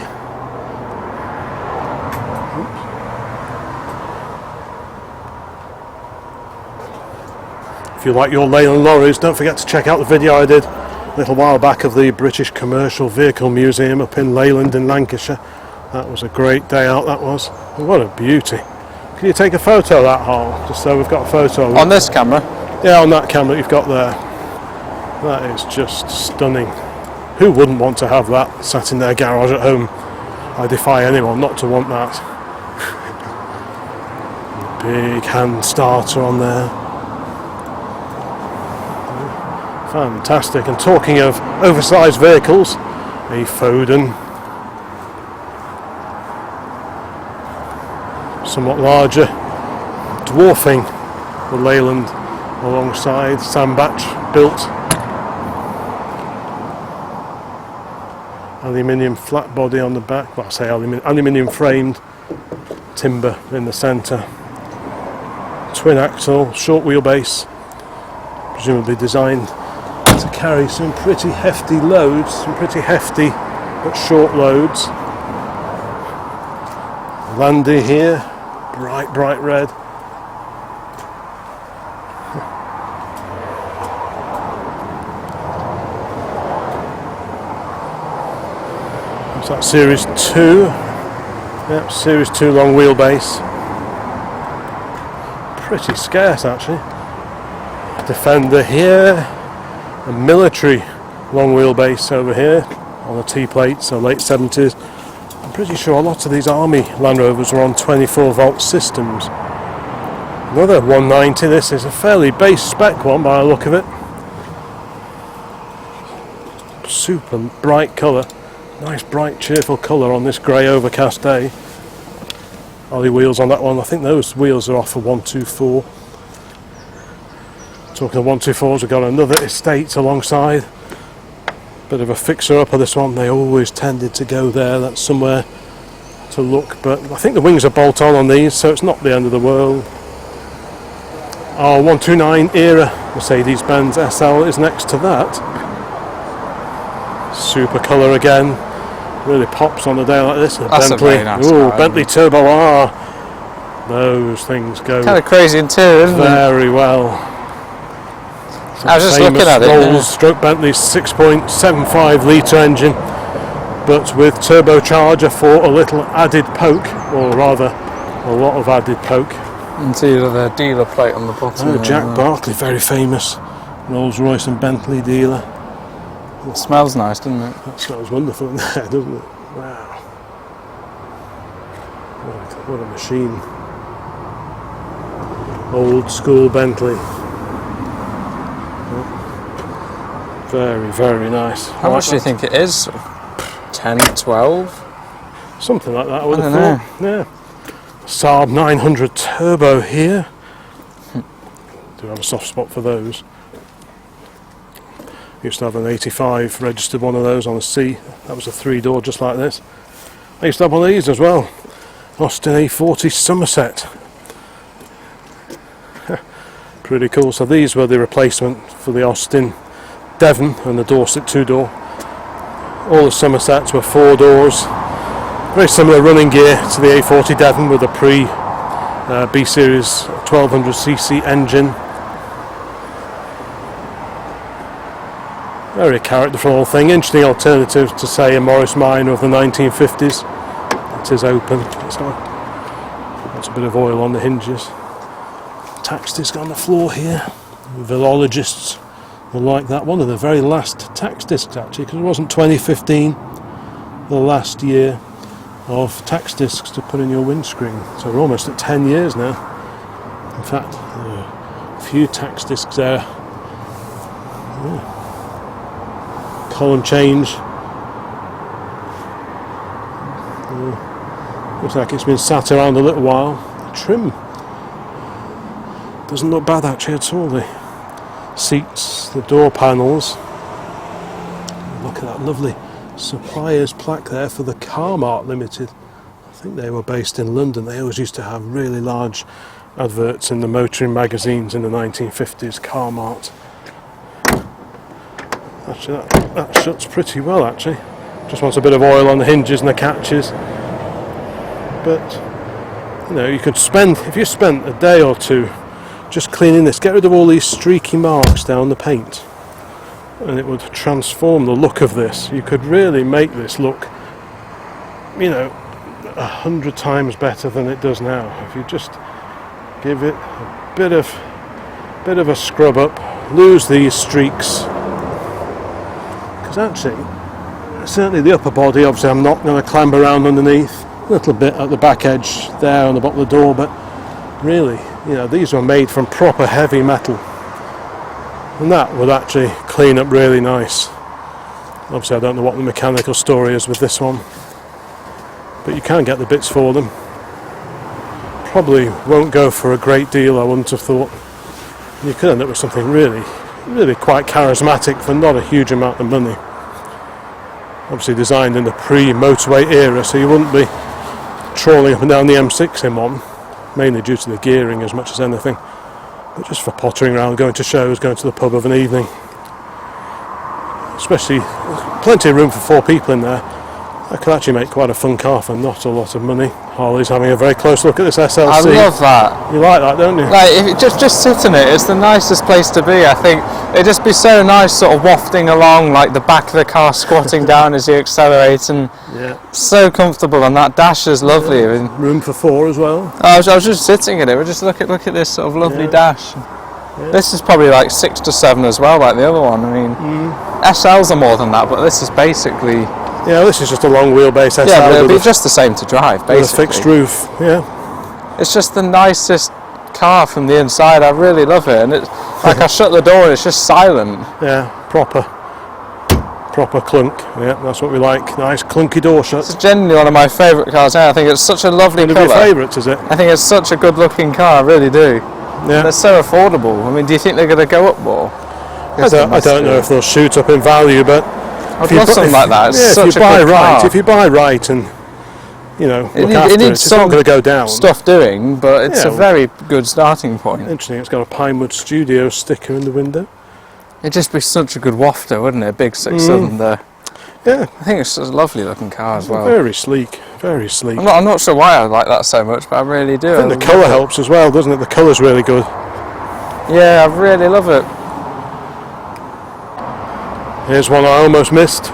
[SPEAKER 1] If you like your Leyland lorries, don't forget to check out the video I did a little while back of the British Commercial Vehicle Museum up in Leyland in Lancashire. That was a great day out, that was. What a beauty. Can you take a photo of that, Hall? Just so we've got a photo of it.
[SPEAKER 2] On this camera?
[SPEAKER 1] Yeah, on that camera you've got there. That is just stunning. Who wouldn't want to have that sat in their garage at home? I defy anyone not to want that. Big hand starter on there. Fantastic. And talking of oversized vehicles, a Foden. Somewhat larger, dwarfing the Leyland alongside. Sandbach built. Aluminium flat body on the back. Well, I say aluminium framed. Timber in the centre. Twin axle, short wheelbase. Presumably designed to carry some pretty hefty loads, some pretty hefty but short loads. Landy here, bright red. So that's Series 2. Yep, Series 2 long wheelbase. Pretty scarce actually. Defender here. A military long wheelbase over here on the T-plate, so late 70s. I'm pretty sure a lot of these Army Land Rovers were on 24 volt systems. Another 190, this is a fairly base spec one by the look of it. Super bright colour, nice bright cheerful colour on this grey overcast day. Ollie wheels on that one, I think those wheels are off for 124. Talking of 124s, we've got another Estate alongside. Bit of a fixer up of this one, they always tended to go there, that's somewhere to look, but I think the wings are bolt on these, so it's not the end of the world. Our 129 era Mercedes-Benz SL is next to that. Super colour again, really pops on a day like this.
[SPEAKER 2] That's
[SPEAKER 1] Bentley,
[SPEAKER 2] a very nice car,
[SPEAKER 1] Bentley Turbo R. Those things go
[SPEAKER 2] kind of crazy interior, isn't it?
[SPEAKER 1] very well.
[SPEAKER 2] I was just looking at it.
[SPEAKER 1] Rolls stroke Bentley's 6.75 litre engine, but with turbocharger for a little added poke, or rather a lot of added poke.
[SPEAKER 2] And see the dealer plate on the bottom.
[SPEAKER 1] Oh, Jack Barclay, very famous Rolls-Royce and Bentley dealer.
[SPEAKER 2] It smells nice, doesn't it?
[SPEAKER 1] That smells wonderful in there, doesn't it? Wow. What a machine. Old school Bentley. Very, very nice.
[SPEAKER 2] How much do you think it is? 10, 12?
[SPEAKER 1] Something like that, I would
[SPEAKER 2] I
[SPEAKER 1] have
[SPEAKER 2] don't
[SPEAKER 1] thought. Yeah. Saab 900 Turbo here. Do have a soft spot for those. Used to have an 85 registered one of those on a C. That was a 3-door just like this. I used to have one of these as well. Austin A40 Somerset. Pretty cool. So these were the replacement for the Austin Devon and the Dorset 2-door. All the Somersets were 4 doors. Very similar running gear to the A40 Devon with a B Series 1200cc engine. Very characterful thing. Interesting alternative to say a Morris Minor of the 1950s. It is open. It's got a bit of oil on the hinges. Tax disc on the floor here. Villologists will like that. One of the very last tax discs actually, because it wasn't 2015 the last year of tax discs to put in your windscreen. So we're almost at 10 years now. In fact, a few tax discs there. Yeah. Column change. Looks like it's been sat around a little while. The trim doesn't look bad actually at all. The seats, the door panels. Look at that lovely supplier's plaque there for the Carmart Limited. I think they were based in London. They always used to have really large adverts in the motoring magazines in the 1950s. Carmart. Actually, that shuts pretty well actually. Just wants a bit of oil on the hinges and the catches. But you know, you could spend, if you spent a day or two just cleaning this, get rid of all these streaky marks down the paint, and it would transform the look of this. You could really make this look, you know, 100 times better than it does now. If you just give it a bit of a scrub up, lose these streaks. Because actually, certainly the upper body, obviously I'm not going to clamber around underneath. A little bit at the back edge there on the bottom of the door, but really, you know, these were made from proper heavy metal. And that would actually clean up really nice. Obviously I don't know what the mechanical story is with this one, but you can get the bits for them. Probably won't go for a great deal, I wouldn't have thought. You could end up with something really quite charismatic for not a huge amount of money. Obviously designed in the pre-motorway era, so you wouldn't be trawling up and down the M6 in one, mainly due to the gearing as much as anything, but just for pottering around, going to shows, going to the pub of an evening. Especially, plenty of room for 4 people in there. That could actually make quite a fun car for not a lot of money. Harley's having a very close look at this SLC.
[SPEAKER 2] I love that.
[SPEAKER 1] You like that, don't you?
[SPEAKER 2] Like, if it just sit in it, it's the nicest place to be, I think. It'd just be so nice sort of wafting along, like the back of the car squatting down as you accelerate, and so comfortable, and that dash is lovely. I mean,
[SPEAKER 1] room for 4 as well.
[SPEAKER 2] I was just sitting in it, but just look at this sort of lovely dash. This is probably like 6 to 7 as well, like the other one. I mean, SLs are more than that, but this is basically...
[SPEAKER 1] Yeah, this is just a long wheelbase SL.
[SPEAKER 2] Yeah, but it'll be just the same to drive, basically.
[SPEAKER 1] With a fixed roof, yeah.
[SPEAKER 2] It's just the nicest car from the inside. I really love it, and it's like I shut the door and it's just silent.
[SPEAKER 1] Yeah, proper clunk. Yeah, that's what we like. Nice clunky door shut.
[SPEAKER 2] It's genuinely one of my favourite cars now. I think it's such a lovely colour.
[SPEAKER 1] One of your favourites, is it?
[SPEAKER 2] I think it's such a good looking car, I really do.
[SPEAKER 1] Yeah.
[SPEAKER 2] And they're so affordable. I mean, do you think they're going to go up more?
[SPEAKER 1] I don't know if they'll shoot up in value, but
[SPEAKER 2] I'd love something like that. It's such
[SPEAKER 1] if you
[SPEAKER 2] a
[SPEAKER 1] buy
[SPEAKER 2] good
[SPEAKER 1] right,
[SPEAKER 2] car.
[SPEAKER 1] if you buy right and look after
[SPEAKER 2] it needs
[SPEAKER 1] it's not going to go down.
[SPEAKER 2] Stuff doing, but it's a very good starting point.
[SPEAKER 1] Interesting. It's got a Pinewood Studio sticker in the window.
[SPEAKER 2] It'd just be such a good wafter, wouldn't it? A big 6-cylinder.
[SPEAKER 1] Yeah,
[SPEAKER 2] I think it's a lovely looking car as well.
[SPEAKER 1] Very sleek, very sleek.
[SPEAKER 2] I'm not sure why I like that so much, but I really do.
[SPEAKER 1] I think the colour helps as well, doesn't it? The colour's really good.
[SPEAKER 2] Yeah, I really love it.
[SPEAKER 1] Here's one I almost missed.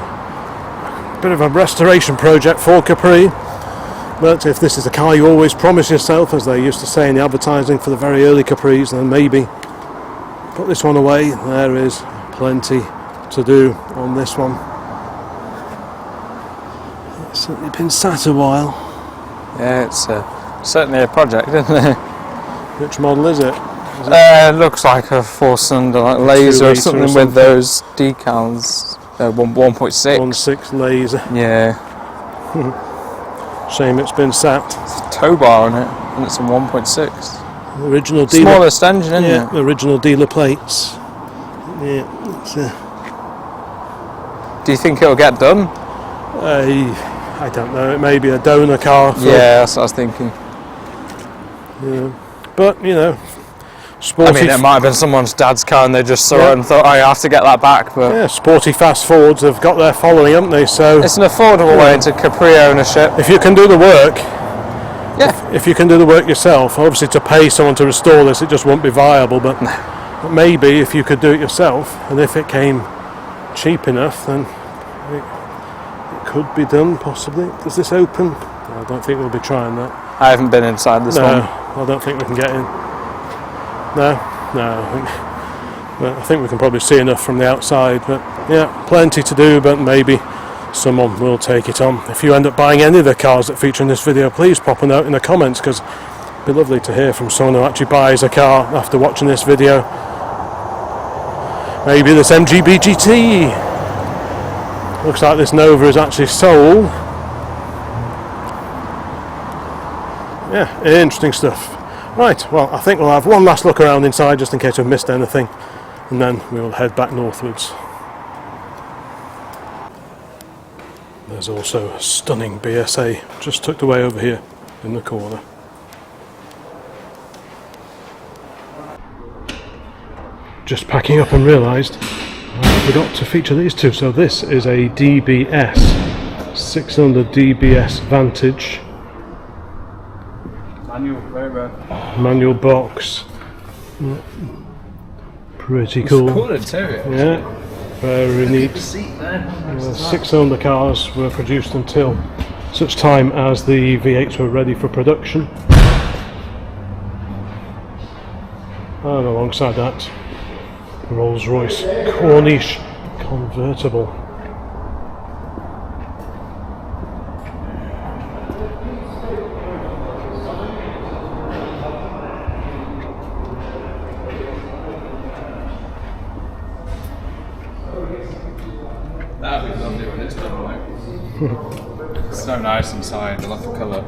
[SPEAKER 1] Bit of a restoration project for Capri. But if this is the car you always promise yourself, as they used to say in the advertising for the very early Capris, then maybe put this one away. There is plenty to do on this one. It's certainly been sat a while.
[SPEAKER 2] Yeah, it's certainly a project, isn't it?
[SPEAKER 1] Which model is it?
[SPEAKER 2] Looks like a 4-cylinder, like laser or something with those decals. 1.6.
[SPEAKER 1] 1.6 laser.
[SPEAKER 2] Yeah.
[SPEAKER 1] Shame it's been sat.
[SPEAKER 2] It's a tow bar on it, and it's a 1.6.
[SPEAKER 1] The original dealer.
[SPEAKER 2] Smallest engine, isn't it?
[SPEAKER 1] The original dealer plates. Yeah. It's,
[SPEAKER 2] do you think it'll get done?
[SPEAKER 1] I don't know. It may be a donor car.
[SPEAKER 2] Yeah, that's what I was thinking.
[SPEAKER 1] Yeah. But sporty.
[SPEAKER 2] I mean, it might have been someone's dad's car, and they just saw it and thought, "I have to get that back." But
[SPEAKER 1] yeah, sporty fast Fords have got their following, haven't they? So
[SPEAKER 2] it's an affordable way into Capri ownership.
[SPEAKER 1] If you can do the work,
[SPEAKER 2] yeah.
[SPEAKER 1] If you can do the work yourself, obviously to pay someone to restore this, it just won't be viable. But maybe if you could do it yourself, and if it came cheap enough, then it could be done. Possibly. Does this open? I don't think we'll be trying that.
[SPEAKER 2] I haven't been inside this one.
[SPEAKER 1] I don't think we can get in. No. I think we can probably see enough from the outside, but yeah, plenty to do, but maybe someone will take it on. If you end up buying any of the cars that feature in this video, please pop a note in the comments, because it'd be lovely to hear from someone who actually buys a car after watching this video. Maybe this MGB GT. Looks like this Nova is actually sold. Yeah, interesting stuff. Right, well, I think we'll have one last look around inside just in case we've missed anything, and then we'll head back northwards. There's also a stunning BSA just tucked away over here in the corner. Just packing up and realised I forgot to feature these two. So this is a DBS, 6-cylinder DBS Vantage. Manual box. Pretty cool.
[SPEAKER 2] It's cool interior.
[SPEAKER 1] Yeah, very neat. 6-cylinder cars were produced until such time as the V8s were ready for production. And alongside that, Rolls-Royce Corniche convertible.
[SPEAKER 2] That'd be lovely when it's done right. It's so nice inside, I love the colour.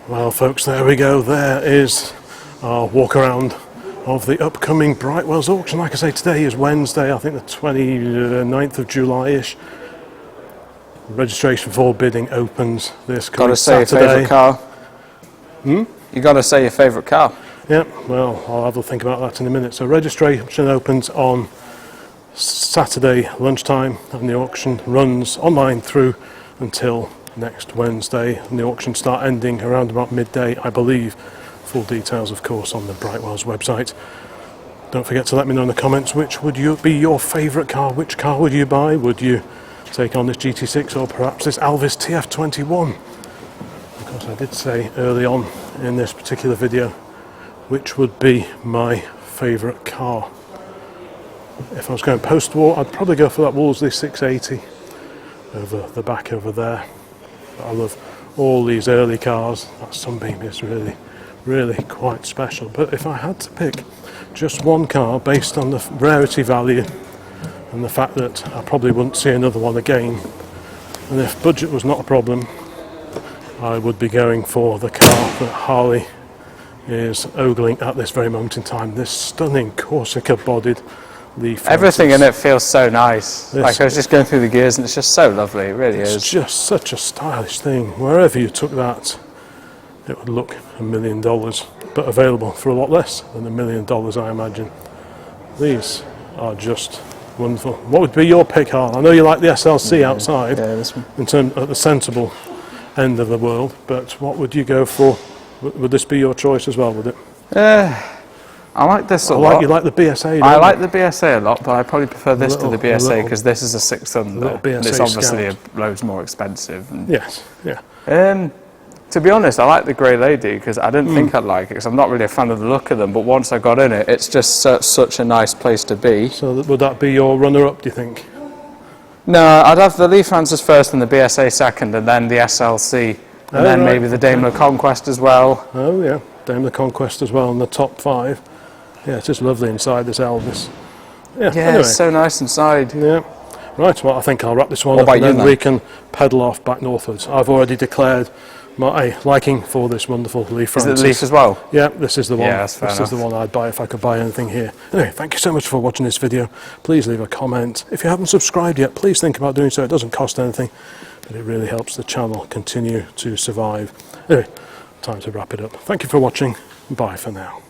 [SPEAKER 1] Well folks, there we go. There is our walk around of the upcoming Brightwells auction. Like I say, today is Wednesday, I think the 29th of July-ish. Registration for bidding opens this coming Saturday.
[SPEAKER 2] Gotta say your favourite car. You gotta say your favourite car.
[SPEAKER 1] Yeah, well, I'll have a think about that in a minute. So registration opens on Saturday lunchtime, and the auction runs online through until next Wednesday, and the auction start ending around about midday, I believe. Full details, of course, on the Brightwells website. Don't forget to let me know in the comments which would be your favourite car. Which car would you buy? Would you take on this GT6 or perhaps this Alvis TF21? Of course, I did say early on in this particular video which would be my favourite car. If I was going post-war, I'd probably go for that Wolseley 680 over the back over there. I love all these early cars. That Sunbeam is really quite special. But if I had to pick just one car based on the rarity value and the fact that I probably wouldn't see another one again, and if budget was not a problem, I would be going for the car that Harley is ogling at this very moment in time. This stunning Corsica bodied Leaf.
[SPEAKER 2] Everything in it feels so nice. Like I was just going through the gears and it's just so lovely, it really is.
[SPEAKER 1] It's just such a stylish thing. Wherever you took that, it would look $1 million, but available for a lot less than $1 million, I imagine. These are just wonderful. What would be your pick, Harl? I know you like the SLC outside,
[SPEAKER 2] this one.
[SPEAKER 1] in terms of the sensible end of the world, but what would you go for? Would this be your choice as well, would it?
[SPEAKER 2] I like this a lot.
[SPEAKER 1] You like the BSA,
[SPEAKER 2] I like the BSA a lot, but I probably prefer this to the BSA because this is a 600. And it's obviously loads more expensive. And
[SPEAKER 1] yes, yeah.
[SPEAKER 2] To be honest, I like the Grey Lady because I didn't think I'd like it because I'm not really a fan of the look of them, but once I got in it, it's just such a nice place to be.
[SPEAKER 1] So would that be your runner-up, do you think?
[SPEAKER 2] No, I'd have the Leaf Lancers first and the BSA second, and then the SLC, and then maybe the Daimler Conquest as well.
[SPEAKER 1] Oh yeah, Daimler Conquest as well in the top 5. Yeah, it's just lovely inside this Alvis. Yeah, anyway.
[SPEAKER 2] It's so nice inside.
[SPEAKER 1] Yeah. Right, well, I think I'll wrap this one up and then we can pedal off back northwards. I've already declared my liking for this wonderful Leaf Francis.
[SPEAKER 2] Is it the Leaf as well?
[SPEAKER 1] Yeah, this is the one.
[SPEAKER 2] Yeah, that's fair enough.
[SPEAKER 1] This is the one I'd buy if I could buy anything here. Anyway, thank you so much for watching this video. Please leave a comment. If you haven't subscribed yet, please think about doing so. It doesn't cost anything, but it really helps the channel continue to survive. Anyway, time to wrap it up. Thank you for watching. Bye for now.